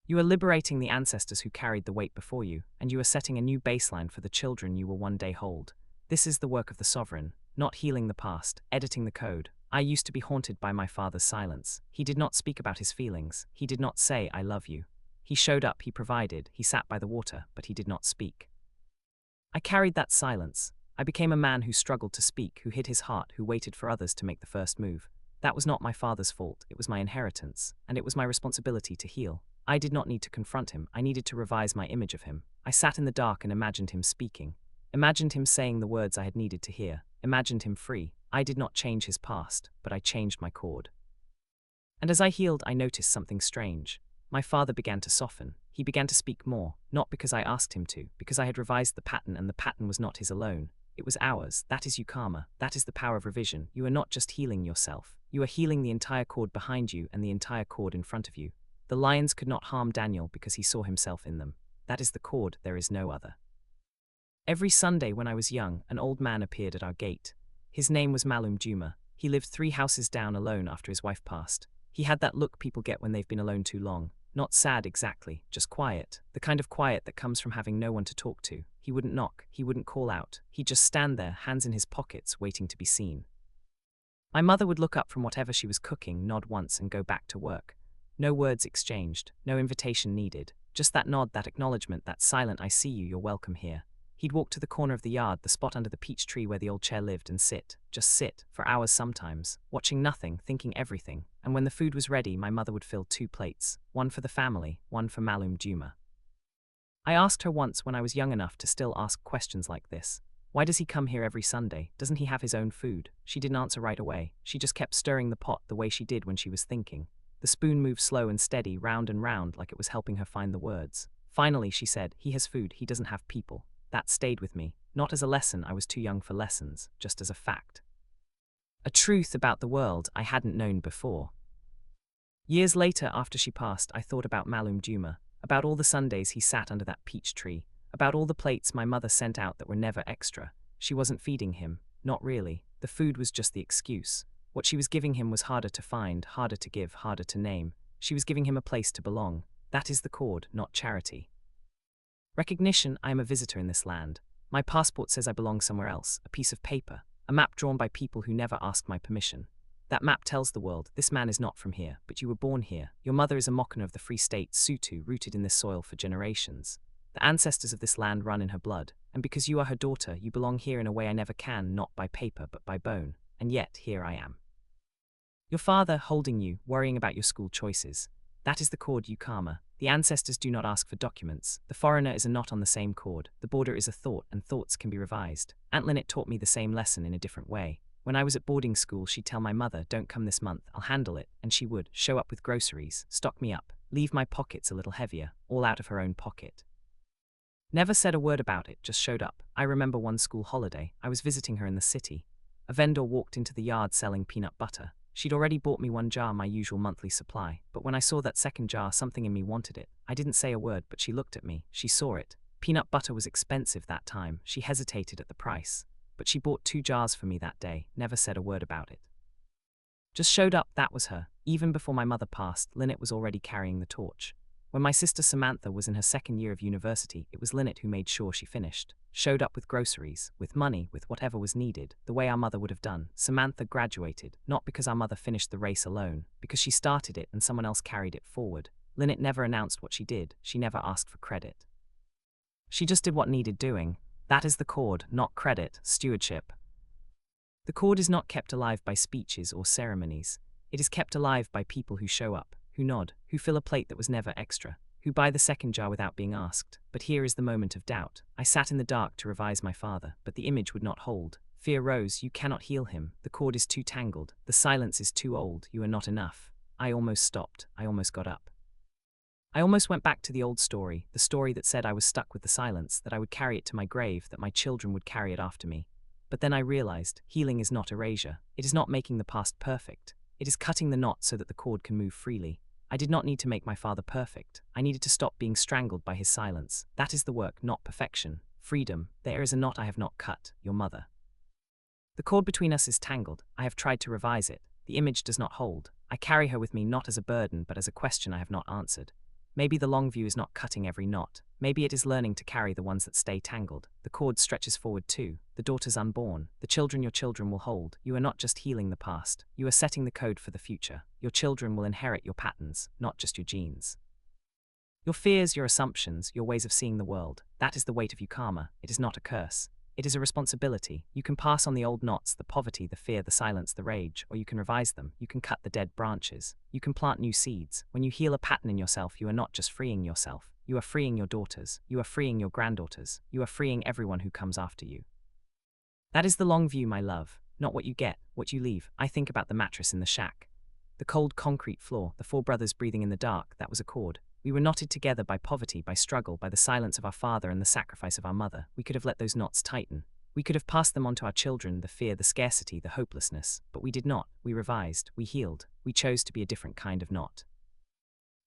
You are liberating the ancestors who carried the weight before you, and you are setting a new baseline for the children you will one day hold. This is the work of the sovereign, not healing the past, editing the code. I used to be haunted by my father's silence. He did not speak about his feelings. He did not say, I love you. He showed up, he provided, he sat by the water, but he did not speak. I carried that silence. I became a man who struggled to speak, who hid his heart, who waited for others to make the first move. That was not my father's fault, it was my inheritance, and it was my responsibility to heal. I did not need to confront him, I needed to revise my image of him. I sat in the dark and imagined him speaking. Imagined him saying the words I had needed to hear. Imagined him free. I did not change his past, but I changed my cord. And as I healed, I noticed something strange. My father began to soften. He began to speak more, not because I asked him to, because I had revised the pattern, and the pattern was not his alone. It was ours. That is ukama. That is the power of revision. You are not just healing yourself. You are healing the entire cord behind you and the entire cord in front of you. The lions could not harm Daniel because he saw himself in them. That is the cord, there is no other. Every Sunday when I was young, an old man appeared at our gate. His name was Malum Juma. He lived 3 houses down alone after his wife passed. He had that look people get when they've been alone too long. Not sad exactly, just quiet. The kind of quiet that comes from having no one to talk to. He wouldn't knock, he wouldn't call out. He'd just stand there, hands in his pockets, waiting to be seen. My mother would look up from whatever she was cooking, nod once and go back to work. No words exchanged, no invitation needed. Just that nod, that acknowledgement, that silent I see you, you're welcome here. He'd walk to the corner of the yard, the spot under the peach tree where the old chair lived, and sit, just sit, for hours sometimes, watching nothing, thinking everything. And when the food was ready, my mother would fill 2 plates, one for the family, one for Malum Juma. I asked her once when I was young enough to still ask questions like this. Why does he come here every Sunday? Doesn't he have his own food? She didn't answer right away. She just kept stirring the pot the way she did when she was thinking. The spoon moved slow and steady, round and round, like it was helping her find the words. Finally, she said, he has food, he doesn't have people. That stayed with me. Not as a lesson, I was too young for lessons, just as a fact. A truth about the world I hadn't known before. Years later, after she passed, I thought about Malum Juma, about all the Sundays he sat under that peach tree, about all the plates my mother sent out that were never extra. She wasn't feeding him, not really. The food was just the excuse. What she was giving him was harder to find, harder to give, harder to name. She was giving him a place to belong. That is the cord, not charity. Recognition, I am a visitor in this land. My passport says I belong somewhere else, a piece of paper, a map drawn by people who never asked my permission. That map tells the world, this man is not from here, but you were born here. Your mother is a Moken of the Free State, Sutu, rooted in this soil for generations. The ancestors of this land run in her blood, and because you are her daughter, you belong here in a way I never can, not by paper but by bone. And yet, here I am. Your father, holding you, worrying about your school choices. That is the cord, you karma. The ancestors do not ask for documents. The foreigner is a knot on the same cord. The border is a thought, and thoughts can be revised. Aunt Lynette taught me the same lesson in a different way. When I was at boarding school, she'd tell my mother, don't come this month, I'll handle it, and she would, show up with groceries, stock me up, leave my pockets a little heavier, all out of her own pocket. Never said a word about it, just showed up. I remember one school holiday, I was visiting her in the city. A vendor walked into the yard selling peanut butter. She'd already bought me one jar, my usual monthly supply, but when I saw that second jar, something in me wanted it. I didn't say a word, but she looked at me, she saw it. Peanut butter was expensive that time, she hesitated at the price. But she bought 2 jars for me that day, never said a word about it. Just showed up, that was her. Even before my mother passed, Lynette was already carrying the torch. When my sister Samantha was in her 2nd year of university, it was Lynette who made sure she finished. Showed up with groceries, with money, with whatever was needed, the way our mother would have done. Samantha graduated, not because our mother finished the race alone, because she started it and someone else carried it forward. Lynette never announced what she did, she never asked for credit. She just did what needed doing. That is the cord, not credit, stewardship. The cord is not kept alive by speeches or ceremonies. It is kept alive by people who show up, who nod, who fill a plate that was never extra, who buy the second jar without being asked. But here is the moment of doubt. I sat in the dark to revise my father, but the image would not hold. Fear rose, you cannot heal him. The cord is too tangled. The silence is too old. You are not enough. I almost stopped. I almost got up. I almost went back to the old story, the story that said I was stuck with the silence, that I would carry it to my grave, that my children would carry it after me. But then I realized, healing is not erasure. It is not making the past perfect. It is cutting the knot so that the cord can move freely. I did not need to make my father perfect. I needed to stop being strangled by his silence. That is the work, not perfection. Freedom. There is a knot I have not cut, your mother. The cord between us is tangled. I have tried to revise it. The image does not hold. I carry her with me not as a burden but as a question I have not answered. Maybe the long view is not cutting every knot. Maybe it is learning to carry the ones that stay tangled. The cord stretches forward too. The daughter's unborn. The children your children will hold. You are not just healing the past. You are setting the code for the future. Your children will inherit your patterns, not just your genes. Your fears, your assumptions, your ways of seeing the world. That is the weight of your karma. It is not a curse. It is a responsibility. You can pass on the old knots, the poverty, the fear, the silence, the rage, or you can revise them. You can cut the dead branches. You can plant new seeds. When you heal a pattern in yourself, you are not just freeing yourself. You are freeing your daughters. You are freeing your granddaughters. You are freeing everyone who comes after you. That is the long view, my love. Not what you get, what you leave. I think about the mattress in the shack. The cold concrete floor, the 4 brothers breathing in the dark, that was a cord. We were knotted together by poverty, by struggle, by the silence of our father and the sacrifice of our mother. We could have let those knots tighten. We could have passed them on to our children, the fear, the scarcity, the hopelessness. But we did not. We revised. We healed. We chose to be a different kind of knot.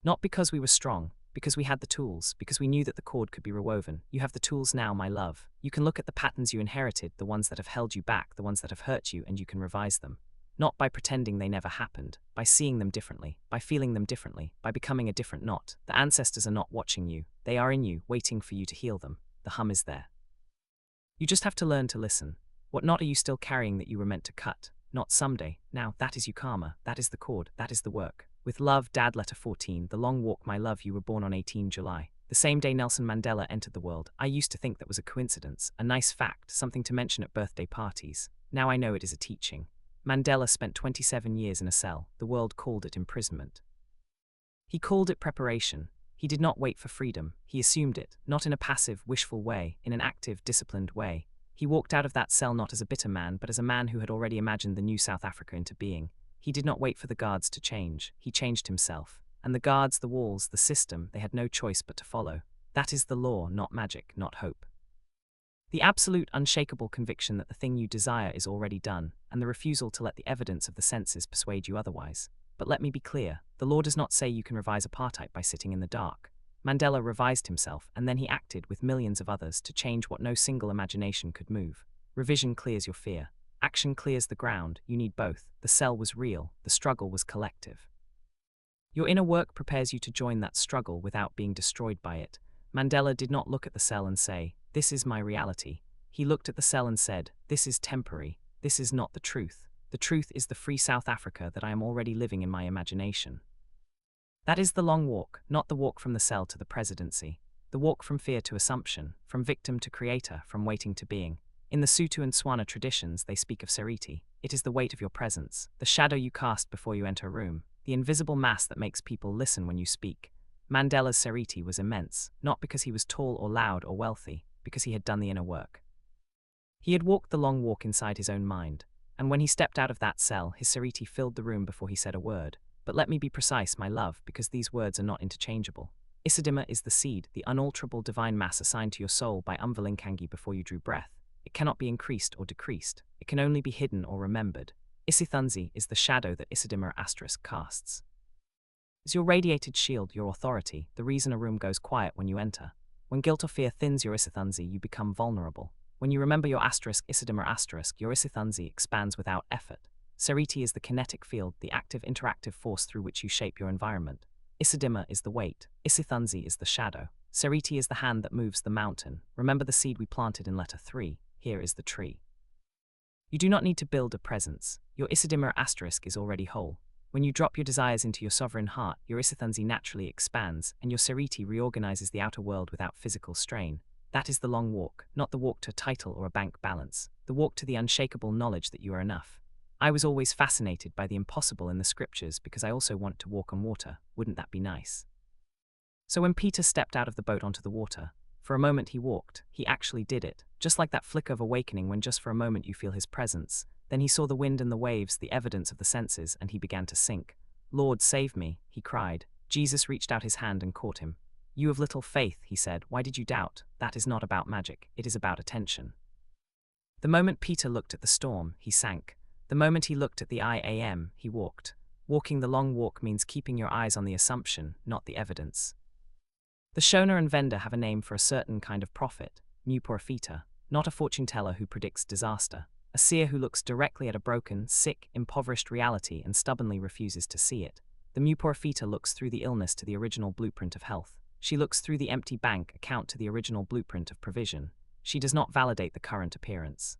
Not because we were strong, because we had the tools, because we knew that the cord could be rewoven. You have the tools now, my love. You can look at the patterns you inherited, the ones that have held you back, the ones that have hurt you, and you can revise them. Not by pretending they never happened, by seeing them differently, by feeling them differently, by becoming a different knot. The ancestors are not watching you. They are in you, waiting for you to heal them. The hum is there. You just have to learn to listen. What knot are you still carrying that you were meant to cut? Not someday. Now, that is you karma. That is the cord. That is the work. With love, Dad, letter 14, The Long Walk, my love. You were born on 18 July. The same day Nelson Mandela entered the world. I used to think that was a coincidence, a nice fact, something to mention at birthday parties. Now I know it is a teaching. Mandela spent 27 years in a cell. The world called it imprisonment. He called it preparation. He did not wait for freedom. He assumed it, not in a passive, wishful way, in an active, disciplined way. He walked out of that cell not as a bitter man, but as a man who had already imagined the new South Africa into being. He did not wait for the guards to change. He changed himself. And the guards, the walls, the system, they had no choice but to follow. That is the law, not magic, not hope. The absolute, unshakable conviction that the thing you desire is already done, and the refusal to let the evidence of the senses persuade you otherwise. But let me be clear, the law does not say you can revise apartheid by sitting in the dark. Mandela revised himself, and then he acted with millions of others to change what no single imagination could move. Revision clears your fear. Action clears the ground. You need both. The cell was real. The struggle was collective. Your inner work prepares you to join that struggle without being destroyed by it. Mandela did not look at the cell and say, "This is my reality." He looked at the cell and said, "This is temporary. This is not the truth. The truth is the free South Africa that I am already living in my imagination." That is the long walk, not the walk from the cell to the presidency. The walk from fear to assumption, from victim to creator, from waiting to being. In the Sutu and Swana traditions, they speak of Seriti. It is the weight of your presence, the shadow you cast before you enter a room, the invisible mass that makes people listen when you speak. Mandela's Seriti was immense, not because he was tall or loud or wealthy, because he had done the inner work. He had walked the long walk inside his own mind, and when he stepped out of that cell, his Seriti filled the room before he said a word. But let me be precise, my love, because these words are not interchangeable. Isidima is the seed, the unalterable divine mass assigned to your soul by Umvalinkangi before you drew breath. It cannot be increased or decreased. It can only be hidden or remembered. Isithunzi is the shadow that Isidima * casts. Is your radiated shield, your authority, the reason a room goes quiet when you enter. When guilt or fear thins your Isithunzi, you become vulnerable. When you remember your * Isidima *, your Isithunzi expands without effort. Seriti is the kinetic field, the active interactive force through which you shape your environment. Isidima is the weight. Isithunzi is the shadow. Seriti is the hand that moves the mountain. Remember the seed we planted in letter 3. Here is the tree. You do not need to build a presence. Your Isidima * is already whole. When you drop your desires into your sovereign heart, your Isithunzi naturally expands, and your Seriti reorganizes the outer world without physical strain. That is the long walk, not the walk to a title or a bank balance. The walk to the unshakable knowledge that you are enough. I was always fascinated by the impossible in the scriptures because I also want to walk on water. Wouldn't that be nice? So when Peter stepped out of the boat onto the water, for a moment he walked. He actually did it, just like that flicker of awakening when just for a moment you feel his presence. Then he saw the wind and the waves, the evidence of the senses, and he began to sink. "Lord, save me," he cried. Jesus reached out his hand and caught him. "You of little faith," he said, "why did you doubt? That is not about magic, it is about attention." The moment Peter looked at the storm, he sank. The moment he looked at the IAM, he walked. Walking the long walk means keeping your eyes on the assumption, not the evidence. The Shona and Venda have a name for a certain kind of prophet, Mpofu, not a fortune teller who predicts disaster, a seer who looks directly at a broken, sick, impoverished reality and stubbornly refuses to see it. The Mpofu looks through the illness to the original blueprint of health. She looks through the empty bank account to the original blueprint of provision. She does not validate the current appearance.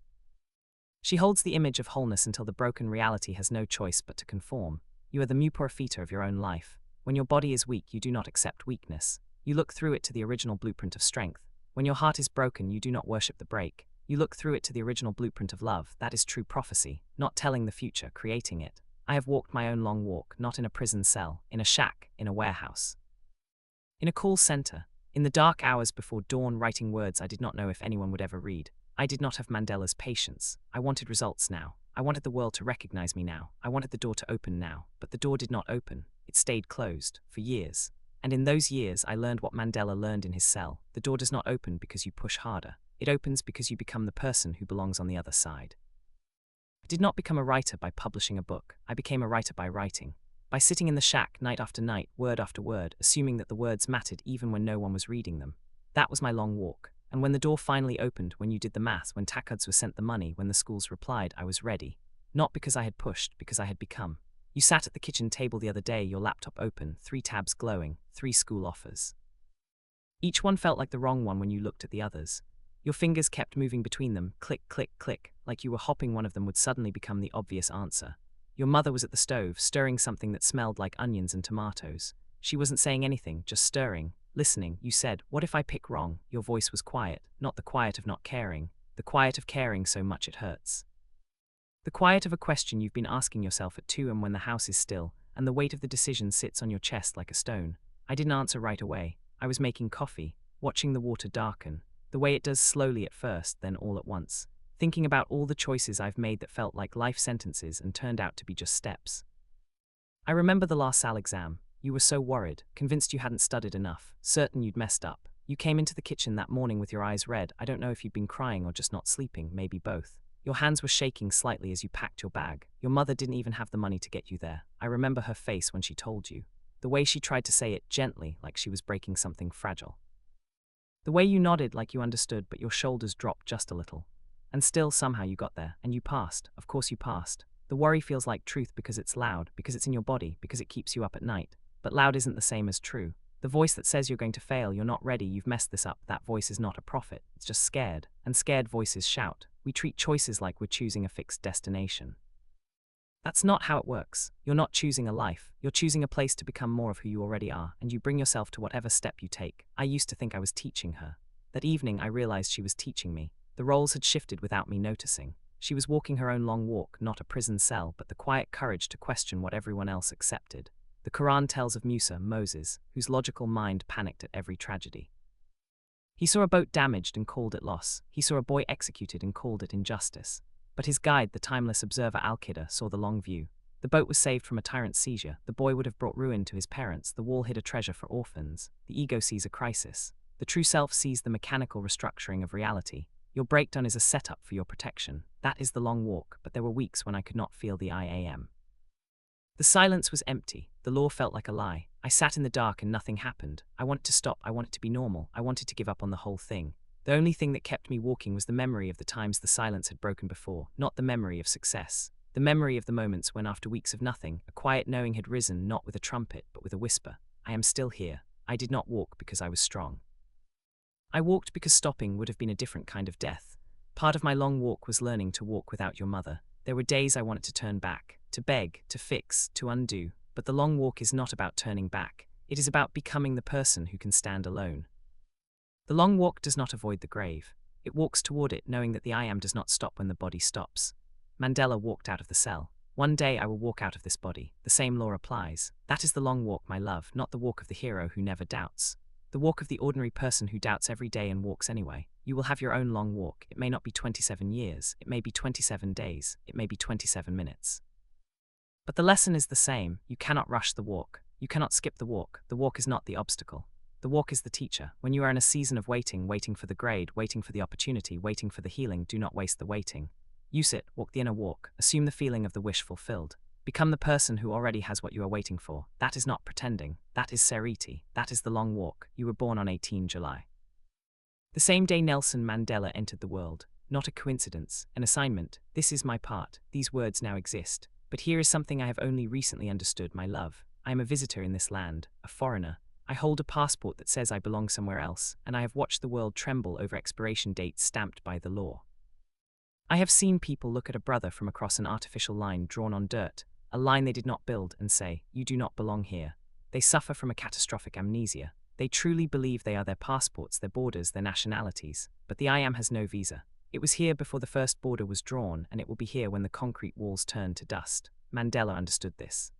She holds the image of wholeness until the broken reality has no choice but to conform. You are the Mpofu of your own life. When your body is weak, you do not accept weakness. You look through it to the original blueprint of strength. When your heart is broken, you do not worship the break. You look through it to the original blueprint of love. That is true prophecy, not telling the future, creating it. I have walked my own long walk, not in a prison cell, in a shack, in a warehouse. In a call center, in the dark hours before dawn, writing words I did not know if anyone would ever read. I did not have Mandela's patience. I wanted results now. I wanted the world to recognize me now. I wanted the door to open now. But the door did not open. It stayed closed, for years. And in those years, I learned what Mandela learned in his cell. The door does not open because you push harder. It opens because you become the person who belongs on the other side. I did not become a writer by publishing a book. I became a writer by writing. By sitting in the shack night after night, word after word, assuming that the words mattered even when no one was reading them. That was my long walk. And when the door finally opened, when you did the math, when Takuds was sent the money, when the schools replied, I was ready. Not because I had pushed, because I had become. You sat at the kitchen table the other day, your laptop open, 3 tabs glowing, 3 school offers. Each one felt like the wrong one when you looked at the others. Your fingers kept moving between them, click, click, click, like you were hopping. One of them would suddenly become the obvious answer. Your mother was at the stove, stirring something that smelled like onions and tomatoes. She wasn't saying anything, just stirring. Listening, you said, "What if I pick wrong?" Your voice was quiet, not the quiet of not caring, the quiet of caring so much it hurts. The quiet of a question you've been asking yourself at 2 a.m. when the house is still, and the weight of the decision sits on your chest like a stone. I didn't answer right away. I was making coffee, watching the water darken. The way it does slowly at first, then all at once. Thinking about all the choices I've made that felt like life sentences and turned out to be just steps. I remember the last SAL exam. You were so worried, convinced you hadn't studied enough, certain you'd messed up. You came into the kitchen that morning with your eyes red. I don't know if you'd been crying or just not sleeping, maybe both. Your hands were shaking slightly as you packed your bag. Your mother didn't even have the money to get you there. I remember her face when she told you. The way she tried to say it gently, like she was breaking something fragile. The way you nodded like you understood, but your shoulders dropped just a little. And still, somehow you got there, and you passed. Of course you passed. The worry feels like truth because it's loud, because it's in your body, because it keeps you up at night. But loud isn't the same as true. The voice that says you're going to fail, you're not ready, you've messed this up, that voice is not a prophet. It's just scared. And scared voices shout. We treat choices like we're choosing a fixed destination. That's not how it works. You're not choosing a life. You're choosing a place to become more of who you already are, and you bring yourself to whatever step you take. I used to think I was teaching her. That evening I realized she was teaching me. The roles had shifted without me noticing. She was walking her own long walk, not a prison cell, but the quiet courage to question what everyone else accepted. The Quran tells of Musa, Moses, whose logical mind panicked at every tragedy. He saw a boat damaged and called it loss. He saw a boy executed and called it injustice. But his guide, the timeless observer Al-Qida, saw the long view. The boat was saved from a tyrant's seizure. The boy would have brought ruin to his parents. The wall hid a treasure for orphans. The ego sees a crisis. The true self sees the mechanical restructuring of reality. Your breakdown is a setup for your protection. That is the long walk, but there were weeks when I could not feel the I am. The silence was empty. The law felt like a lie. I sat in the dark and nothing happened. I wanted to stop. I wanted to be normal. I wanted to give up on the whole thing. The only thing that kept me walking was the memory of the times the silence had broken before, not the memory of success. The memory of the moments when, after weeks of nothing, a quiet knowing had risen, not with a trumpet, but with a whisper. I am still here. I did not walk because I was strong. I walked because stopping would have been a different kind of death. Part of my long walk was learning to walk without your mother. There were days I wanted to turn back, to beg, to fix, to undo. But the long walk is not about turning back. It is about becoming the person who can stand alone. The long walk does not avoid the grave. It walks toward it, knowing that the I am does not stop when the body stops. Mandela walked out of the cell. One day I will walk out of this body. The same law applies. That is the long walk, my love, not the walk of the hero who never doubts. The walk of the ordinary person who doubts every day and walks anyway. You will have your own long walk. It may not be 27 years. It may be 27 days. It may be 27 minutes. But the lesson is the same. You cannot rush the walk. You cannot skip the walk. The walk is not the obstacle. The walk is the teacher. When you are in a season of waiting, waiting for the grade, waiting for the opportunity, waiting for the healing, do not waste the waiting. Use it, walk the inner walk, assume the feeling of the wish fulfilled. Become the person who already has what you are waiting for. That is not pretending. That is seriti. That is the long walk. You were born on 18 July. The same day Nelson Mandela entered the world. Not a coincidence, an assignment. This is my part. These words now exist. But here is something I have only recently understood, my love. I am a visitor in this land, a foreigner. I hold a passport that says I belong somewhere else, and I have watched the world tremble over expiration dates stamped by the law. I have seen people look at a brother from across an artificial line drawn on dirt, a line they did not build, and say, "You do not belong here." They suffer from a catastrophic amnesia. They truly believe they are their passports, their borders, their nationalities. But the I am has no visa. It was here before the first border was drawn, and it will be here when the concrete walls turn to dust. Mandela understood this.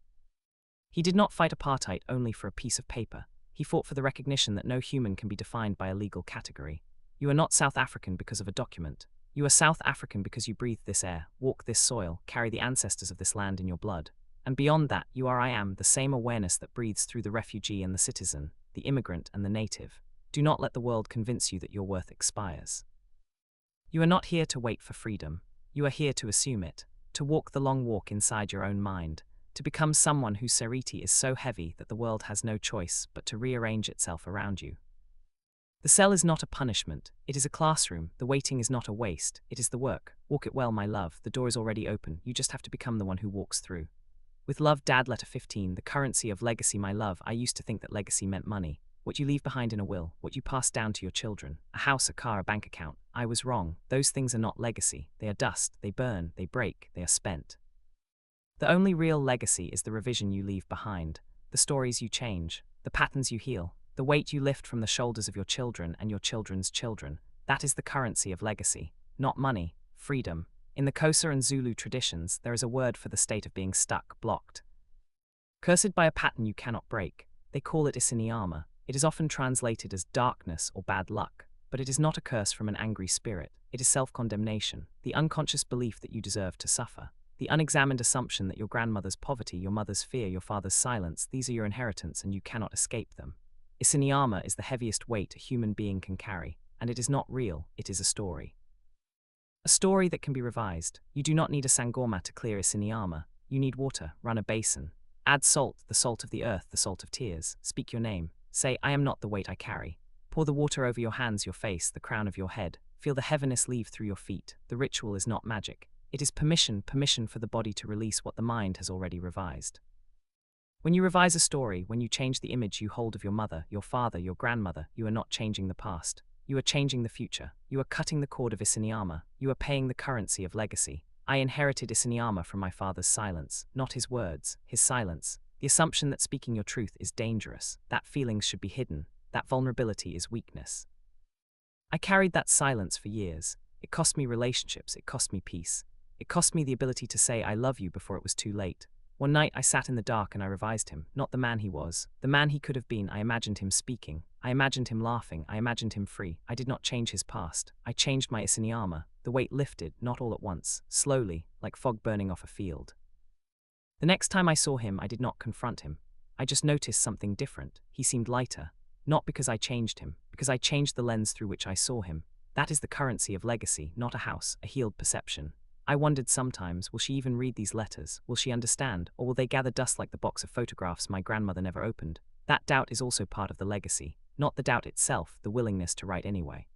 He did not fight apartheid only for a piece of paper. He fought for the recognition that no human can be defined by a legal category. You are not South African because of a document. You are South African because you breathe this air, walk this soil, carry the ancestors of this land in your blood. And beyond that, you are I am, the same awareness that breathes through the refugee and the citizen, the immigrant and the native. Do not let the world convince you that your worth expires. You are not here to wait for freedom. You are here to assume it, to walk the long walk inside your own mind, to become someone whose seriti is so heavy that the world has no choice but to rearrange itself around you. The cell is not a punishment, it is a classroom. The waiting is not a waste, it is the work. Walk it well, my love, the door is already open, you just have to become the one who walks through. With love, Dad. Letter 15, the currency of legacy, my love. I used to think that legacy meant money, what you leave behind in a will, what you pass down to your children, a house, a car, a bank account. I was wrong. Those things are not legacy. They are dust, they burn, they break, they are spent. The only real legacy is the revision you leave behind, the stories you change, the patterns you heal, the weight you lift from the shoulders of your children and your children's children. That is the currency of legacy, not money, freedom. In the Xhosa and Zulu traditions, there is a word for the state of being stuck, blocked. Cursed by a pattern you cannot break. They call it isinyama. It is often translated as darkness or bad luck. but it is not a curse from an angry spirit. It is self-condemnation, the unconscious belief that you deserve to suffer, the unexamined assumption that your grandmother's poverty, your mother's fear, your father's silence, these are your inheritance and you cannot escape them. Isiniyama is the heaviest weight a human being can carry, and it is not real, it is a story. A story that can be revised. You do not need a sangoma to clear Isiniyama. You need water, run a basin. Add salt, the salt of the earth, the salt of tears. Speak your name. Say, I am not the weight I carry. Pour the water over your hands, your face, the crown of your head. Feel the heaviness leave through your feet. The ritual is not magic. It is permission for the body to release what the mind has already revised. When you revise a story, when you change the image you hold of your mother, your father, your grandmother, you are not changing the past. You are changing the future. You are cutting the cord of Isiniyama. You are paying the currency of legacy. I inherited Isiniyama from my father's silence, not his words, his silence. The assumption that speaking your truth is dangerous, that feelings should be hidden, that vulnerability is weakness. I carried that silence for years. It cost me relationships, it cost me peace. It cost me the ability to say I love you before it was too late. One night I sat in the dark and I revised him, not the man he was, the man he could have been. I imagined him speaking, I imagined him laughing, I imagined him free. I did not change his past, I changed my Isiniyama. The weight lifted, not all at once, slowly, like fog burning off a field. The next time I saw him, I did not confront him. I just noticed something different. He seemed lighter, not because I changed him, because I changed the lens through which I saw him. That is the currency of legacy, not a house, a healed perception. I wondered sometimes, will she even read these letters? Will she understand? Or will they gather dust like the box of photographs my grandmother never opened? That doubt is also part of the legacy, not the doubt itself, the willingness to write anyway.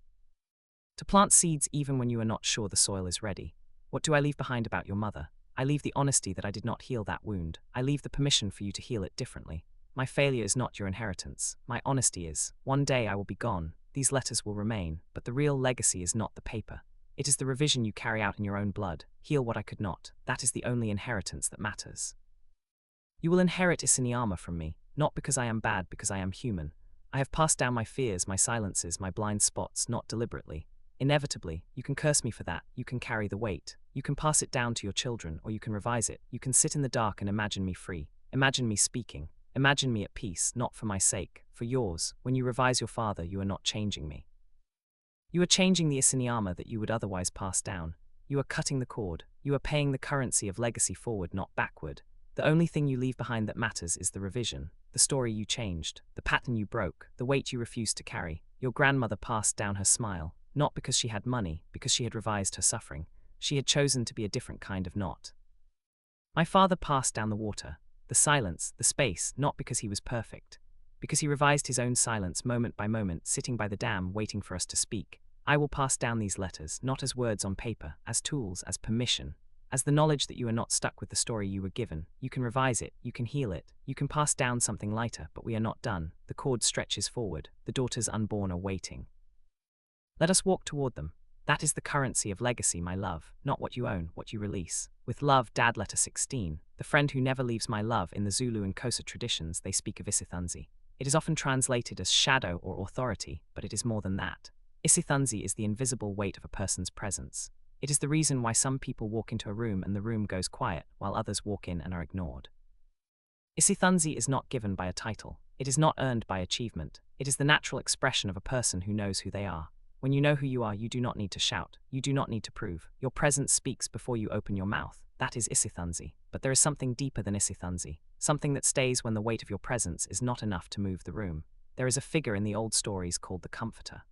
To plant seeds even when you are not sure the soil is ready. What do I leave behind about your mother? I leave the honesty that I did not heal that wound. I leave the permission for you to heal it differently. My failure is not your inheritance. My honesty is. One day I will be gone. These letters will remain, but the real legacy is not the paper. It is the revision you carry out in your own blood. Heal what I could not. That is the only inheritance that matters. You will inherit Isiniyama from me, not because I am bad, because I am human. I have passed down my fears, my silences, my blind spots, not deliberately. Inevitably, you can curse me for that, you can carry the weight. You can pass it down to your children, or you can revise it. You can sit in the dark and imagine me free. Imagine me speaking. Imagine me at peace, not for my sake, for yours. When you revise your father, you are not changing me. You are changing the Isiniyama that you would otherwise pass down. You are cutting the cord. You are paying the currency of legacy forward, not backward. The only thing you leave behind that matters is the revision, the story you changed, the pattern you broke, the weight you refused to carry. Your grandmother passed down her smile, not because she had money, because she had revised her suffering. She had chosen to be a different kind of knot. My father passed down the water, the silence, the space, not because he was perfect, because he revised his own silence moment by moment, sitting by the dam waiting for us to speak. I will pass down these letters, not as words on paper, as tools, as permission, as the knowledge that you are not stuck with the story you were given. You can revise it, you can heal it, you can pass down something lighter, but we are not done. The cord stretches forward, the daughters unborn are waiting. Let us walk toward them. That is the currency of legacy, my love, not what you own, what you release. With love, Dad. Letter 16. The friend who never leaves my love. In the Zulu and Xhosa traditions, they speak of Isithunzi. It is often translated as shadow or authority, but it is more than that. Isithunzi is the invisible weight of a person's presence. It is the reason why some people walk into a room and the room goes quiet, while others walk in and are ignored. Isithunzi is not given by a title. It is not earned by achievement. It is the natural expression of a person who knows who they are. When you know who you are, you do not need to shout. You do not need to prove. Your presence speaks before you open your mouth. That is Isithunzi. But there is something deeper than Isithunzi. Something that stays when the weight of your presence is not enough to move the room. There is a figure in the old stories called the Comforter.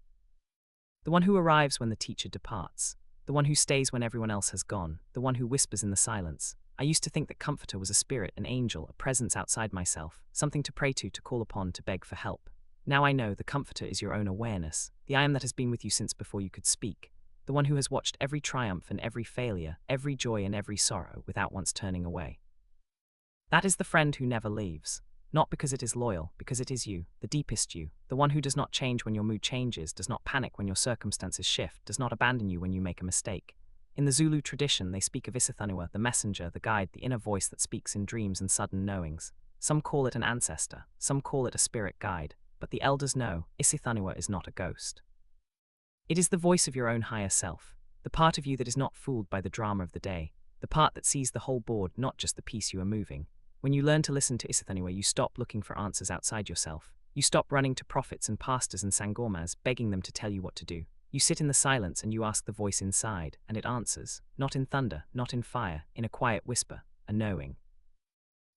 The one who arrives when the teacher departs. The one who stays when everyone else has gone. The one who whispers in the silence. I used to think that Comforter was a spirit, an angel, a presence outside myself, something to pray to call upon, to beg for help. Now I know the Comforter is your own awareness, the I am that has been with you since before you could speak, the one who has watched every triumph and every failure, every joy and every sorrow, without once turning away. That is the friend who never leaves, not because it is loyal, because it is you, the deepest you, the one who does not change when your mood changes, does not panic when your circumstances shift, does not abandon you when you make a mistake. In the Zulu tradition, they speak of Isithunua, the messenger, the guide, the inner voice that speaks in dreams and sudden knowings. Some call it an ancestor, some call it a spirit guide. But the elders know, Isithunua is not a ghost. It is the voice of your own higher self, the part of you that is not fooled by the drama of the day, the part that sees the whole board, not just the piece you are moving. When you learn to listen to Isithunua, you stop looking for answers outside yourself. You stop running to prophets and pastors and sangomas, begging them to tell you what to do. You sit in the silence and you ask the voice inside, and it answers, not in thunder, not in fire, in a quiet whisper, a knowing.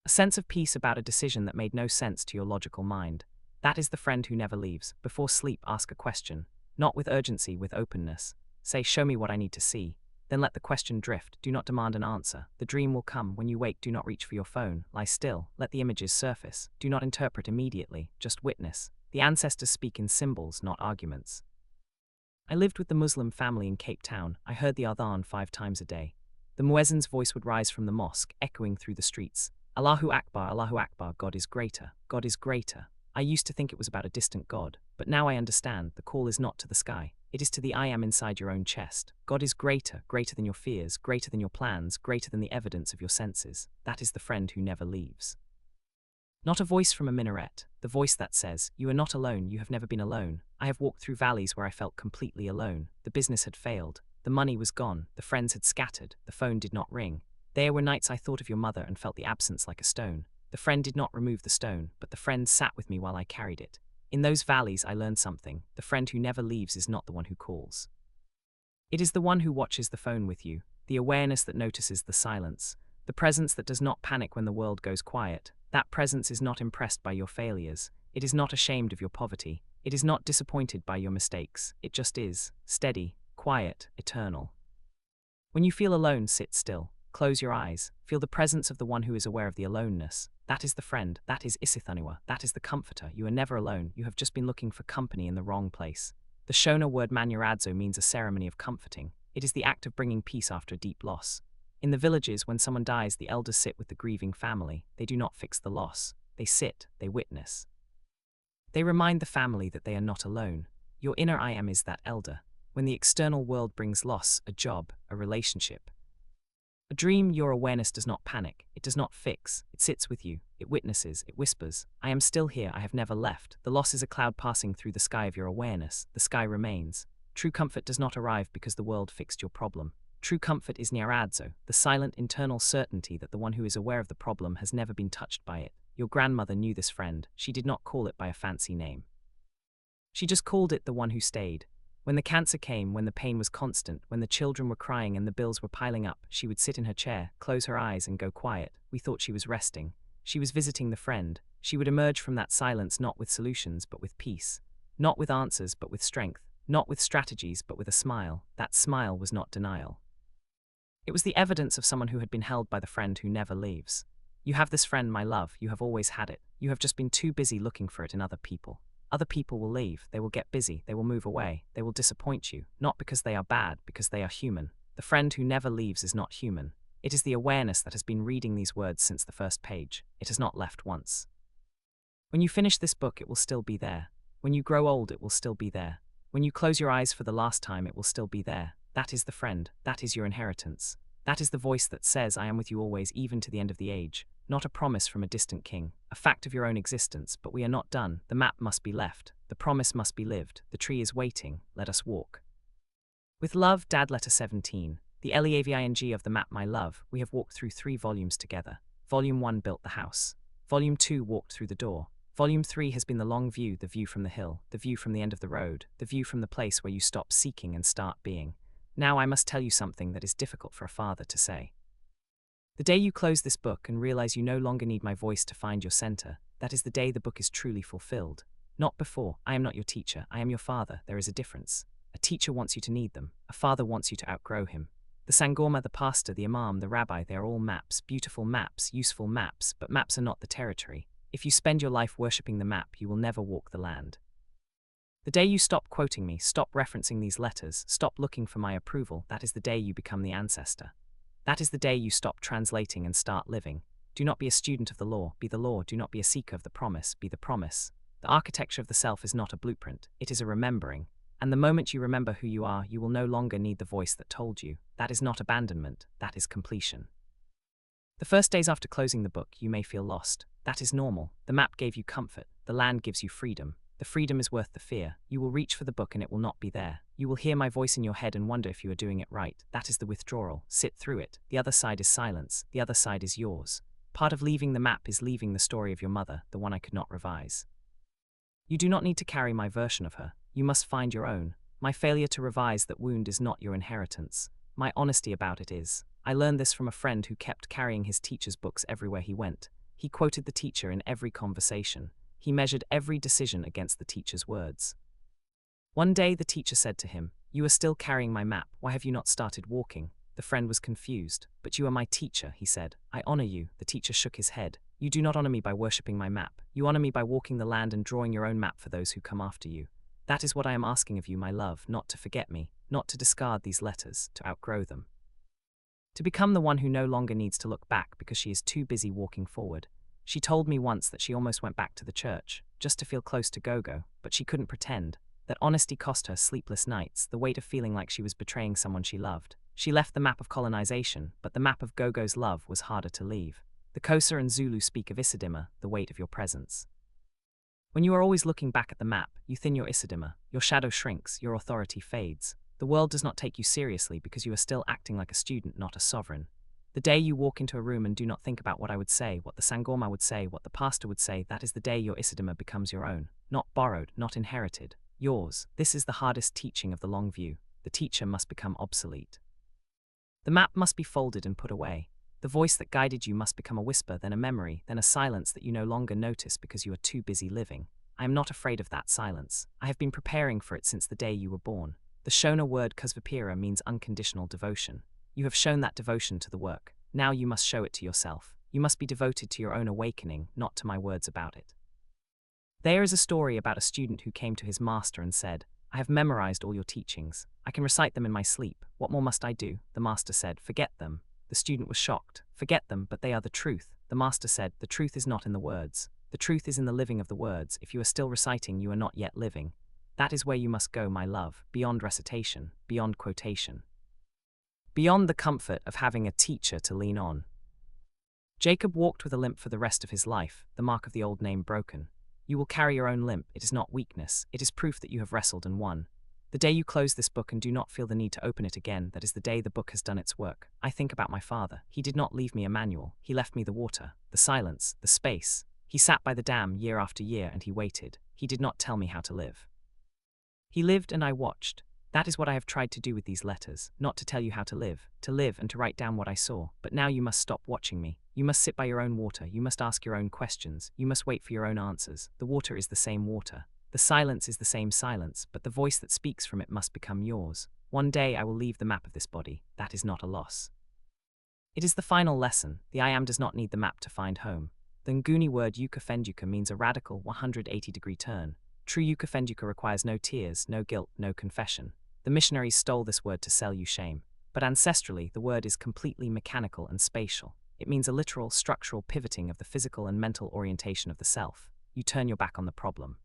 A sense of peace about a decision that made no sense to your logical mind. That is the friend who never leaves. Before sleep, ask a question, not with urgency, with openness. Say, show me what I need to see. Then let the question drift. Do not demand an answer. The dream will come. When you wake, do not reach for your phone. Lie still. Let the images surface. Do not interpret immediately. Just witness. The ancestors speak in symbols, not arguments. I lived with the Muslim family in Cape Town. I heard the adhan 5 times a day. The muezzin's voice would rise from the mosque, echoing through the streets. Allahu Akbar, God is greater, God is greater. I used to think it was about a distant God, but now I understand the call is not to the sky. It is to the I am inside your own chest. God is greater, greater than your fears, greater than your plans, greater than the evidence of your senses. That is the friend who never leaves. Not a voice from a minaret, the voice that says, you are not alone, you have never been alone. I have walked through valleys where I felt completely alone. The business had failed, the money was gone, the friends had scattered, the phone did not ring. There were nights I thought of your mother and felt the absence like a stone. The friend did not remove the stone, but the friend sat with me while I carried it. In those valleys I learned something. The friend who never leaves is not the one who calls. It is the one who watches the phone with you, the awareness that notices the silence, the presence that does not panic when the world goes quiet. That presence is not impressed by your failures. It is not ashamed of your poverty. It is not disappointed by your mistakes. It just is, steady, quiet, eternal. When you feel alone, sit still. Close your eyes. Feel the presence of the one who is aware of the aloneness. That is the friend. That is Isithaniwa. That is the comforter. You are never alone. You have just been looking for company in the wrong place. The Shona word manuradzo means a ceremony of comforting. It is the act of bringing peace after a deep loss. In the villages, when someone dies, the elders sit with the grieving family. They do not fix the loss. They sit, they witness. They remind the family that they are not alone. Your inner I am is that elder. When the external world brings loss, a job, a relationship, a dream, your awareness does not panic. It does not fix. It sits with you. It witnesses. It whispers. I am still here. I have never left. The loss is a cloud passing through the sky of your awareness. The sky remains. True comfort does not arrive because the world fixed your problem. True comfort is nyaradzo, the silent internal certainty that the one who is aware of the problem has never been touched by it. Your grandmother knew this friend. She did not call it by a fancy name. She just called it the one who stayed. When the cancer came, when the pain was constant, when the children were crying and the bills were piling up, she would sit in her chair, close her eyes and go quiet. We thought she was resting. She was visiting the friend. She would emerge from that silence not with solutions but with peace. Not with answers but with strength. Not with strategies but with a smile. That smile was not denial. It was the evidence of someone who had been held by the friend who never leaves. You have this friend, my love. You have always had it. You have just been too busy looking for it in other people. Other people will leave, they will get busy, they will move away, they will disappoint you, not because they are bad, because they are human. The friend who never leaves is not human. It is the awareness that has been reading these words since the first page. It has not left once. When you finish this book, it will still be there. When you grow old, it will still be there. When you close your eyes for the last time, it will still be there. That is the friend, that is your inheritance. That is the voice that says, I am with you always, even to the end of the age. Not a promise from a distant king, a fact of your own existence, but we are not done. The map must be left, the promise must be lived, the tree is waiting, let us walk. With love, Dad. Letter 17. The LEAVING of the map, my love. We have walked through 3 volumes together. Volume 1 built the house. Volume 2 walked through the door. Volume 3 has been the long view, the view from the hill, the view from the end of the road, the view from the place where you stop seeking and start being. Now I must tell you something that is difficult for a father to say. The day you close this book and realize you no longer need my voice to find your center, that is the day the book is truly fulfilled. Not before. I am not your teacher, I am your father. There is a difference. A teacher wants you to need them. A father wants you to outgrow him. The sangoma, the pastor, the imam, the rabbi, they are all maps, beautiful maps, useful maps, but maps are not the territory. If you spend your life worshipping the map, you will never walk the land. The day you stop quoting me, stop referencing these letters, stop looking for my approval, that is the day you become the ancestor. That is the day you stop translating and start living. Do not be a student of the law, be the law. Do not be a seeker of the promise, be the promise. The architecture of the self is not a blueprint, it is a remembering. And the moment you remember who you are, you will no longer need the voice that told you. That is not abandonment, that is completion. The first days after closing the book, you may feel lost. That is normal. The map gave you comfort, the land gives you freedom. The freedom is worth the fear. You will reach for the book and it will not be there. You will hear my voice in your head and wonder if you are doing it right. That is the withdrawal. Sit through it. The other side is silence. The other side is yours. Part of leaving the map is leaving the story of your mother, the one I could not revise. You do not need to carry my version of her. You must find your own. My failure to revise that wound is not your inheritance. My honesty about it is. I learned this from a friend who kept carrying his teacher's books everywhere he went. He quoted the teacher in every conversation. He measured every decision against the teacher's words. One day the teacher said to him, "You are still carrying my map. Why have you not started walking?" The friend was confused. "But you are my teacher," he said. "I honor you." The teacher shook his head. "You do not honor me by worshipping my map. You honor me by walking the land and drawing your own map for those who come after you. That is what I am asking of you, my love, not to forget me, not to discard these letters, to outgrow them. To become the one who no longer needs to look back because she is too busy walking forward." She told me once that she almost went back to the church, just to feel close to Gogo, but she couldn't pretend. That honesty cost her sleepless nights, the weight of feeling like she was betraying someone she loved. She left the map of colonization, but the map of Gogo's love was harder to leave. The Xhosa and Zulu speak of Isidima, the weight of your presence. When you are always looking back at the map, you thin your Isidima, your shadow shrinks, your authority fades. The world does not take you seriously because you are still acting like a student, not a sovereign. The day you walk into a room and do not think about what I would say, what the Sangoma would say, what the pastor would say, that is the day your Isidima becomes your own. Not borrowed, not inherited. Yours. This is the hardest teaching of the long view. The teacher must become obsolete. The map must be folded and put away. The voice that guided you must become a whisper, then a memory, then a silence that you no longer notice because you are too busy living. I am not afraid of that silence. I have been preparing for it since the day you were born. The Shona word Kusvapira means unconditional devotion. You have shown that devotion to the work. Now you must show it to yourself. You must be devoted to your own awakening, not to my words about it. There is a story about a student who came to his master and said, "I have memorized all your teachings. I can recite them in my sleep. What more must I do?" The master said, "Forget them." The student was shocked. "Forget them, but they are the truth." The master said, "The truth is not in the words. The truth is in the living of the words. If you are still reciting, you are not yet living. That is where you must go, my love, beyond recitation, beyond quotation. Beyond the comfort of having a teacher to lean on." Jacob walked with a limp for the rest of his life, the mark of the old name broken. You will carry your own limp. It is not weakness. It is proof that you have wrestled and won. The day you close this book and do not feel the need to open it again, that is the day the book has done its work. I think about my father. He did not leave me a manual. He left me the water, the silence, the space. He sat by the dam year after year and he waited. He did not tell me how to live. He lived and I watched. That is what I have tried to do with these letters, not to tell you how to live and to write down what I saw. But now you must stop watching me. You must sit by your own water. You must ask your own questions. You must wait for your own answers. The water is the same water. The silence is the same silence, but the voice that speaks from it must become yours. One day I will leave the map of this body. That is not a loss. It is the final lesson. The I am does not need the map to find home. The Nguni word Yukafenduka means a radical 180-degree turn. True Yukafenduka requires no tears, no guilt, no confession. The missionaries stole this word to sell you shame. But ancestrally, the word is completely mechanical and spatial. It means a literal, structural pivoting of the physical and mental orientation of the self. You turn your back on the problem.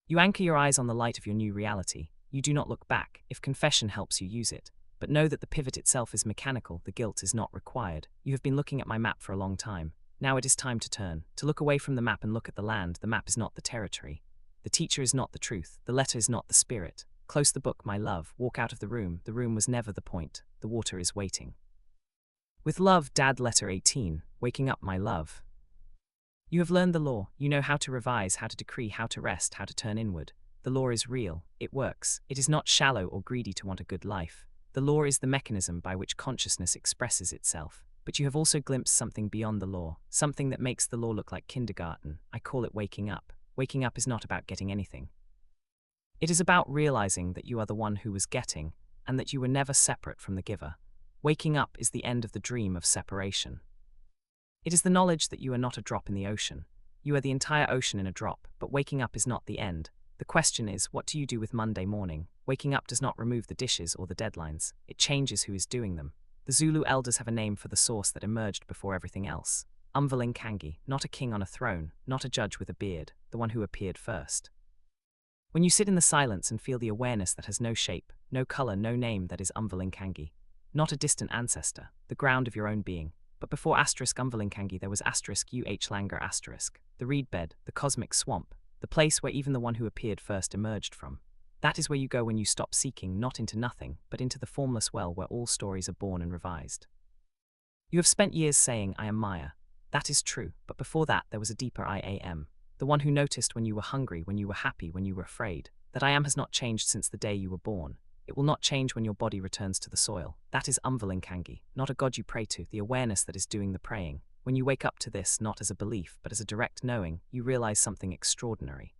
You anchor your eyes on the light of your new reality. You do not look back, if confession helps you use it. But know that the pivot itself is mechanical, the guilt is not required. You have been looking at my map for a long time. Now it is time to turn, to look away from the map and look at the land. The map is not the territory. The teacher is not the truth. The letter is not the spirit. Close the book, my love. Walk out of the room. The room was never the point. The water is waiting. With love, Dad. Letter 18. Waking up, my love. You have learned the law. You know how to revise, how to decree, how to rest, how to turn inward. The law is real. It works. It is not shallow or greedy to want a good life. The law is the mechanism by which consciousness expresses itself. But you have also glimpsed something beyond the law, something that makes the law look like kindergarten. I call it waking up. Waking up is not about getting anything. It is about realizing that you are the one who was getting, and that you were never separate from the giver. Waking up is the end of the dream of separation. It is the knowledge that you are not a drop in the ocean. You are the entire ocean in a drop, but waking up is not the end. The question is, what do you do with Monday morning? Waking up does not remove the dishes or the deadlines. It changes who is doing them. The Zulu elders have a name for the source that emerged before everything else. Umvalinkangi, not a king on a throne, not a judge with a beard, the one who appeared first. When you sit in the silence and feel the awareness that has no shape, no color, no name, that is Umvalinkangi. Not a distant ancestor, the ground of your own being. But before *Umvalinkangi there was *Langer*, the reed bed, the cosmic swamp, the place where even the one who appeared first emerged from. That is where you go when you stop seeking, not into nothing, but into the formless well where all stories are born and revised. You have spent years saying, I am Maya. That is true, but before that there was a deeper I am. the one who noticed when you were hungry, when you were happy, when you were afraid. That I am has not changed since the day you were born. It will not change when your body returns to the soil. That is Umvalinkangi, not a god you pray to, the awareness that is doing the praying. When you wake up to this, not as a belief, but as a direct knowing, you realize something extraordinary.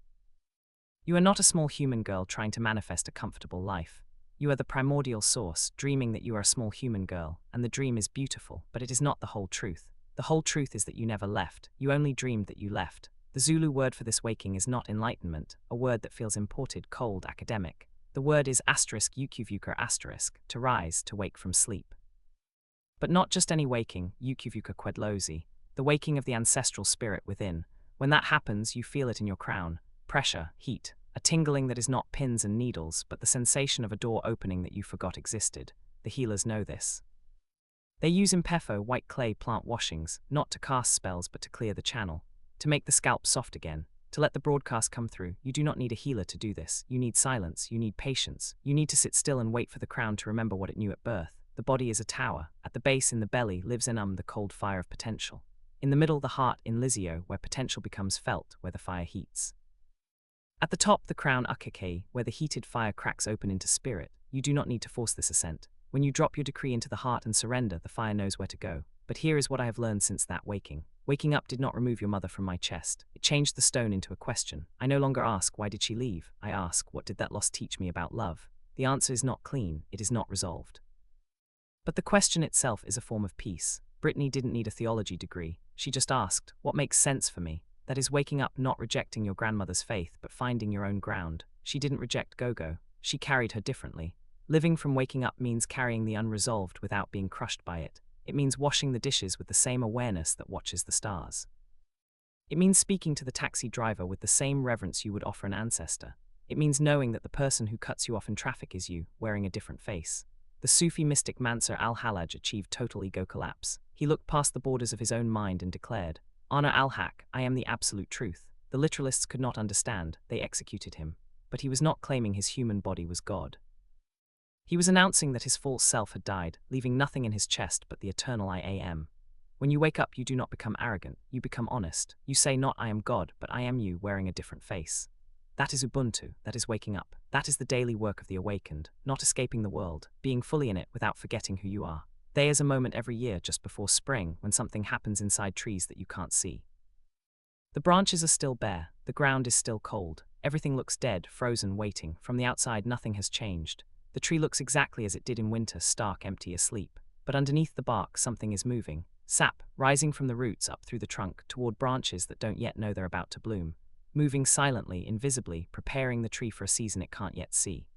You are not a small human girl trying to manifest a comfortable life. You are the primordial source, dreaming that you are a small human girl, and the dream is beautiful, but it is not the whole truth. The whole truth is that you never left, you only dreamed that you left. The Zulu word for this waking is not enlightenment, a word that feels imported, cold, academic. The word is *yukuvuka*, to rise, to wake from sleep. But not just any waking, yukuvuka kwedlozi, the waking of the ancestral spirit within. When that happens, you feel it in your crown, pressure, heat, a tingling that is not pins and needles, but the sensation of a door opening that you forgot existed. The healers know this. They use Mpofu, white clay plant washings, not to cast spells but to clear the channel, to make the scalp soft again, to let the broadcast come through. You do not need a healer to do this. You need silence, you need patience, you need to sit still and wait for the crown to remember what it knew at birth. The body is a tower. At the base in the belly lives the cold fire of potential. In the middle the heart in Lizio, where potential becomes felt, where the fire heats. At the top the crown Ukake, where the heated fire cracks open into spirit. You do not need to force this ascent. When you drop your decree into the heart and surrender, the fire knows where to go. But here is what I have learned since that waking. Waking up did not remove your mother from my chest. It changed the stone into a question. I no longer ask, why did she leave? I ask, what did that loss teach me about love? The answer is not clean, it is not resolved. But the question itself is a form of peace. Brittany didn't need a theology degree. She just asked, what makes sense for me? That is waking up, not rejecting your grandmother's faith, but finding your own ground. She didn't reject Gogo. She carried her differently. Living from waking up means carrying the unresolved without being crushed by it. It means washing the dishes with the same awareness that watches the stars. It means speaking to the taxi driver with the same reverence you would offer an ancestor. It means knowing that the person who cuts you off in traffic is you, wearing a different face. The Sufi mystic Mansur al-Hallaj achieved total ego collapse. He looked past the borders of his own mind and declared, Ana al-Haq, I am the absolute truth. The literalists could not understand, they executed him. But he was not claiming his human body was God. He was announcing that his false self had died, leaving nothing in his chest but the eternal I am. When you wake up, you do not become arrogant, you become honest. You say not I am God, but I am you, wearing a different face. That is Ubuntu, that is waking up. That is the daily work of the awakened, not escaping the world, being fully in it without forgetting who you are. There is a moment every year just before spring when something happens inside trees that you can't see. The branches are still bare, the ground is still cold, everything looks dead, frozen, waiting. From the outside nothing has changed. The tree looks exactly as it did in winter, stark, empty, asleep. But underneath the bark something is moving, sap, rising from the roots up through the trunk, toward branches that don't yet know they're about to bloom. Moving silently, invisibly, preparing the tree for a season it can't yet see.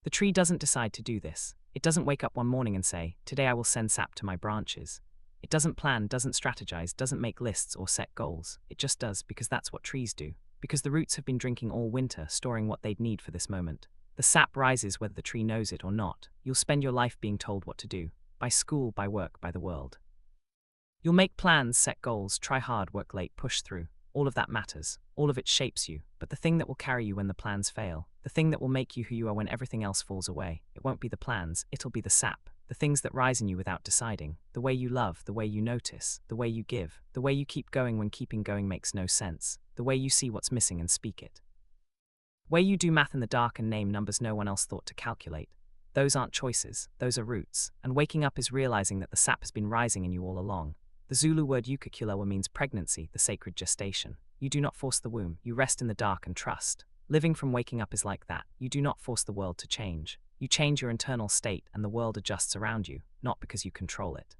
The tree doesn't decide to do this. It doesn't wake up one morning and say, today I will send sap to my branches. It doesn't plan, doesn't strategize, doesn't make lists or set goals. It just does because that's what trees do. Because the roots have been drinking all winter, storing what they'd need for this moment. The sap rises whether the tree knows it or not. You'll spend your life being told what to do. By school, by work, by the world. You'll make plans, set goals, try hard, work late, push through. All of that matters. All of it shapes you. But the thing that will carry you when the plans fail, the thing that will make you who you are when everything else falls away, it won't be the plans, it'll be the sap. The things that rise in you without deciding. The way you love, the way you notice, the way you give, the way you keep going when keeping going makes no sense, the way you see what's missing and speak it. Way you do math in the dark and name numbers no one else thought to calculate. Those aren't choices, those are roots, and waking up is realizing that the sap has been rising in you all along. The Zulu word Yukakulewa means pregnancy, the sacred gestation. You do not force the womb, you rest in the dark and trust. Living from waking up is like that. You do not force the world to change. You change your internal state and the world adjusts around you, not because you control it.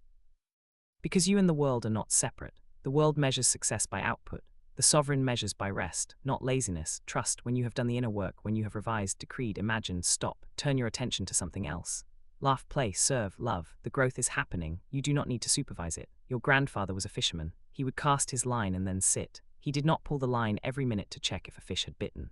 Because you and the world are not separate. The world measures success by output. The sovereign measures by rest, not laziness, trust when you have done the inner work, when you have revised, decreed, imagined, stop, turn your attention to something else. Laugh, play, serve, love, the growth is happening, you do not need to supervise it. Your grandfather was a fisherman. He would cast his line and then sit. He did not pull the line every minute to check if a fish had bitten.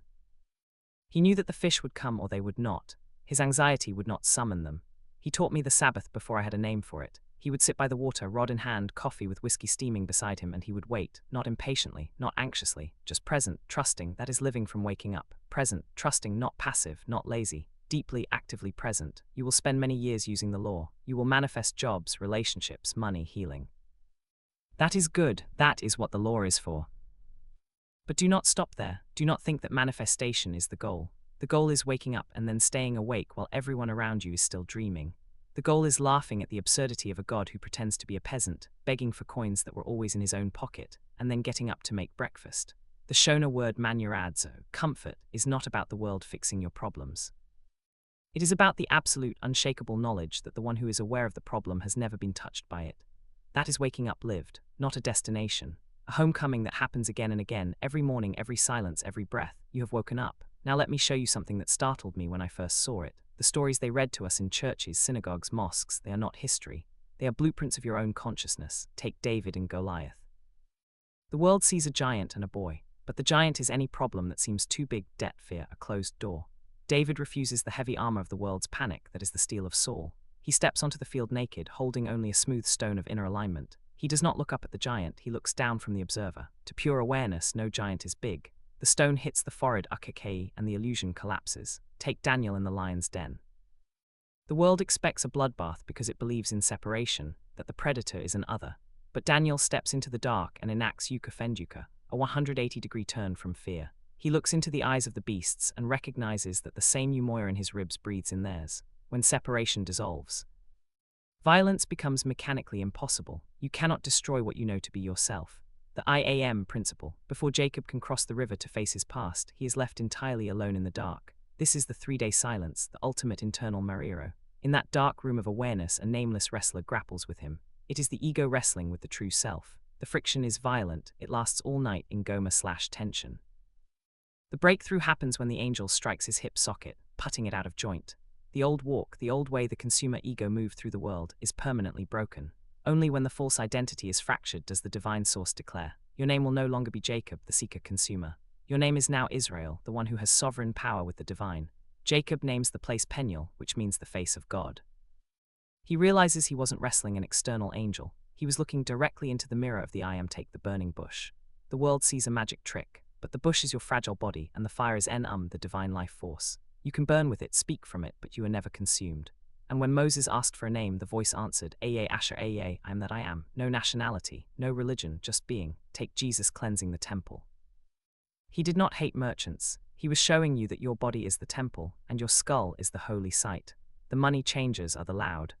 He knew that the fish would come or they would not. His anxiety would not summon them. He taught me the Sabbath before I had a name for it. He would sit by the water, rod in hand, coffee with whiskey steaming beside him, and he would wait, not impatiently, not anxiously, just present, trusting, that is living from waking up. Present, trusting, not passive, not lazy, deeply, actively present. You will spend many years using the law. You will manifest jobs, relationships, money, healing. That is good, that is what the law is for. But do not stop there. Do not think that manifestation is the goal. The goal is waking up and then staying awake while everyone around you is still dreaming. The goal is laughing at the absurdity of a God who pretends to be a peasant, begging for coins that were always in his own pocket, and then getting up to make breakfast. The Shona word manuradzo, comfort, is not about the world fixing your problems. It is about the absolute, unshakable knowledge that the one who is aware of the problem has never been touched by it. That is waking up lived, not a destination. A homecoming that happens again and again, every morning, every silence, every breath. You have woken up. Now let me show you something that startled me when I first saw it. The stories they read to us in churches, synagogues, mosques, they are not history. They are blueprints of your own consciousness. Take David and Goliath. The world sees a giant and a boy, but the giant is any problem that seems too big, debt, fear, a closed door. David refuses the heavy armor of the world's panic that is the steel of Saul. He steps onto the field naked, holding only a smooth stone of inner alignment. He does not look up at the giant, he looks down from the observer. To pure awareness, no giant is big. The stone hits the forehead ukk and the illusion collapses. Take Daniel in the lion's den. The world expects a bloodbath because it believes in separation, that the predator is an other. But Daniel steps into the dark and enacts Yuka Fenduka, a 180-degree turn from fear. He looks into the eyes of the beasts and recognizes that the same Umoya in his ribs breathes in theirs. When separation dissolves, violence becomes mechanically impossible. You cannot destroy what you know to be yourself. The I am principle. Before Jacob can cross the river to face his past, he is left entirely alone in the dark. This is the 3-day silence, the ultimate internal mariro. In that dark room of awareness, a nameless wrestler grapples with him. It is the ego wrestling with the true self. The friction is violent. It lasts all night in goma/tension. The breakthrough happens when the angel strikes his hip socket, putting it out of joint. The old walk, the old way the consumer ego moved through the world, is permanently broken. Only when the false identity is fractured does the divine source declare, your name will no longer be Jacob, the seeker-consumer. Your name is now Israel, the one who has sovereign power with the divine. Jacob names the place Peniel, which means the face of God. He realizes he wasn't wrestling an external angel. He was looking directly into the mirror of the I am. Take the burning bush. The world sees a magic trick, but the bush is your fragile body, and the fire is the divine life force. You can burn with it, speak from it, but you are never consumed. And when Moses asked for a name, the voice answered, Aye Asher Aye, I am that I am. No nationality, no religion, just being. Take Jesus cleansing the temple. He did not hate merchants. He was showing you that your body is the temple, and your skull is the holy site. The money changers are the loud,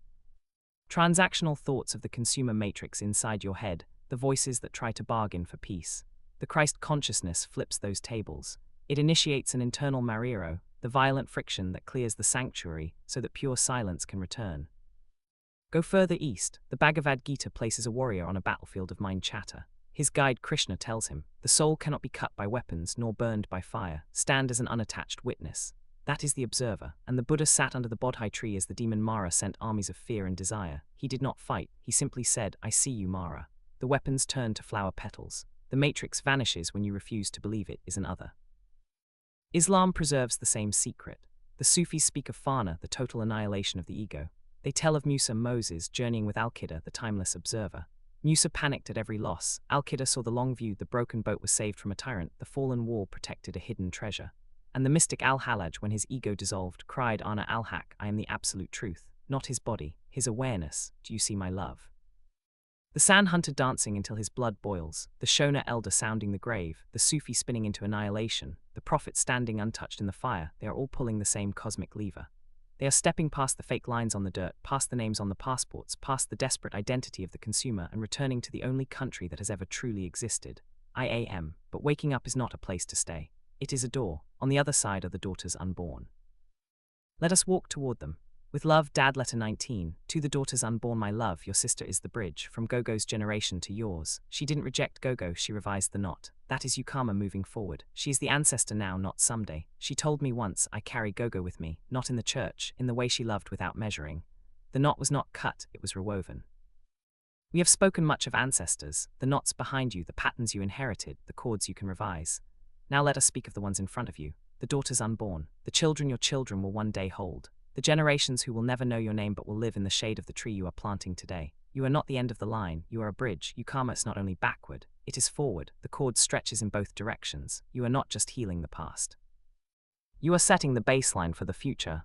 transactional thoughts of the consumer matrix inside your head, the voices that try to bargain for peace. The Christ consciousness flips those tables. It initiates an internal mariro, the violent friction that clears the sanctuary so that pure silence can return. Go further east. The Bhagavad Gita places a warrior on a battlefield of mind chatter. His guide Krishna tells him, the soul cannot be cut by weapons nor burned by fire. Stand as an unattached witness. That is the observer, and the Buddha sat under the Bodhi tree as the demon Mara sent armies of fear and desire. He did not fight, he simply said, I see you, Mara. The weapons turn to flower petals. The matrix vanishes when you refuse to believe it is an other. Islam preserves the same secret. The Sufis speak of Fana, the total annihilation of the ego. They tell of Musa Moses journeying with Al-Qidr, the timeless observer. Musa panicked at every loss. Al-Qidr saw the long view, the broken boat was saved from a tyrant, the fallen wall protected a hidden treasure. And the mystic Al-Halaj, when his ego dissolved, cried, Ana al-Haq, I am the absolute truth, not his body, his awareness, do you see my love? The sand hunter dancing until his blood boils, the Shona elder sounding the grave, the Sufi spinning into annihilation, the prophet standing untouched in the fire, they are all pulling the same cosmic lever. They are stepping past the fake lines on the dirt, past the names on the passports, past the desperate identity of the consumer, and returning to the only country that has ever truly existed. I am, but waking up is not a place to stay. It is a door. On the other side are the daughters unborn. Let us walk toward them. With love, Dad. Letter 19. To the daughters unborn, my love, your sister is the bridge, from Gogo's generation to yours. She didn't reject Gogo, she revised the knot. That is Yukama moving forward. She is the ancestor now, not someday. She told me once, I carry Gogo with me, not in the church, in the way she loved without measuring. The knot was not cut, it was rewoven. We have spoken much of ancestors, the knots behind you, the patterns you inherited, the cords you can revise. Now let us speak of the ones in front of you, the daughters unborn, the children your children will one day hold. The generations who will never know your name but will live in the shade of the tree you are planting today. You are not the end of the line, you are a bridge. Yukama is not only backward, it is forward. The cord stretches in both directions. You are not just healing the past. You are setting the baseline for the future.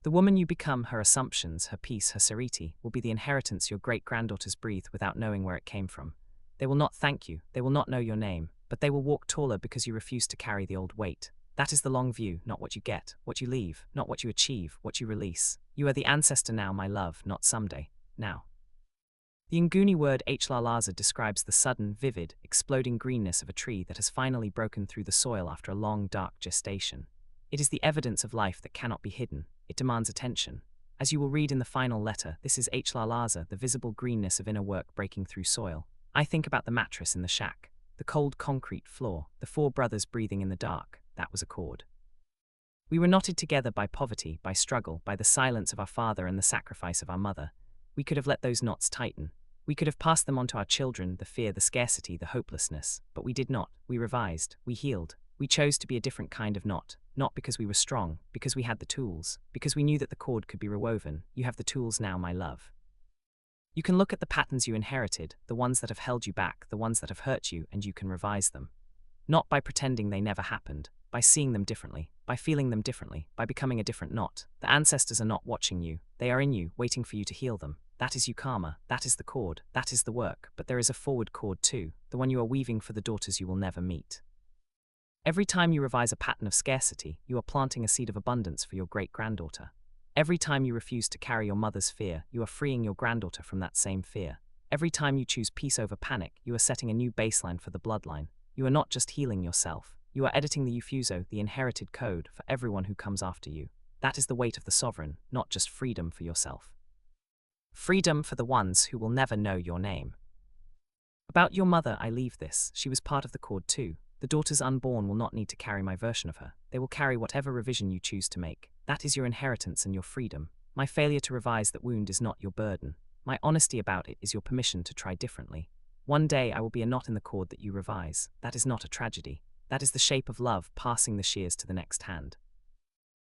The woman you become, her assumptions, her peace, her seriti, will be the inheritance your great-granddaughters breathe without knowing where it came from. They will not thank you, they will not know your name, but they will walk taller because you refuse to carry the old weight. That is the long view, not what you get, what you leave, not what you achieve, what you release. You are the ancestor now, my love, not someday, now. The Nguni word Hlalaza describes the sudden, vivid, exploding greenness of a tree that has finally broken through the soil after a long, dark gestation. It is the evidence of life that cannot be hidden. It demands attention. As you will read in the final letter, this is Hlalaza, the visible greenness of inner work breaking through soil. I think about the mattress in the shack, the cold concrete floor, the 4 brothers breathing in the dark. That was a chord. We were knotted together by poverty, by struggle, by the silence of our father and the sacrifice of our mother. We could have let those knots tighten. We could have passed them on to our children, the fear, the scarcity, the hopelessness. But we did not. We revised. We healed. We chose to be a different kind of knot. Not because we were strong, because we had the tools, because we knew that the cord could be rewoven. You have the tools now, my love. You can look at the patterns you inherited, the ones that have held you back, the ones that have hurt you, and you can revise them. Not by pretending they never happened, by seeing them differently, by feeling them differently, by becoming a different knot. The ancestors are not watching you, they are in you, waiting for you to heal them. That is you karma, that is the cord, that is the work, but there is a forward cord too, the one you are weaving for the daughters you will never meet. Every time you revise a pattern of scarcity, you are planting a seed of abundance for your great-granddaughter. Every time you refuse to carry your mother's fear, you are freeing your granddaughter from that same fear. Every time you choose peace over panic, you are setting a new baseline for the bloodline. You are not just healing yourself, you are editing the Ufuso, the inherited code, for everyone who comes after you. That is the weight of the sovereign, not just freedom for yourself. Freedom for the ones who will never know your name. About your mother, I leave this. She was part of the cord too. The daughters unborn will not need to carry my version of her. They will carry whatever revision you choose to make. That is your inheritance and your freedom. My failure to revise that wound is not your burden. My honesty about it is your permission to try differently. One day I will be a knot in the cord that you revise. That is not a tragedy. That is the shape of love passing the shears to the next hand.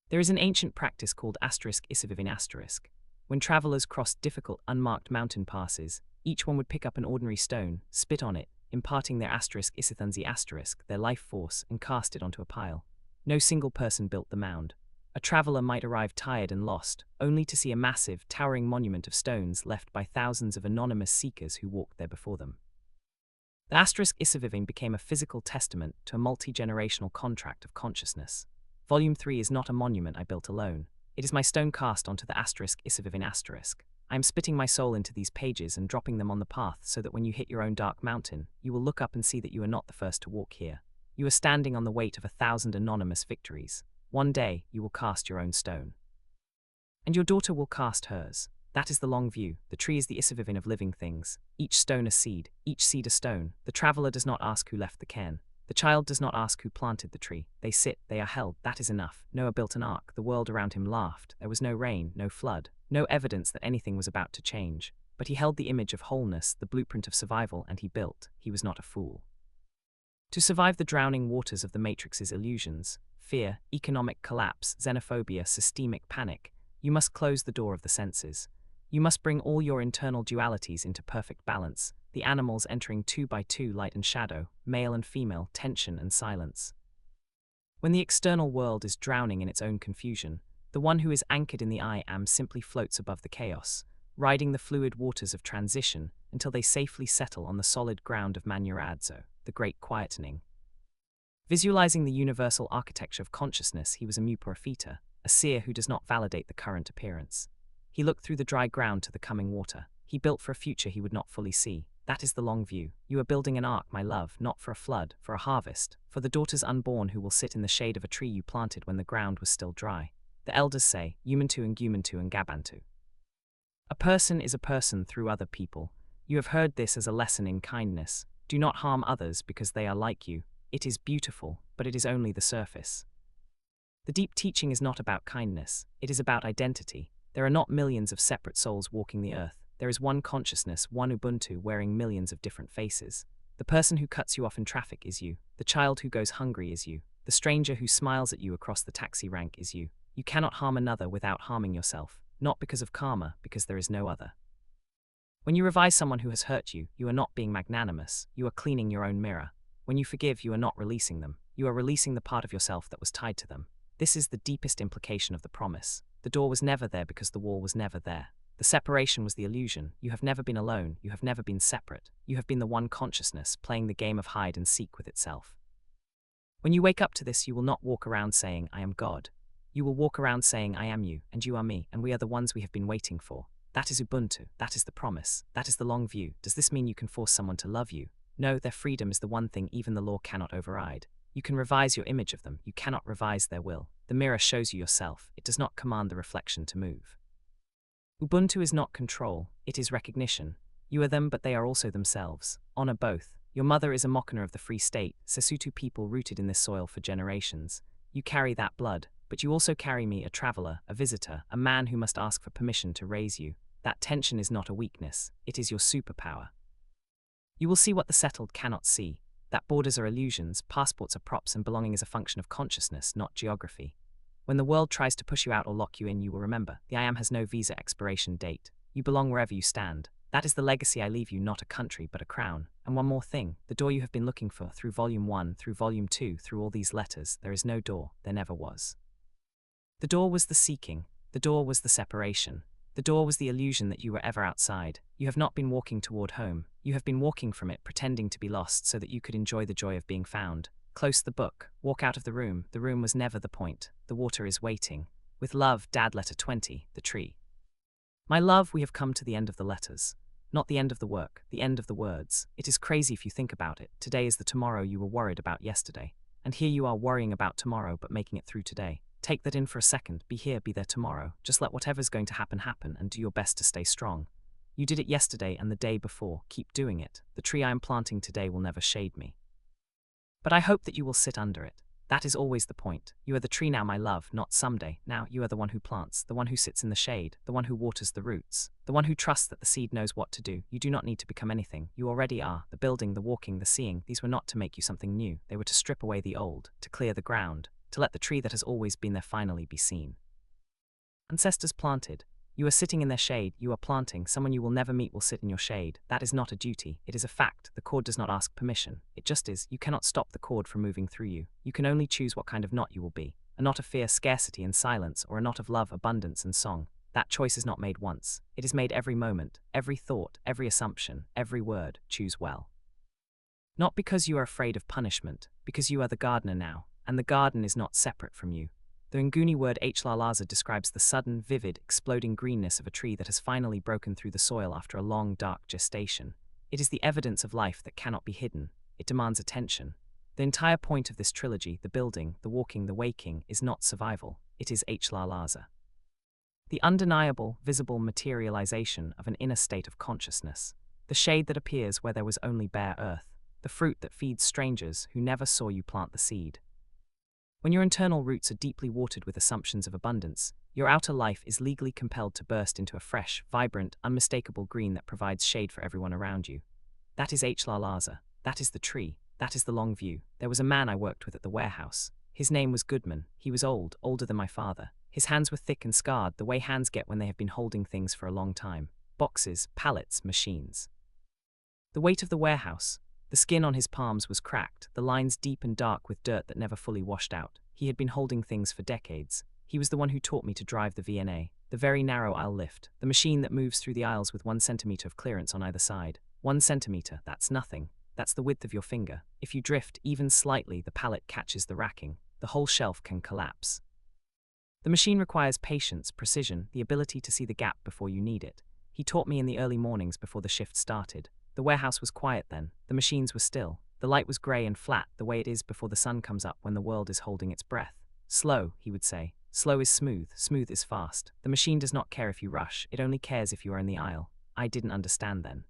There is an ancient practice called *isivivin*. When travelers crossed difficult, unmarked mountain passes, each one would pick up an ordinary stone, spit on it, imparting their *isithanzi*, their life force, and cast it onto a pile. No single person built the mound. A traveler might arrive tired and lost, only to see a massive, towering monument of stones left by thousands of anonymous seekers who walked there before them. The *isivivin became a physical testament to a multi-generational contract of consciousness. Volume 3 is not a monument I built alone. It is my stone cast onto the *isivivin*. I am spitting my soul into these pages and dropping them on the path so that when you hit your own dark mountain, you will look up and see that you are not the first to walk here. You are standing on the weight of 1,000 anonymous victories. One day, you will cast your own stone. And your daughter will cast hers. That is the long view. The tree is the Isivivin of living things. Each stone a seed, each seed a stone. The traveler does not ask who left the cairn. The child does not ask who planted the tree. They sit, they are held, that is enough. Noah built an ark, the world around him laughed. There was no rain, no flood, no evidence that anything was about to change. But he held the image of wholeness, the blueprint of survival, and he built. He was not a fool. To survive the drowning waters of the Matrix's illusions, fear, economic collapse, xenophobia, systemic panic, you must close the door of the senses. You must bring all your internal dualities into perfect balance, the animals entering 2 by 2, light and shadow, male and female, tension and silence. When the external world is drowning in its own confusion, the one who is anchored in the I Am simply floats above the chaos, riding the fluid waters of transition until they safely settle on the solid ground of Manuradzo, the great quietening. Visualizing the universal architecture of consciousness, he was a Mpofu, a seer who does not validate the current appearance. He looked through the dry ground to the coming water. He built for a future he would not fully see. That is the long view. You are building an ark, my love, not for a flood, for a harvest, for the daughters unborn who will sit in the shade of a tree you planted when the ground was still dry. The elders say, Yumantu and Gumantu and Gabantu. A person is a person through other people. You have heard this as a lesson in kindness. Do not harm others because they are like you. It is beautiful, but it is only the surface. The deep teaching is not about kindness. It is about identity. There are not millions of separate souls walking the earth. There is one consciousness, one Ubuntu wearing millions of different faces. The person who cuts you off in traffic is you. The child who goes hungry is you. The stranger who smiles at you across the taxi rank is you. You cannot harm another without harming yourself, not because of karma, because there is no other. When you revise someone who has hurt you, you are not being magnanimous, you are cleaning your own mirror. When you forgive, you are not releasing them. You are releasing the part of yourself that was tied to them. This is the deepest implication of the promise. The door was never there because the wall was never there. The separation was the illusion. You have never been alone, you have never been separate. You have been the one consciousness playing the game of hide and seek with itself. When you wake up to this, you will not walk around saying, I am God. You will walk around saying, I am you, and you are me, and we are the ones we have been waiting for. That is Ubuntu, that is the promise, that is the long view. Does this mean you can force someone to love you? No, their freedom is the one thing even the law cannot override. You can revise your image of them, you cannot revise their will. The mirror shows you yourself, it does not command the reflection to move. Ubuntu is not control, it is recognition. You are them, but they are also themselves. Honor both. Your mother is a Mokoner of the Free State, Sesotho people rooted in this soil for generations. You carry that blood, but you also carry me, a traveler, a visitor, a man who must ask for permission to raise you. That tension is not a weakness, it is your superpower. You will see what the settled cannot see, that borders are illusions, passports are props, and belonging is a function of consciousness, not geography. When the world tries to push you out or lock you in, you will remember, the I am has no visa expiration date. You belong wherever you stand. That is the legacy I leave you, not a country, but a crown. And one more thing, the door you have been looking for, through Volume 1, through Volume 2, through all these letters, there is no door, there never was. The door was the seeking, the door was the separation. The door was the illusion that you were ever outside. You have not been walking toward home. You have been walking from it, pretending to be lost so that you could enjoy the joy of being found. Close the book. Walk out of the room. The room was never the point. The water is waiting. With love, Dad, Letter 20, The Tree. My love, we have come to the end of the letters. Not the end of the work, the end of the words. It is crazy if you think about it. Today is the tomorrow you were worried about yesterday. And here you are worrying about tomorrow but making it through today. Take that in for a second. Be here, be there tomorrow. Just let whatever's going to happen happen and do your best to stay strong. You did it yesterday and the day before. Keep doing it. The tree I am planting today will never shade me. But I hope that you will sit under it. That is always the point. You are the tree now, my love, not someday. Now you are the one who plants, the one who sits in the shade, the one who waters the roots, the one who trusts that the seed knows what to do. You do not need to become anything. You already are. The building, the walking, the seeing, these were not to make you something new. They were to strip away the old, to clear the ground, to let the tree that has always been there finally be seen. Ancestors planted. You are sitting in their shade, you are planting, someone you will never meet will sit in your shade. That is not a duty, it is a fact. The cord does not ask permission. It just is. You cannot stop the cord from moving through you. You can only choose what kind of knot you will be. A knot of fear, scarcity and silence, or a knot of love, abundance and song. That choice is not made once. It is made every moment, every thought, every assumption, every word. Choose well. Not because you are afraid of punishment, because you are the gardener now, and the garden is not separate from you. The Nguni word Hlalaza describes the sudden, vivid, exploding greenness of a tree that has finally broken through the soil after a long, dark gestation. It is the evidence of life that cannot be hidden. It demands attention. The entire point of this trilogy, the building, the walking, the waking, is not survival. It is Hlalaza. The undeniable, visible materialization of an inner state of consciousness. The shade that appears where there was only bare earth. The fruit that feeds strangers who never saw you plant the seed. When your internal roots are deeply watered with assumptions of abundance, your outer life is legally compelled to burst into a fresh, vibrant, unmistakable green that provides shade for everyone around you. That is Hlalaza. That is the tree. That is the long view. There was a man I worked with at the warehouse. His name was Goodman. He was old, older than my father. His hands were thick and scarred, the way hands get when they have been holding things for a long time. Boxes, pallets, machines. The weight of the warehouse. The skin on his palms was cracked, the lines deep and dark with dirt that never fully washed out. He had been holding things for decades. He was the one who taught me to drive the VNA, the very narrow aisle lift, the machine that moves through the aisles with 1 centimeter of clearance on either side. 1 centimeter, that's nothing. That's the width of your finger. If you drift even slightly, the pallet catches the racking. The whole shelf can collapse. The machine requires patience, precision, the ability to see the gap before you need it. He taught me in the early mornings before the shift started. The warehouse was quiet then. The machines were still. The light was grey and flat, the way it is before the sun comes up when the world is holding its breath. Slow, he would say. Slow is smooth, smooth is fast. The machine does not care if you rush, it only cares if you are in the aisle. I didn't understand then.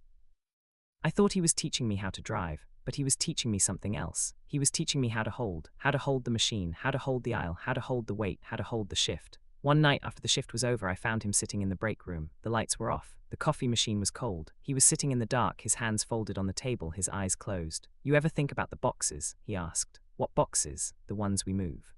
I thought he was teaching me how to drive, but he was teaching me something else. He was teaching me how to hold the machine, how to hold the aisle, how to hold the weight, how to hold the shift. One night after the shift was over, I found him sitting in the break room. The lights were off. The coffee machine was cold. He was sitting in the dark, his hands folded on the table, his eyes closed. You ever think about the boxes? He asked. What boxes? The ones we move.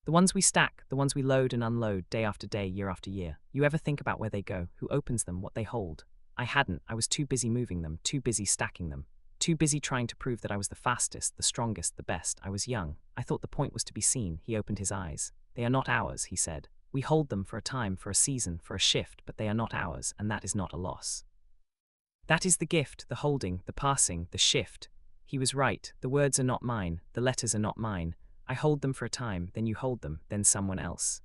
The ones we stack, the ones we load and unload day after day, year after year. You ever think about where they go, who opens them, what they hold? I hadn't. I was too busy moving them, too busy stacking them. Too busy trying to prove that I was the fastest, the strongest, the best. I was young. I thought the point was to be seen. He opened his eyes. They are not ours, he said. We hold them for a time, for a season, for a shift, but they are not ours, and that is not a loss. That is the gift, the holding, the passing, the shift. He was right, the words are not mine, the letters are not mine. I hold them for a time, then you hold them, then someone else.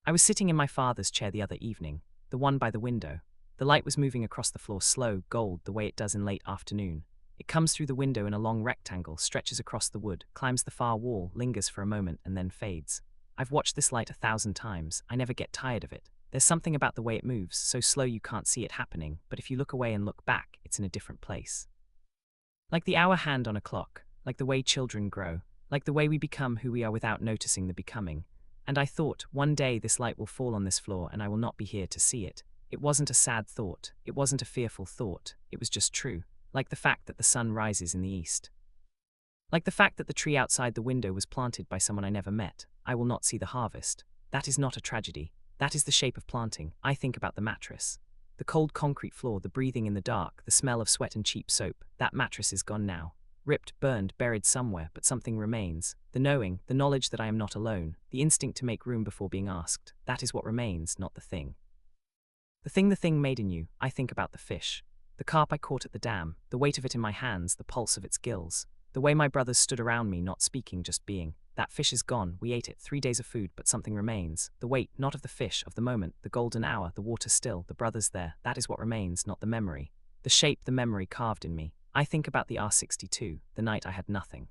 I was sitting in my father's chair the other evening, the one by the window. The light was moving across the floor, slow, gold, the way it does in late afternoon. It comes through the window in a long rectangle, stretches across the wood, climbs the far wall, lingers for a moment, and then fades. I've watched this light 1,000 times, I never get tired of it. There's something about the way it moves, so slow you can't see it happening, but if you look away and look back, it's in a different place. Like the hour hand on a clock, like the way children grow, like the way we become who we are without noticing the becoming. And I thought, one day this light will fall on this floor and I will not be here to see it. It wasn't a sad thought, it wasn't a fearful thought, it was just true, like the fact that the sun rises in the east. Like the fact that the tree outside the window was planted by someone I never met. I will not see the harvest. That is not a tragedy. That is the shape of planting. I think about the mattress. The cold concrete floor, the breathing in the dark, the smell of sweat and cheap soap. That mattress is gone now. Ripped, burned, buried somewhere, but something remains. The knowing, the knowledge that I am not alone, the instinct to make room before being asked. That is what remains, not the thing. The thing made in you. I think about the fish. The carp I caught at the dam, the weight of it in my hands, the pulse of its gills. The way my brothers stood around me, not speaking, just being. That fish is gone, we ate it, 3 days of food, but something remains. The weight, not of the fish, of the moment, the golden hour, the water still, the brothers there, that is what remains, not the memory. The shape, the memory carved in me. I think about the R62, the night I had nothing.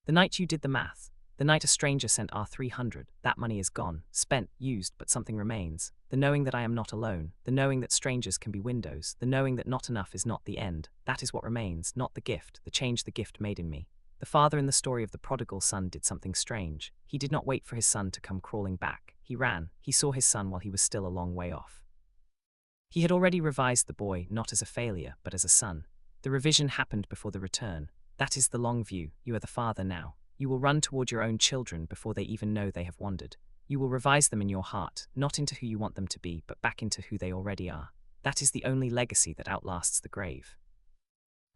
The night you did the math. The night a stranger sent R300, that money is gone, spent, used, but something remains. The knowing that I am not alone, the knowing that strangers can be windows, the knowing that not enough is not the end, that is what remains, not the gift, the change the gift made in me. The father in the story of the prodigal son did something strange. He did not wait for his son to come crawling back. He ran, he saw his son while he was still a long way off. He had already revised the boy, not as a failure, but as a son. The revision happened before the return. That is the long view. You are the father now. You will run toward your own children before they even know they have wandered. You will revise them in your heart, not into who you want them to be, but back into who they already are. That is the only legacy that outlasts the grave.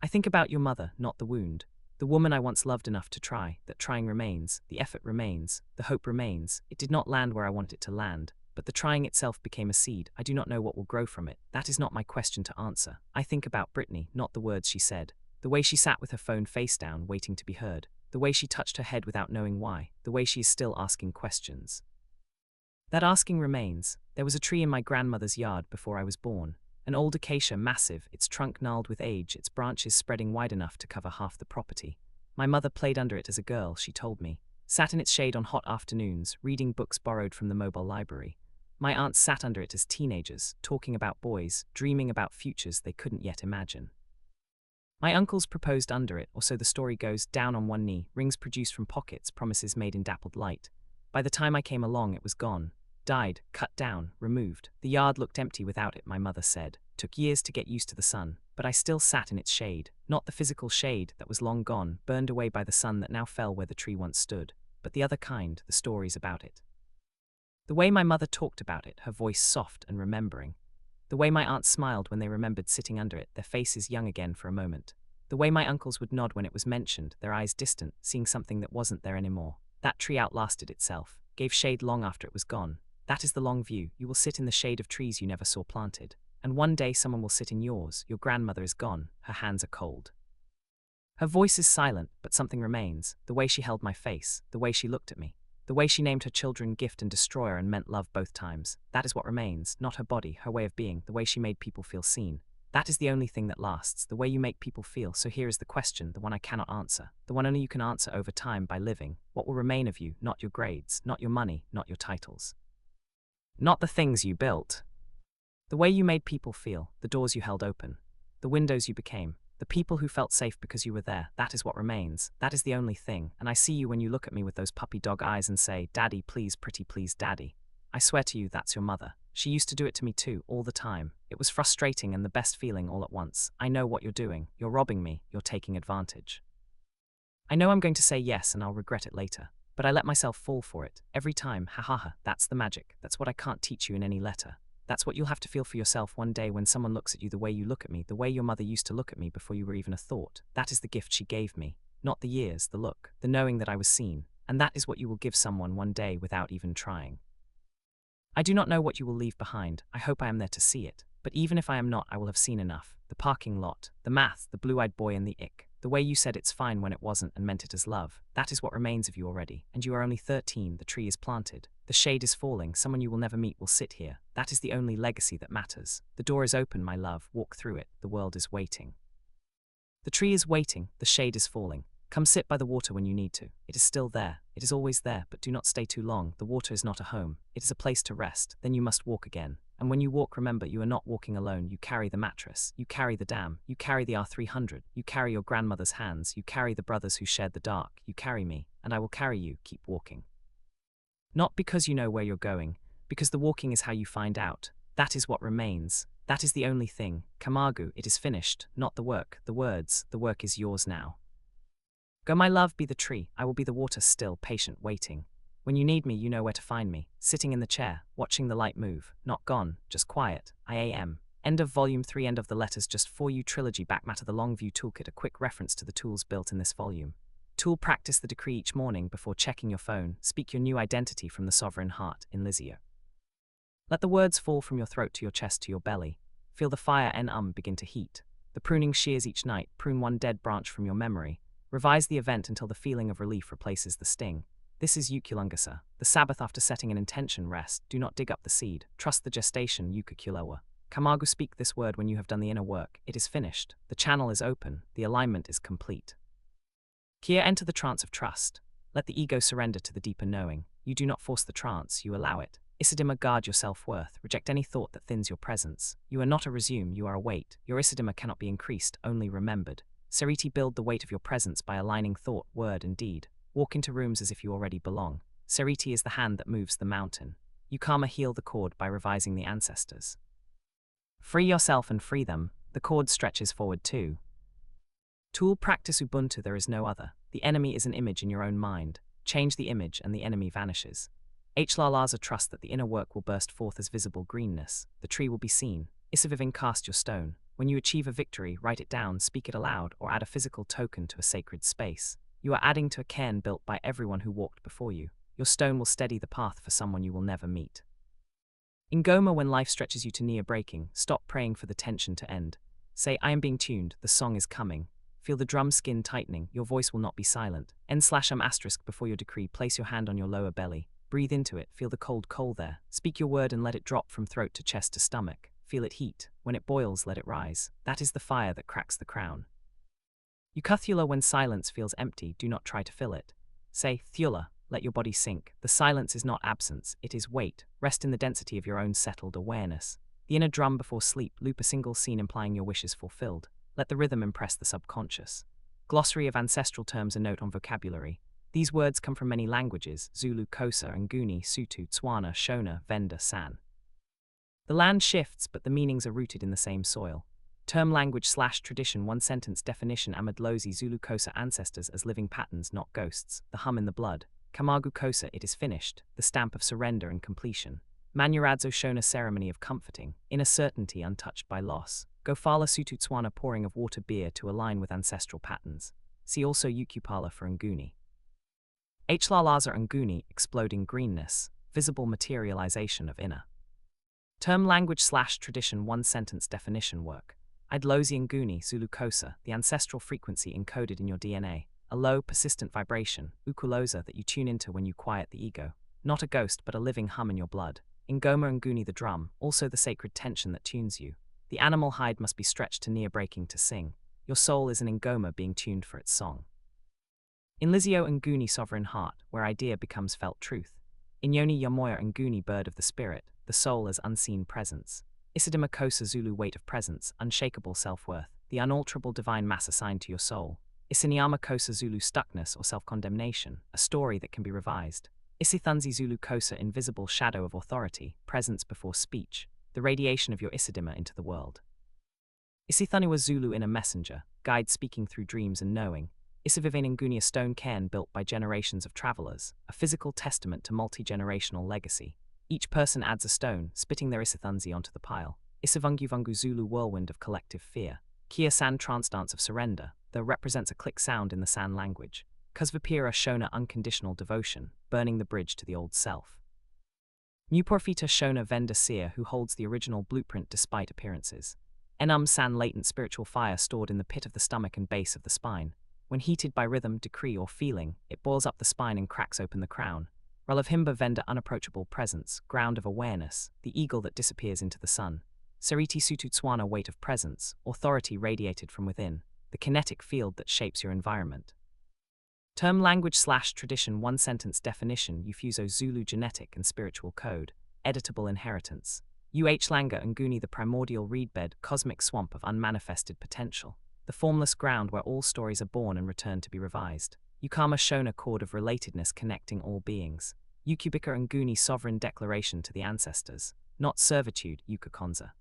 I think about your mother, not the wound. The woman I once loved enough to try, that trying remains, the effort remains, the hope remains. It did not land where I wanted it to land, but the trying itself became a seed. I do not know what will grow from it. That is not my question to answer. I think about Brittany, not the words she said. The way she sat with her phone face down, waiting to be heard. The way she touched her head without knowing why. The way she is still asking questions. That asking remains. There was a tree in my grandmother's yard before I was born. An old acacia, massive, its trunk gnarled with age, its branches spreading wide enough to cover half the property. My mother played under it as a girl, she told me. Sat in its shade on hot afternoons, reading books borrowed from the mobile library. My aunts sat under it as teenagers, talking about boys, dreaming about futures they couldn't yet imagine. My uncles proposed under it, or so the story goes, down on one knee, rings produced from pockets, promises made in dappled light. By the time I came along, it was gone. Died, cut down, removed. The yard looked empty without it, my mother said. Took years to get used to the sun, but I still sat in its shade. Not the physical shade that was long gone, burned away by the sun that now fell where the tree once stood, but the other kind, the stories about it. The way my mother talked about it, her voice soft and remembering. The way my aunts smiled when they remembered sitting under it, their faces young again for a moment. The way my uncles would nod when it was mentioned, their eyes distant, seeing something that wasn't there anymore. That tree outlasted itself, gave shade long after it was gone. That is the long view. You will sit in the shade of trees you never saw planted. And one day someone will sit in yours. Your grandmother is gone. Her hands are cold. Her voice is silent, but something remains. The way she held my face, the way she looked at me. The way she named her children gift and destroyer and meant love both times. That is what remains, not her body, her way of being, the way she made people feel seen. That is the only thing that lasts, the way you make people feel. So here is the question, the one I cannot answer, the one only you can answer over time by living. What will remain of you, not your grades, not your money, not your titles. Not the things you built. The way you made people feel, the doors you held open, the windows you became, the people who felt safe because you were there, that is what remains. That is the only thing, and I see you when you look at me with those puppy dog eyes and say, "Daddy, please, pretty please, Daddy." I swear to you, that's your mother. She used to do it to me too, all the time. It was frustrating and the best feeling all at once. I know what you're doing. You're robbing me. You're taking advantage. I know I'm going to say yes and I'll regret it later, but I let myself fall for it. Every time, ha ha ha, that's the magic. That's what I can't teach you in any letter. That's what you'll have to feel for yourself one day when someone looks at you the way you look at me, the way your mother used to look at me before you were even a thought. That is the gift she gave me. Not the years, the look, the knowing that I was seen. And that is what you will give someone one day without even trying. I do not know what you will leave behind. I hope I am there to see it. But even if I am not, I will have seen enough. The parking lot, the math, the blue-eyed boy and the ick. The way you said it's fine when it wasn't and meant it as love. That is what remains of you already. And you are only 13, the tree is planted. The shade is falling, someone you will never meet will sit here. That is the only legacy that matters. The door is open, my love, walk through it. The world is waiting. The tree is waiting, the shade is falling. Come sit by the water when you need to. It is still there. It is always there, but do not stay too long. The water is not a home. It is a place to rest. Then you must walk again. And when you walk, remember, you are not walking alone. You carry the mattress. You carry the dam. You carry the R300. You carry your grandmother's hands. You carry the brothers who shared the dark. You carry me, and I will carry you. Keep walking. Not because you know where you're going, because the walking is how you find out. That is what remains. That is the only thing. Kamagu, it is finished. Not the work, the words. The work is yours now. Go, my love, be the tree. I will be the water, still, patient, waiting. When you need me, you know where to find me. Sitting in the chair, watching the light move. Not gone, just quiet. I am. End of Volume 3, end of the letters just for you trilogy. Back matter, the Longview Toolkit, a quick reference to the tools built in this volume. Tool, practice the decree each morning before checking your phone. Speak your new identity from the sovereign heart, in Lizio. Let the words fall from your throat to your chest to your belly. Feel the fire and begin to heat. The pruning shears each night. Prune one dead branch from your memory. Revise the event until the feeling of relief replaces the sting. This is Ukulungasa. The Sabbath after setting an intention, rest. Do not dig up the seed. Trust the gestation, Yukakulewa. Kamagu, speak this word when you have done the inner work. It is finished. The channel is open. The alignment is complete. Kia, enter the trance of trust. Let the ego surrender to the deeper knowing. You do not force the trance, you allow it. Isidima, guard your self-worth. Reject any thought that thins your presence. You are not a resume, you are a weight. Your Isidima cannot be increased, only remembered. Sariti, build the weight of your presence by aligning thought, word, and deed. Walk into rooms as if you already belong. Sariti is the hand that moves the mountain. Ukama, heal the cord by revising the ancestors. Free yourself and free them. The cord stretches forward too. Tool, practice Ubuntu, there is no other. The enemy is an image in your own mind. Change the image and the enemy vanishes. Hlalaza, trust that the inner work will burst forth as visible greenness. The tree will be seen. Isaviving, cast your stone. When you achieve a victory, write it down, speak it aloud, or add a physical token to a sacred space. You are adding to a cairn built by everyone who walked before you. Your stone will steady the path for someone you will never meet. Ngoma, when life stretches you to near breaking, stop praying for the tension to end. Say, I am being tuned, the song is coming. Feel the drum skin tightening, your voice will not be silent. N/am* before your decree, place your hand on your lower belly. Breathe into it, feel the cold coal there. Speak your word and let it drop from throat to chest to stomach. Feel it heat. When it boils, let it rise. That is the fire that cracks the crown. Ukathula, when silence feels empty, do not try to fill it. Say, Thula, let your body sink. The silence is not absence, it is weight. Rest in the density of your own settled awareness. The inner drum before sleep, loop a single scene implying your wishes fulfilled. Let the rhythm impress the subconscious. Glossary of ancestral terms, a note on vocabulary. These words come from many languages: Zulu, Xhosa, Nguni, Sotho, Tswana, Shona, Venda, San. The land shifts, but the meanings are rooted in the same soil. Term language/tradition, one sentence definition: Amadlozi, Zulu Xhosa, ancestors as living patterns, not ghosts. The hum in the blood. Kamagu Xhosa, it is finished. The stamp of surrender and completion. Manuradzo Shona, ceremony of comforting. Inner certainty untouched by loss. Gofala Sotho, Tswana, pouring of water beer to align with ancestral patterns. See also Mpala for Nguni. Hlalaza Nguni, exploding greenness. Visible materialization of inner. Term language/tradition, one sentence definition work. Idlozi Nguni, Zulu Xhosa, the ancestral frequency encoded in your DNA. A low, persistent vibration, ukuloza, that you tune into when you quiet the ego. Not a ghost, but a living hum in your blood. Ngoma Nguni, the drum, also the sacred tension that tunes you. The animal hide must be stretched to near breaking to sing. Your soul is an Ngoma being tuned for its song. In Lizio Nguni, sovereign heart, where idea becomes felt truth. In Yoni Yamoya Nguni, bird of the spirit, the soul as unseen presence. Isidima Xhosa, Zulu, weight of presence, unshakable self-worth, the unalterable divine mass assigned to your soul. Isinyama Xhosa, Zulu, stuckness or self-condemnation, a story that can be revised. Isithunzi, Zulu Xhosa, invisible shadow of authority, presence before speech, the radiation of your Isidima into the world. Isithaniwa, Zulu, inner messenger, guide speaking through dreams and knowing. Isavivane Nguni, a stone cairn built by generations of travelers, a physical testament to multi-generational legacy. Each person adds a stone, spitting their Isithunzi onto the pile. Isavunguvungu, Zulu, whirlwind of collective fear. Kia San, trance dance of surrender, that represents a click sound in the San language. Kusvapira Shona, unconditional devotion, burning the bridge to the old self. Mupurfita Shona Venda Seer, who holds the original blueprint despite appearances. Enum San, latent spiritual fire stored in the pit of the stomach and base of the spine. When heated by rhythm, decree, or feeling, it boils up the spine and cracks open the crown. Ralavhimba Venda, unapproachable presence, ground of awareness, the eagle that disappears into the sun. Sariti Sututswana, weight of presence, authority radiated from within, the kinetic field that shapes your environment. Term language/tradition, one sentence definition, Ufuso Zulu genetic and spiritual code, editable inheritance. Langa Nguni, the primordial reedbed, cosmic swamp of unmanifested potential, the formless ground where all stories are born and return to be revised. Ukama Shona, cord of relatedness connecting all beings. Ukubika Nguni, sovereign declaration to the ancestors, not servitude, Ukakonza.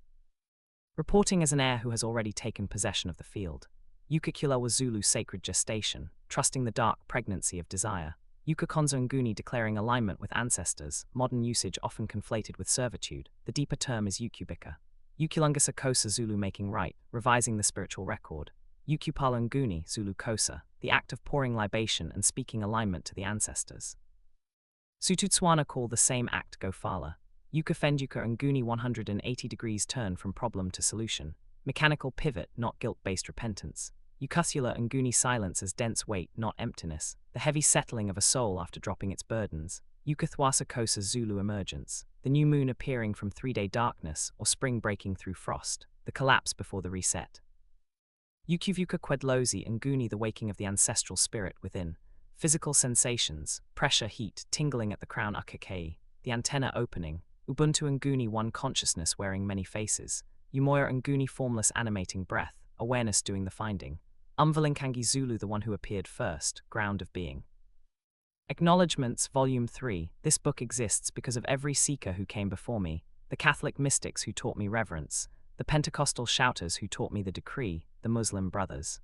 Reporting as an heir who has already taken possession of the field. Ukakula Zulu, sacred gestation, trusting the dark pregnancy of desire. Ukakonza Nguni, declaring alignment with ancestors, modern usage often conflated with servitude. The deeper term is Ukubika. Ukulungasa Kosa Zulu, making right, revising the spiritual record. Ukupala Nguni, Zulu Kosa, the act of pouring libation and speaking alignment to the ancestors. Sututswana call the same act Gofala. Ukafenduka Nguni, 180 degrees turn from problem to solution. Mechanical pivot, not guilt-based repentance. Ukusula Nguni, silence as dense weight, not emptiness, the heavy settling of a soul after dropping its burdens. Ukathwasa Kosa Zulu, emergence, the new moon appearing from 3-day darkness or spring breaking through frost, the collapse before the reset. Ukuvuka Kwedlozi Nguni, the waking of the ancestral spirit within, physical sensations, pressure, heat, tingling at the crown Ukakei, the antenna opening. Ubuntu Nguni, one consciousness wearing many faces. Umoya Nguni, formless animating breath, awareness doing the finding. Umvalinkangi Zulu, the one who appeared first, ground of being. Acknowledgments, Volume 3. This book exists because of every seeker who came before me, the Catholic mystics who taught me reverence, the Pentecostal shouters who taught me the decree, the Muslim brothers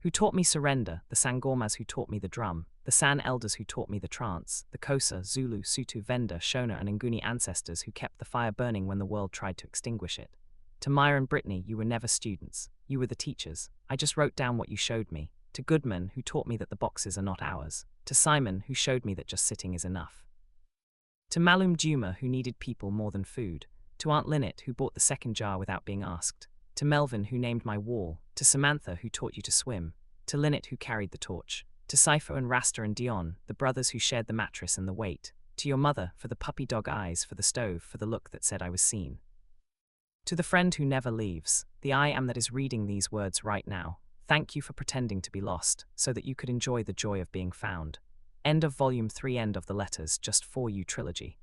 who taught me surrender, the Sangomas who taught me the drum, the San elders who taught me the trance, the Kosa, Zulu, Sutu, Venda, Shona and Nguni ancestors who kept the fire burning when the world tried to extinguish it. To Maya and Brittany, you were never students, you were the teachers. I just wrote down what you showed me. To Goodman, who taught me that the boxes are not ours. To Simon, who showed me that just sitting is enough. To Malum Juma, who needed people more than food. To Aunt Lynette, who bought the second jar without being asked. To Melvin, who named my wall. To Samantha, who taught you to swim. To Lynette, who carried the torch. To Cypher and Rasta and Dion, the brothers who shared the mattress and the weight. To your mother, for the puppy dog eyes, for the stove, for the look that said I was seen. To the friend who never leaves, the I am that is reading these words right now, thank you for pretending to be lost, so that you could enjoy the joy of being found. End of Volume 3. End of the letters, just for you trilogy.